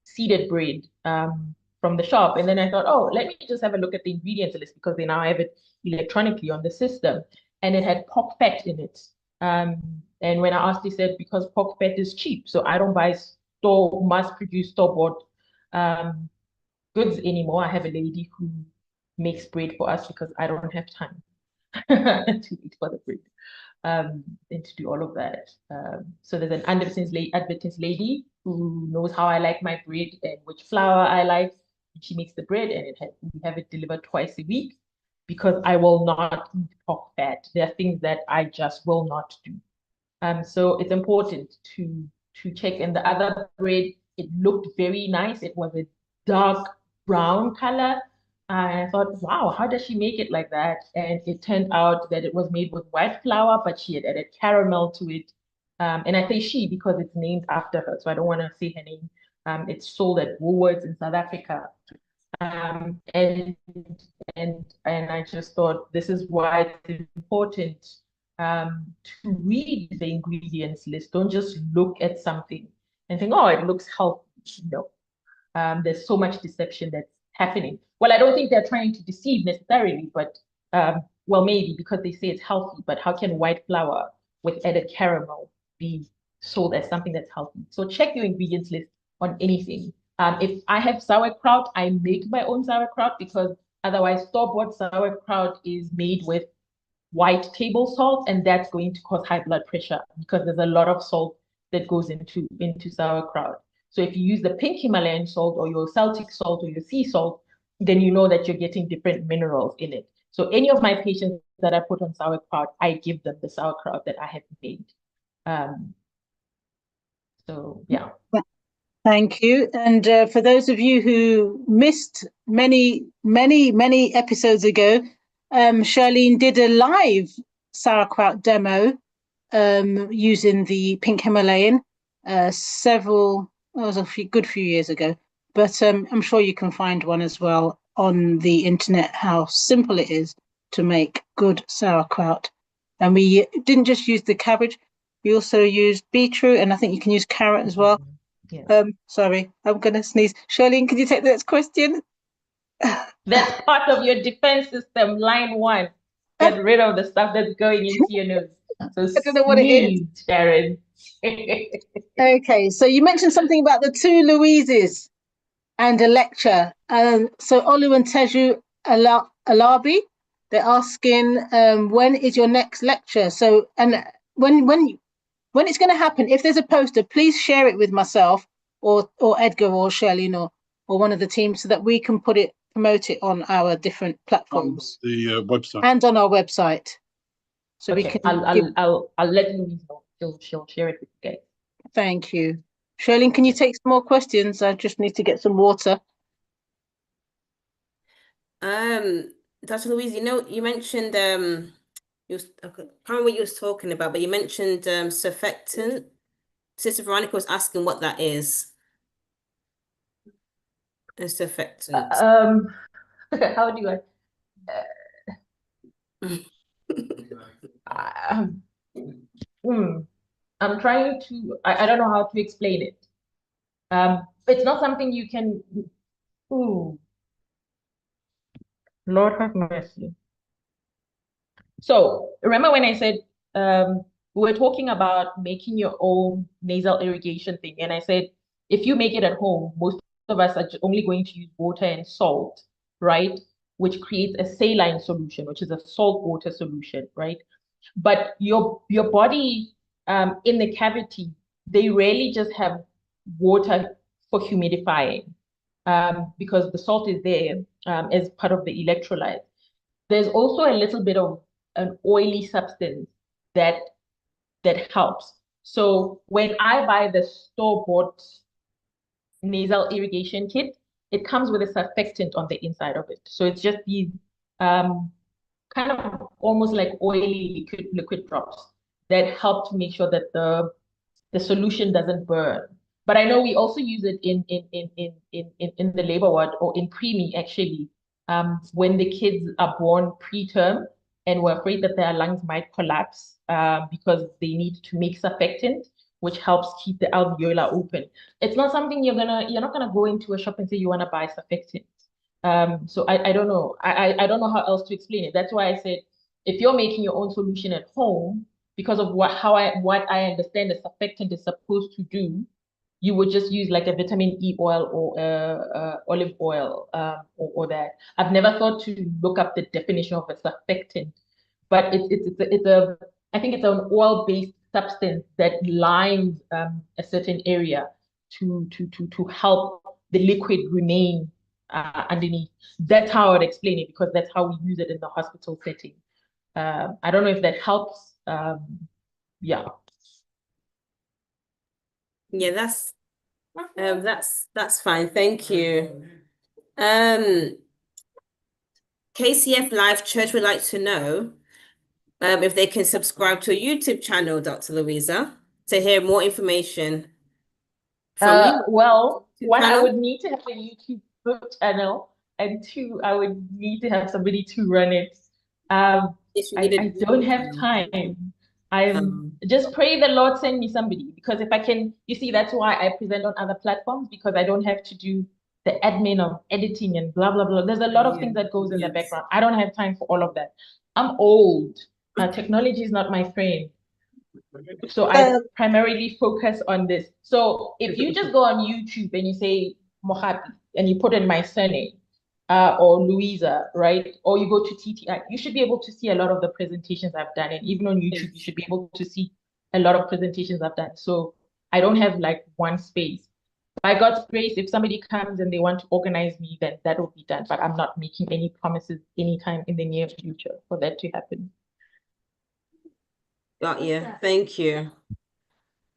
[SPEAKER 3] seeded bread from the shop. And then I thought, oh, let me just have a look at the ingredients list, because they now have it electronically on the system. And it had pork fat in it. And when I asked, they said, because pork fat is cheap. So I don't buy mass-produced store-bought goods anymore. I have a lady who makes bread for us because I don't have time to eat for the bread and to do all of that. So there's an advertised lady who knows how I like my bread and which flour I like. She makes the bread, and we have it delivered twice a week, because I will not eat pork fat. There are things that I just will not do. So it's important to check. And the other bread, it looked very nice. It was a dark brown color. I thought, wow, how does she make it like that? And it turned out that it was made with white flour, but she had added caramel to it. And I say she because it's named after her, so I don't want to say her name. It's sold at Woolworths in South Africa. And I just thought, this is why it's important to read the ingredients list. Don't just look at something and think, oh, it looks healthy. No, there's so much deception that's happening. Well, I don't think they're trying to deceive necessarily, but well, maybe because they say it's healthy. But how can white flour with added caramel be sold as something that's healthy? So check your ingredients list on anything. If I have sauerkraut, I make my own sauerkraut, because otherwise store-bought sauerkraut is made with white table salt, and that's going to cause high blood pressure, because there's a lot of salt that goes into sauerkraut. So if you use the pink Himalayan salt, or your Celtic salt, or your sea salt, then you know that you're getting different minerals in it. So any of my patients that I put on sauerkraut, I give them the sauerkraut that I have made. So yeah.
[SPEAKER 1] Thank you. And for those of you who missed many episodes ago, Charlene did a live sauerkraut demo using the pink Himalayan it was a good few years ago, but I'm sure you can find one as well on the internet, how simple it is to make good sauerkraut. And we didn't just use the cabbage, we also used beetroot, and I think you can use carrot as well.
[SPEAKER 3] Yeah.
[SPEAKER 1] Sorry, I'm gonna sneeze. Charlene, can you take the next question?
[SPEAKER 3] That's part of your defense system, line 1. Get rid of the stuff that's going into your nose. So
[SPEAKER 1] I don't know what it is.
[SPEAKER 3] Sharon.
[SPEAKER 1] Okay, so you mentioned something about the 2 Louises and a lecture. So Olu and Teju Alabi, they're asking when is your next lecture? So, and when it's going to happen, if there's a poster, please share it with myself or Edgar or Charlene or one of the teams, so that we can promote it on our different platforms.
[SPEAKER 5] On the website.
[SPEAKER 1] And on our website. So
[SPEAKER 3] okay,
[SPEAKER 1] we can
[SPEAKER 3] I'll let Louise know. She'll share it with you guys.
[SPEAKER 1] Thank you. Charlene, can you take some more questions? I just need to get some water.
[SPEAKER 2] Dr. Louise, you mentioned I can't remember what you was talking about, but you mentioned surfactant. Sister Veronica was asking what that is. A surfactant.
[SPEAKER 3] How do I'm trying to, I don't know how to explain it. It's not something you can, Lord have mercy. So remember when I said we were talking about making your own nasal irrigation thing, and I said if you make it at home, most of us are only going to use water and salt, right? which creates a saline solution, which is a salt water solution, right? But your body in the cavity, they rarely just have water for humidifying because the salt is there as part of the electrolyte. There's also a little bit of an oily substance that helps. So when I buy the store-bought nasal irrigation kit, it comes with a surfactant on the inside of it. So it's just these kind of almost like oily liquid drops that help to make sure that the solution doesn't burn. But I know we also use it in the labor ward or in preemie actually, when the kids are born preterm and we're afraid that their lungs might collapse because they need to make surfactant, which helps keep the alveolar open. It's not something you're not gonna go into a shop and say you want to buy surfactant. So I don't know. I don't know how else to explain it. That's why I said if you're making your own solution at home, because of what I understand the surfactant is supposed to do, you would just use like a vitamin E oil or olive oil or that. I've never thought to look up the definition of a surfactant, but I think it's an oil-based substance that lines a certain area to help the liquid remain underneath. That's how I would explain it because that's how we use it in the hospital setting. I don't know if that helps. Yeah.
[SPEAKER 2] Yeah, that's fine. Thank you. KCF Live Church would like to know if they can subscribe to a YouTube channel, Dr. Louisa, to hear more information from you.
[SPEAKER 3] Well,
[SPEAKER 2] YouTube
[SPEAKER 3] one, I
[SPEAKER 2] channel?
[SPEAKER 3] would need to have a YouTube channel, and two, I would need to have somebody to run it.
[SPEAKER 2] Yes, you need
[SPEAKER 3] I
[SPEAKER 2] a
[SPEAKER 3] don't
[SPEAKER 2] YouTube
[SPEAKER 3] have
[SPEAKER 2] channel.
[SPEAKER 3] time. I'm just pray the Lord send me somebody because if I can, you see, that's why I present on other platforms because I don't have to do the admin of editing and blah blah blah. There's a lot of things that goes in the background. I don't have time for all of that. I'm old. Technology is not my friend. So I primarily focus on this. So if you just go on YouTube and you say Mohapi and you put in my surname, or Louisa, right? Or you go to TTI, you should be able to see a lot of the presentations I've done. And even on YouTube, you should be able to see a lot of presentations I've done. So I don't have like one space. By God's grace, if somebody comes and they want to organize me, then that will be done. But I'm not making any promises anytime in the near future for that to happen.
[SPEAKER 2] Got you. Thank you.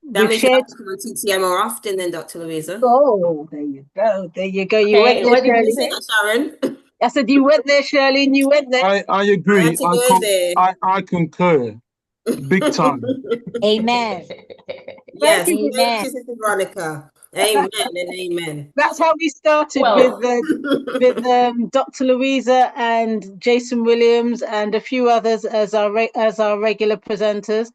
[SPEAKER 2] That
[SPEAKER 1] We've
[SPEAKER 2] means you
[SPEAKER 1] shared.
[SPEAKER 2] have to come on TTI more often then, Dr. Louisa.
[SPEAKER 1] Oh, there you go. There you go. You
[SPEAKER 3] Okay,
[SPEAKER 1] went there,
[SPEAKER 3] what did you
[SPEAKER 1] Shirley.
[SPEAKER 3] say?
[SPEAKER 2] Sharon.
[SPEAKER 1] I said you went there, Shirley, and you went there.
[SPEAKER 5] I
[SPEAKER 2] I
[SPEAKER 5] agree.
[SPEAKER 2] had to go there.
[SPEAKER 5] I concur. Big time.
[SPEAKER 7] Amen.
[SPEAKER 2] Yes,
[SPEAKER 1] Thank you.
[SPEAKER 2] thank
[SPEAKER 7] Amen.
[SPEAKER 2] you, Sister Veronica. Amen and amen.
[SPEAKER 1] That's how we started
[SPEAKER 3] Well,
[SPEAKER 1] with Dr. Louisa and Jason Williams and a few others as our regular presenters.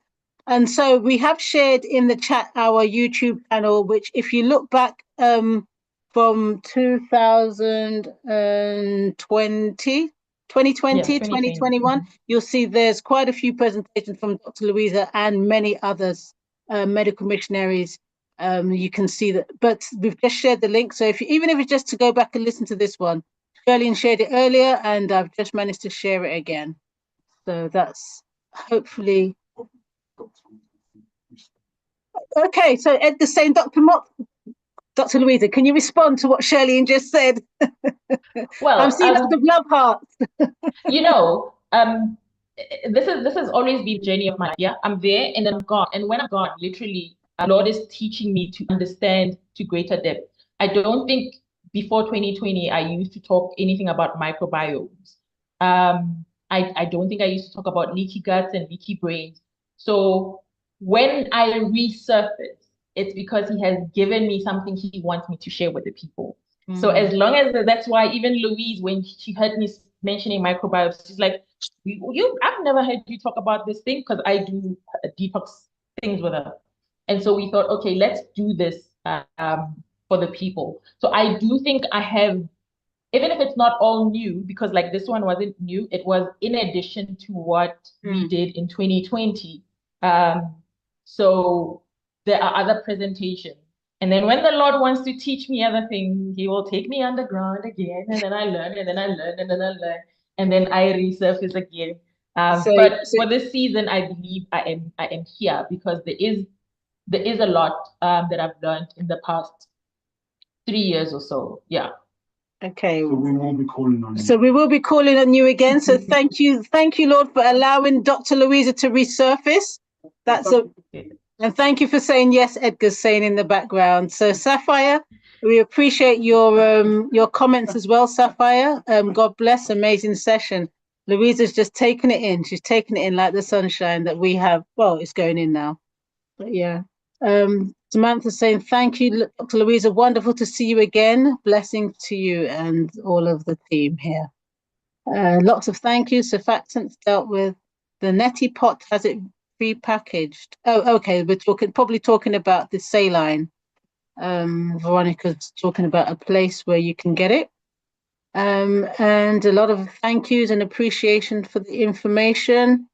[SPEAKER 1] And so we have shared in the chat our YouTube channel, which if you look back from 2020, 2021, you'll see there's quite a few presentations from Dr. Louisa and many others, medical missionaries. You can see that, but we've just shared the link. So even if it's just to go back and listen to this one, Shirley shared it earlier and I've just managed to share it again. So that's hopefully. Okay, so Ed the same, Dr. Dr. Louisa, can you respond to what Shirley just said?
[SPEAKER 3] well,
[SPEAKER 1] I'm seeing lots of love hearts.
[SPEAKER 3] you know, this has always been a journey of my life. Yeah, I'm there and then I'm gone. And when I'm gone, literally, Lord is teaching me to understand to greater depth. I don't think before 2020 I used to talk anything about microbiomes. I don't think I used to talk about leaky guts and leaky brains. So when I resurface, it's because he has given me something he wants me to share with the people. So as long as that's why even Louise, when she heard me mentioning microbiomes, she's like, I've never heard you talk about this thing because I do detox things with her. And so we thought, okay, let's do this for the people. So I do think I have, even if it's not all new, because like this one wasn't new, it was in addition to what we did in 2020. So there are other presentations And then when the Lord wants to teach me other things, he will take me underground again. And then I learn, and then I learn, and then I learn, and then I resurface again. But for this season, I believe I am here because there is a lot that I've learned in the past 3 years or so. Yeah.
[SPEAKER 1] Okay.
[SPEAKER 5] So we will be calling on you.
[SPEAKER 1] So we will be calling on you again. So thank you, Lord, for allowing Dr. Louisa to resurface. And thank you for saying yes, Edgar's saying in the background. So Sapphire, we appreciate your comments as well, Sapphire. God bless, amazing session. Louisa's just taking it in. She's taking it in like the sunshine that we have. Well, it's going in now. But yeah. Samantha saying, thank you, Dr. Louisa. Wonderful to see you again. Blessings to you and all of the team here. Lots of thank yous. Surfactants dealt with. The neti pot has it pre-packaged. Oh, okay. We're probably talking about the saline. Veronica's talking about a place where you can get it. And a lot of thank yous and appreciation for the information.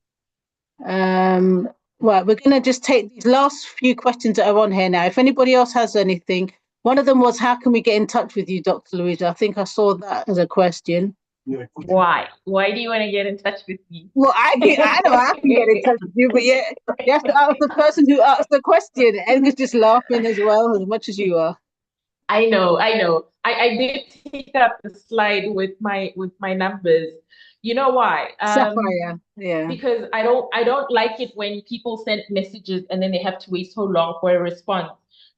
[SPEAKER 1] Right, we're going to just take these last few questions that are on here now. If anybody else has anything, one of them was, how can we get in touch with you, Dr. Louisa? I think I saw that as a question.
[SPEAKER 5] Yeah.
[SPEAKER 3] Why? Why do you want to get in touch with me?
[SPEAKER 1] Well, I know I can get in touch with you, but yeah, you have to ask the person who asked the question. Edgar's just laughing as well, as much as you are.
[SPEAKER 3] I know. I did take up the slide with my numbers. You know why?
[SPEAKER 1] Sapphire, yeah.
[SPEAKER 3] Because I don't like it when people send messages and then they have to wait so long for a response.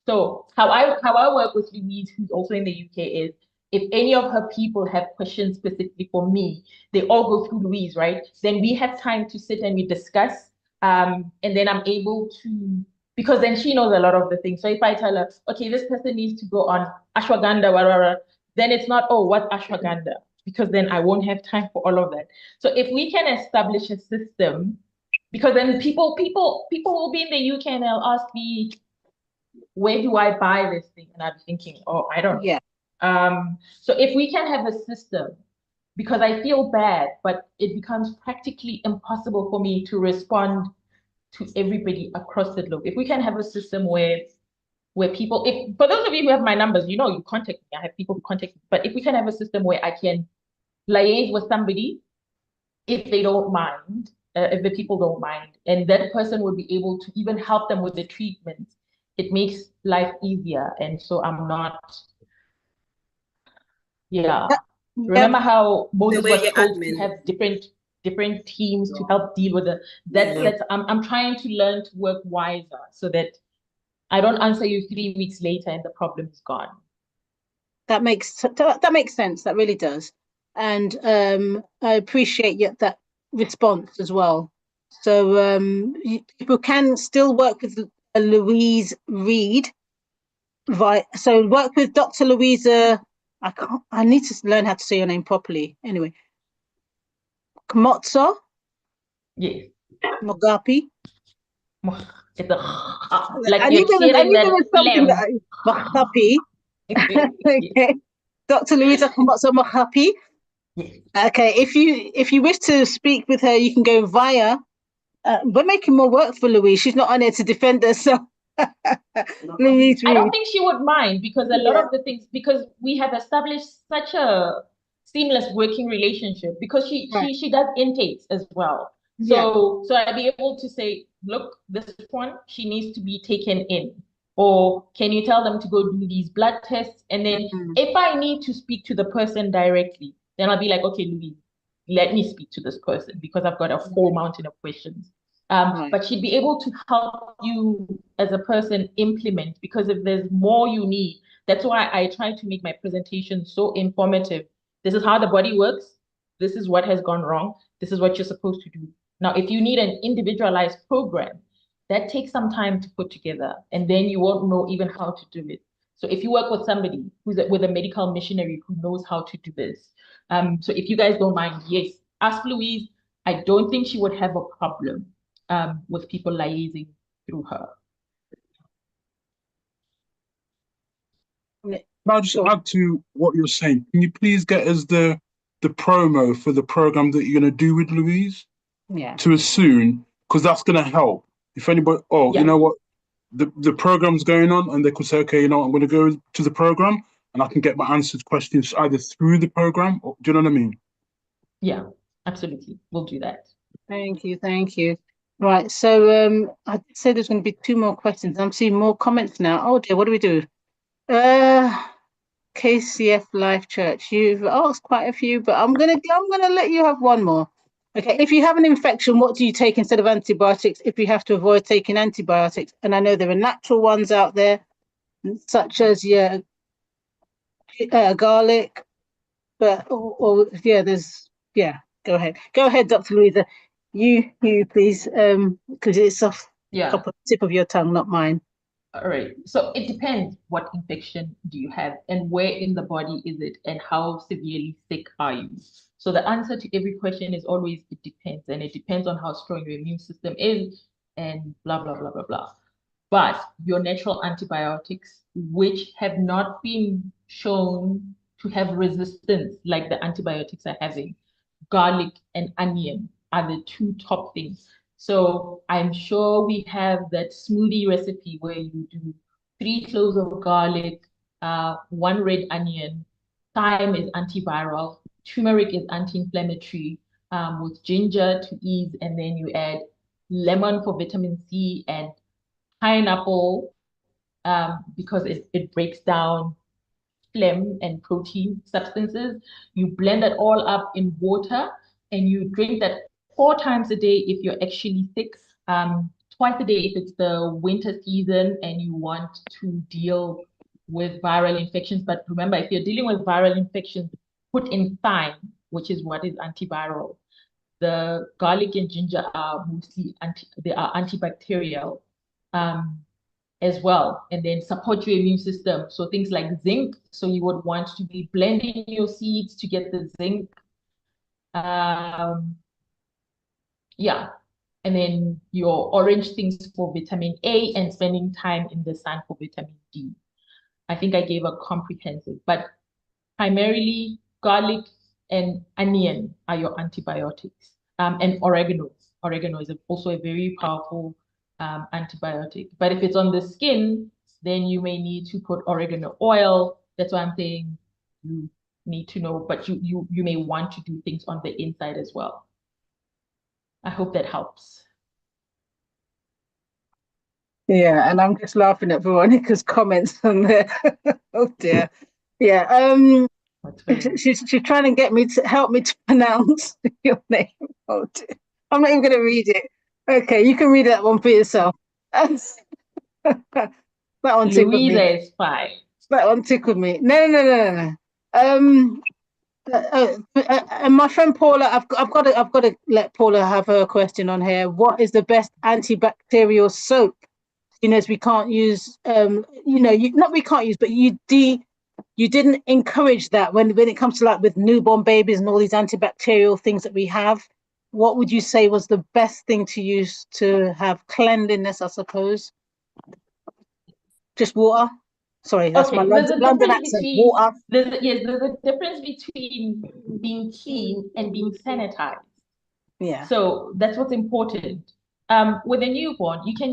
[SPEAKER 3] So how I work with Louise, who's also in the UK, is if any of her people have questions specifically for me, they all go through Louise, right? Then we have time to sit and we discuss. And then I'm able to, because then she knows a lot of the things. So if I tell her, okay, this person needs to go on ashwagandha, whatever, then it's not, oh, what ashwagandha? Because then I won't have time for all of that. So if we can establish a system, because then people will be in the UK and they'll ask me, where do I buy this thing? And I'm thinking, oh, I don't know.
[SPEAKER 1] Yeah.
[SPEAKER 3] So if we can have a system, because I feel bad, but it becomes practically impossible for me to respond to everybody across the globe. If we can have a system where people, if for those of you who have my numbers, you contact me. I have people who contact me. But if we can have a system where I can liaise with somebody, if they don't mind, if the people don't mind, and that person will be able to even help them with the treatment, it makes life easier. And so I'm not, yeah. Remember how Moses was told to have different teams to help deal with it. I'm trying to learn to work wiser so that I don't answer you 3 weeks later and the problem is gone.
[SPEAKER 1] That makes sense. That really does. And I appreciate that response as well. So people can still work with Louise Reed. So work with Dr. Louisa. I need to learn how to say your name properly. Anyway, Kgmotso.
[SPEAKER 3] Yes.
[SPEAKER 1] Mogapi.
[SPEAKER 3] It's a, like
[SPEAKER 1] I
[SPEAKER 3] you're hearing that
[SPEAKER 1] something
[SPEAKER 3] phlegm.
[SPEAKER 1] Mogapi. Okay. Dr. Louisa Kgmotso Mogapi.
[SPEAKER 3] Yes.
[SPEAKER 1] Okay, if you wish to speak with her, you can go via. We're making more work for Louise. She's not on here to defend herself. Louise Reed.
[SPEAKER 3] I don't think she would mind because a lot of the things, because we have established such a seamless working relationship, because she does intakes as well. So I'd be able to say, look, this one, she needs to be taken in. Or can you tell them to go do these blood tests? And then if I need to speak to the person directly, then I'll be like, okay, Louise, let me speak to this person because I've got a whole mountain of questions. But she'd be able to help you as a person implement, because if there's more you need, that's why I try to make my presentation so informative. This is how the body works. This is what has gone wrong. This is what you're supposed to do. Now, if you need an individualized program, that takes some time to put together, and then you won't know even how to do it. So if you work with somebody with a medical missionary who knows how to do this, so if you guys don't mind, yes, ask Louise. I don't think she would have a problem with people liaising through her.
[SPEAKER 5] I'll just add to what you're saying. Can you please get us the promo for the program that you're going to do with Louise?
[SPEAKER 1] Yeah.
[SPEAKER 5] To as soon, because that's going to help. If anybody, you know what? the program's going on, and they could say, okay, you know, I'm going to go to the program, and I can get my answered questions either through the program, or, do you know what I mean?
[SPEAKER 3] Yeah, absolutely. We'll do that.
[SPEAKER 1] Thank you, thank you. Right, so I said there's going to be 2 more questions. I'm seeing more comments now. Oh dear, what do we do? KCF Life Church. You've asked quite a few, but I'm gonna let you have 1 more. Okay, if you have an infection, what do you take instead of antibiotics if you have to avoid taking antibiotics? And I know there are natural ones out there, such as garlic, but go ahead, Dr. Louisa. You please, because it's off the tip of your tongue, not mine.
[SPEAKER 3] All right. So it depends what infection do you have and where in the body is it and how severely sick are you. So the answer to every question is always it depends, and it depends on how strong your immune system is and blah, blah, blah, blah, blah. But your natural antibiotics, which have not been shown to have resistance like the antibiotics are having, garlic and onion are the 2 top things. So I'm sure we have that smoothie recipe where you do 3 cloves of garlic, 1 red onion, thyme is antiviral, turmeric is anti-inflammatory, with ginger to ease, and then you add lemon for vitamin C and pineapple because it breaks down phlegm and protein substances. You blend it all up in water and you drink that 4 times a day if you're actually sick, twice a day if it's the winter season and you want to deal with viral infections. But remember, if you're dealing with viral infections, put in thyme, which is what is antiviral. The garlic and ginger are mostly antibacterial as well, and then support your immune system. So things like zinc, so you would want to be blending your seeds to get the zinc. Yeah, and then your orange things for vitamin A and spending time in the sun for vitamin D. I think I gave a comprehensive, but primarily garlic and onion are your antibiotics. And oregano. Oregano is also a very powerful antibiotic. But if it's on the skin, then you may need to put oregano oil. That's why I'm saying you need to know, but you may want to do things on the inside as well. I hope that helps.
[SPEAKER 1] Yeah, and I'm just laughing at Veronica's comments on there. Oh dear. Yeah. She's trying to get me to help me to pronounce your name. Oh dear. I'm not even going to read it. Okay, you can read that one for yourself. That one tickled me.
[SPEAKER 3] Louisa is fine.
[SPEAKER 1] That one tickled me. No. And my friend Paula, I've got to let Paula have her question on here. What is the best antibacterial soap? You know, as we can't use, we can't use, but you didn't encourage that when it comes to like with newborn babies and all these antibacterial things that we have. What would you say was the best thing to use to have cleanliness, I suppose? Just water? Sorry, that's my London accent. Water.
[SPEAKER 3] There's a difference between being clean and being sanitized.
[SPEAKER 1] Yeah.
[SPEAKER 3] So that's what's important. With a newborn, you can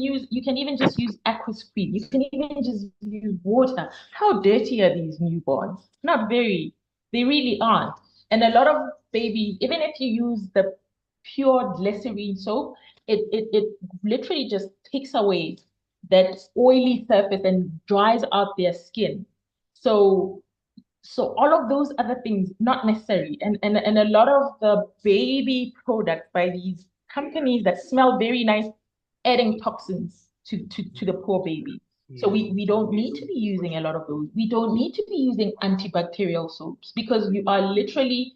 [SPEAKER 3] even just use aqua screen. You can even just use water. How dirty are these newborns? Not very. They really aren't. And a lot of babies, even if you use the pure glycerine soap, it literally just takes away that oily surface and dries out their skin. So all of those other things, not necessary. And a lot of the baby products by these companies that smell very nice, adding toxins to the poor baby. So we don't need to be using a lot of those. We don't need to be using antibacterial soaps because you are literally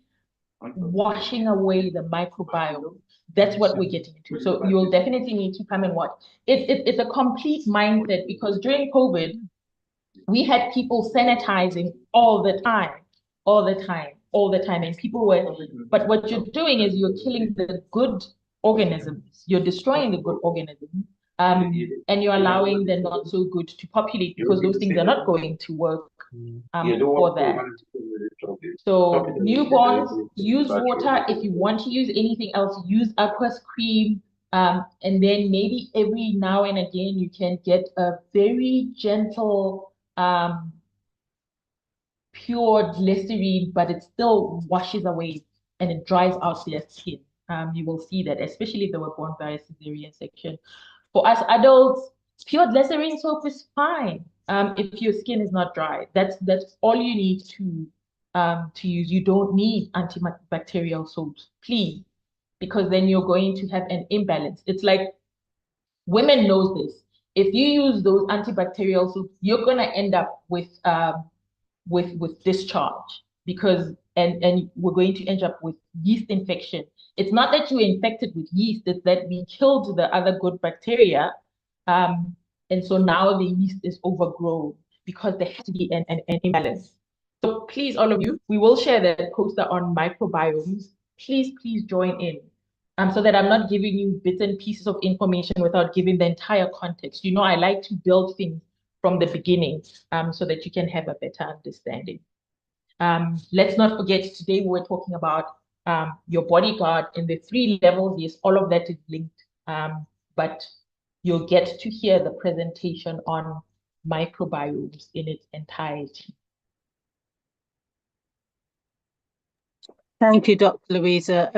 [SPEAKER 3] washing away the microbiome. That's what we're getting into. So you'll definitely need to come and watch. It's a complete mindset because during COVID, we had people sanitizing all the time. And people were, but what you're doing is you're killing the good organisms. You're destroying the good organisms. And you're allowing the not so good to populate because those things are not going to work for that. So newborns, use water. If you want to use anything else, use aqua cream. And then maybe every now and again you can get a very gentle, pure glycerine, but it still washes away and it dries out their skin. You will see that, especially if they were born by a cesarean section. For us adults, pure glycerine soap is fine. If your skin is not dry, that's all you need to use. You don't need antibacterial soaps, please, because then you're going to have an imbalance. It's like women knows this. If you use those antibacterial soaps, you're gonna end up with discharge, because and we're going to end up with yeast infection. It's not that you're infected with yeast, it's that we killed the other good bacteria. And so now the yeast is overgrown because there has to be an imbalance. So please, all of you, we will share that poster on microbiomes. Please join in. So that I'm not giving you bits and pieces of information without giving the entire context. You know, I like to build things from the beginning, so that you can have a better understanding. Let's not forget, today we're talking about your bodyguard and the 3 levels. Yes, all of that is linked, but you'll get to hear the presentation on microbiomes in its entirety.
[SPEAKER 1] Thank you, Dr. Louisa.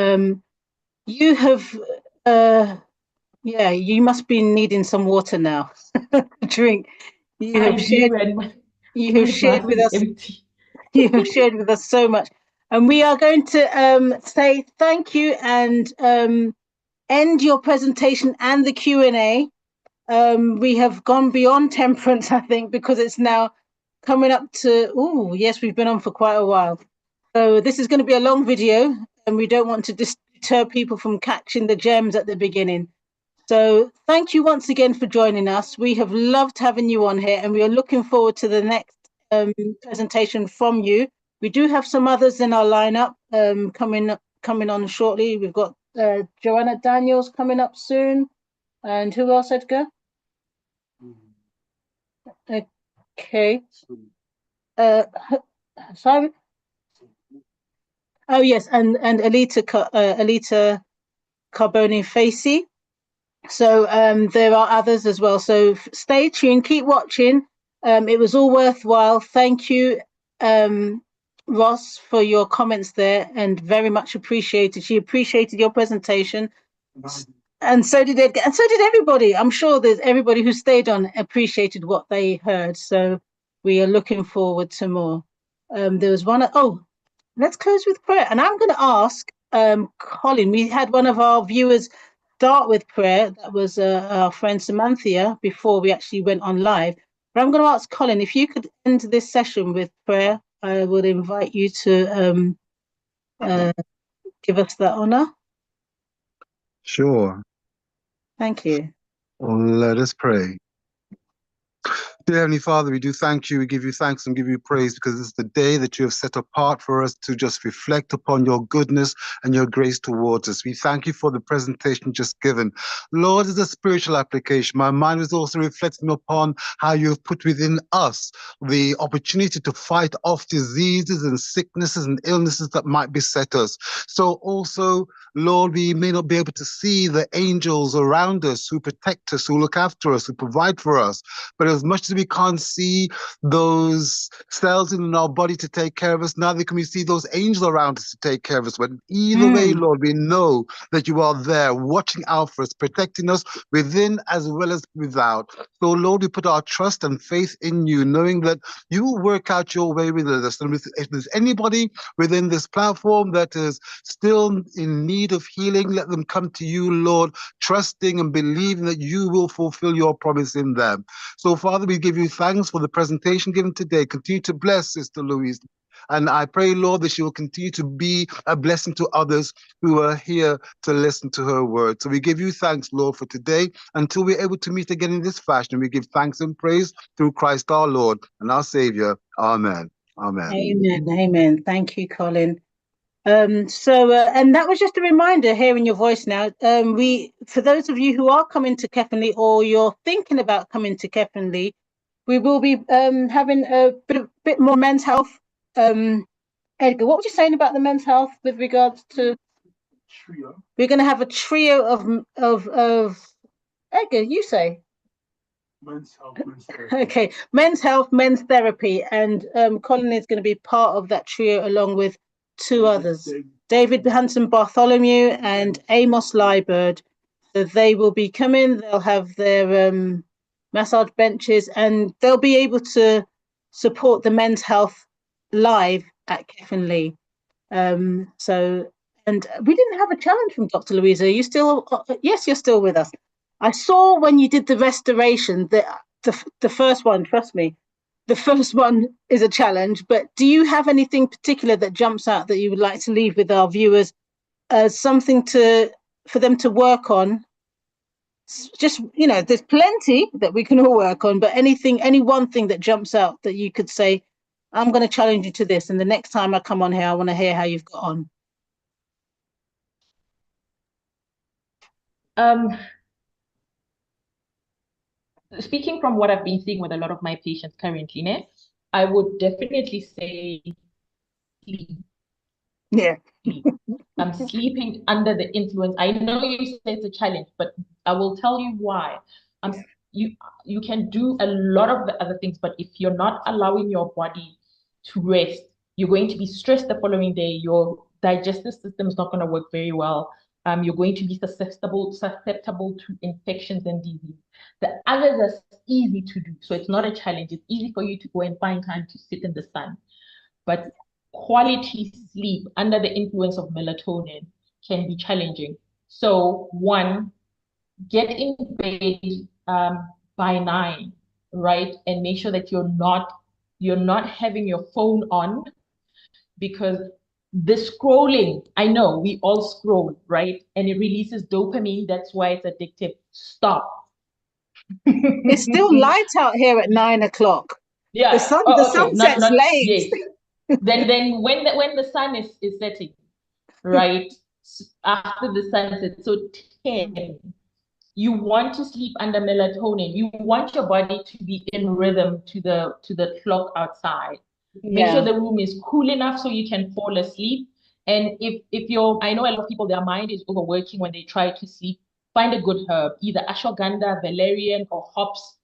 [SPEAKER 1] You have, yeah, you must be needing some water now to drink. You have shared with us. You have shared with us so much, and we are going to say thank you and end your presentation and the Q&A. We have gone beyond temperance, I think, because it's now coming up to, oh, yes, we've been on for quite a while. So this is going to be a long video, and we don't want to deter people from catching the gems at the beginning. So thank you once again for joining us. We have loved having you on here, and we are looking forward to the next presentation from you. We do have some others in our lineup coming on shortly. We've got Joanna Daniels coming up soon. And who else, Edgar? Okay. Simon? Oh, yes, and Alita Carboni-Facey. So there are others as well. So stay tuned, keep watching. It was all worthwhile. Thank you, Ross, for your comments there, and very much appreciated. She appreciated your presentation. And so did Edgar, and so did everybody. I'm sure there's everybody who stayed on appreciated what they heard. So we are looking forward to more. There was one, oh, let's close with prayer. And I'm going to ask Colin, we had one of our viewers start with prayer. That was our friend Samantha before we actually went on live. But I'm going to ask Colin, if you could end this session with prayer, I would invite you to give us that honor.
[SPEAKER 8] Sure.
[SPEAKER 1] Thank you.
[SPEAKER 8] Well, let us pray. Dear Heavenly Father, we do thank you. We give you thanks and give you praise because it's the day that you have set apart for us to just reflect upon your goodness and your grace towards us. We thank you for the presentation just given. Lord, it's a spiritual application. My mind was also reflecting upon how you have put within us the opportunity to fight off diseases and sicknesses and illnesses that might beset us. So also, Lord, we may not be able to see the angels around us who protect us, who look after us, who provide for us. But as much as we can't see those cells in our body to take care of us, neither can we see those angels around us to take care of us. But either way, Lord, we know that you are there watching out for us, protecting us within as well as without. So, Lord, we put our trust and faith in you, knowing that you will work out your way with us. And if there's anybody within this platform that is still in need of healing, let them come to you, Lord, trusting and believing that you will fulfill your promise in them. So, Father, we give you thanks for the presentation given today. Continue to bless Sister Louise. And I pray, Lord, that she will continue to be a blessing to others who are here to listen to her word. So we give you thanks, Lord, for today. Until we're able to meet again in this fashion, we give thanks and praise through Christ our Lord and our Savior. Amen. Amen.
[SPEAKER 1] Amen. Amen. Thank you, Colin. And that was just a reminder, hearing your voice now. For those of you who are coming to Kefenli or you're thinking about coming to Kefenli, we will be having a bit more men's health. Edgar, what were you saying about the men's health with regards to?
[SPEAKER 5] Trio.
[SPEAKER 1] We're going to have a trio of Edgar, you say.
[SPEAKER 5] Men's health, men's therapy.
[SPEAKER 1] Okay, men's health, men's therapy, and Colin is going to be part of that trio along with two others, David Hanson Bartholomew and Amos Liebird. So they will be coming. They'll have their massage benches, and they'll be able to support the men's health live at Kevin Lee. So, and we didn't have a challenge from Dr. Louisa. Are you still? Yes, you're still with us. I saw when you did the restoration that the first one, trust me, the first one is a challenge. But do you have anything particular that jumps out that you would like to leave with our viewers as something for them to work on? Just, there's plenty that we can all work on, but any one thing that jumps out that you could say, I'm going to challenge you to this, and the next time I come on here, I want to hear how you've got on.
[SPEAKER 3] Speaking from what I've been seeing with a lot of my patients currently, I would definitely say sleep.
[SPEAKER 1] Yeah.
[SPEAKER 3] I'm sleeping under the influence. I know you say it's a challenge, but I will tell you why. You can do a lot of the other things, but if you're not allowing your body to rest, you're going to be stressed the following day. Your digestive system is not going to work very well. You're going to be susceptible to infections and disease. The others are easy to do, so it's not a challenge. It's easy for you to go and find time to sit in the sun. But quality sleep under the influence of melatonin can be challenging. So one, get in bed by 9, right? And make sure that you're not having your phone on, because the scrolling, I know we all scroll, right? And it releases dopamine. That's why it's addictive. Stop.
[SPEAKER 1] It's still light out here at 9 o'clock.
[SPEAKER 3] Yeah.
[SPEAKER 1] The sun sets late.
[SPEAKER 3] Yes. then when the sun is setting, right? After the sunset, so 10. You want to sleep under melatonin. You want your body to be in rhythm to the clock outside. Make sure the room is cool enough so you can fall asleep. And if I know a lot of people, their mind is overworking when they try to sleep. Find a good herb, either ashwagandha, valerian, or hops,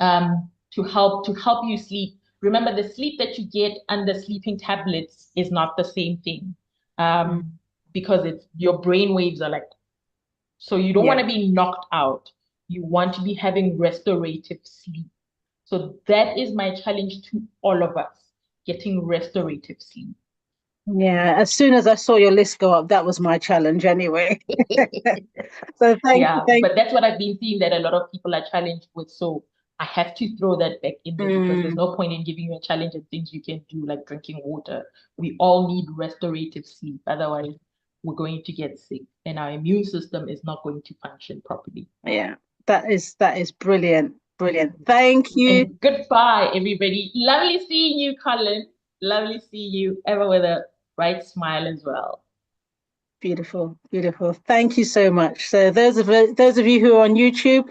[SPEAKER 3] to help you sleep. Remember, the sleep that you get under sleeping tablets is not the same thing, because your brain waves are like. So you don't want to be knocked out. You want to be having restorative sleep. So that is my challenge to all of us, getting restorative sleep.
[SPEAKER 1] Yeah, as soon as I saw your list go up, that was my challenge anyway. So thank you.
[SPEAKER 3] But that's what I've been seeing, that a lot of people are challenged with. So I have to throw that back in there, because there's no point in giving you a challenge and things you can do, like drinking water. We all need restorative sleep. Otherwise, we're going to get sick and our immune system is not going to function properly.
[SPEAKER 1] Yeah, that is brilliant. Brilliant. Thank you.
[SPEAKER 3] And goodbye, everybody. Lovely seeing you, Colin. Lovely seeing you, ever with a bright smile as well.
[SPEAKER 1] Beautiful, beautiful. Thank you so much. So those of you who are on YouTube,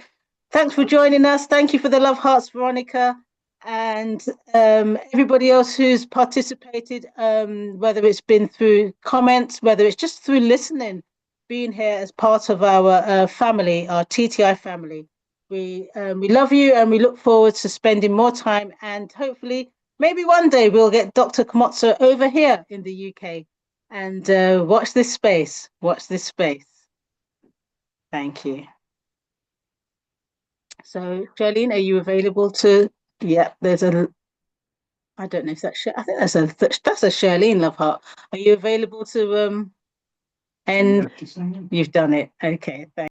[SPEAKER 1] thanks for joining us. Thank you for the love hearts, Veronica, and everybody else who's participated, whether it's been through comments, whether it's just through listening, being here as part of our family, our TTI family. We love you, and we look forward to spending more time, and hopefully maybe one day we'll get Dr. Kgmotso over here in the UK and watch this space. Watch this space. Thank you. So, Charlene, are you available to? Yeah, there's a. I don't know if that's. I think that's a Charlene love heart. Are you available to? End. You've done it. Okay. Thanks.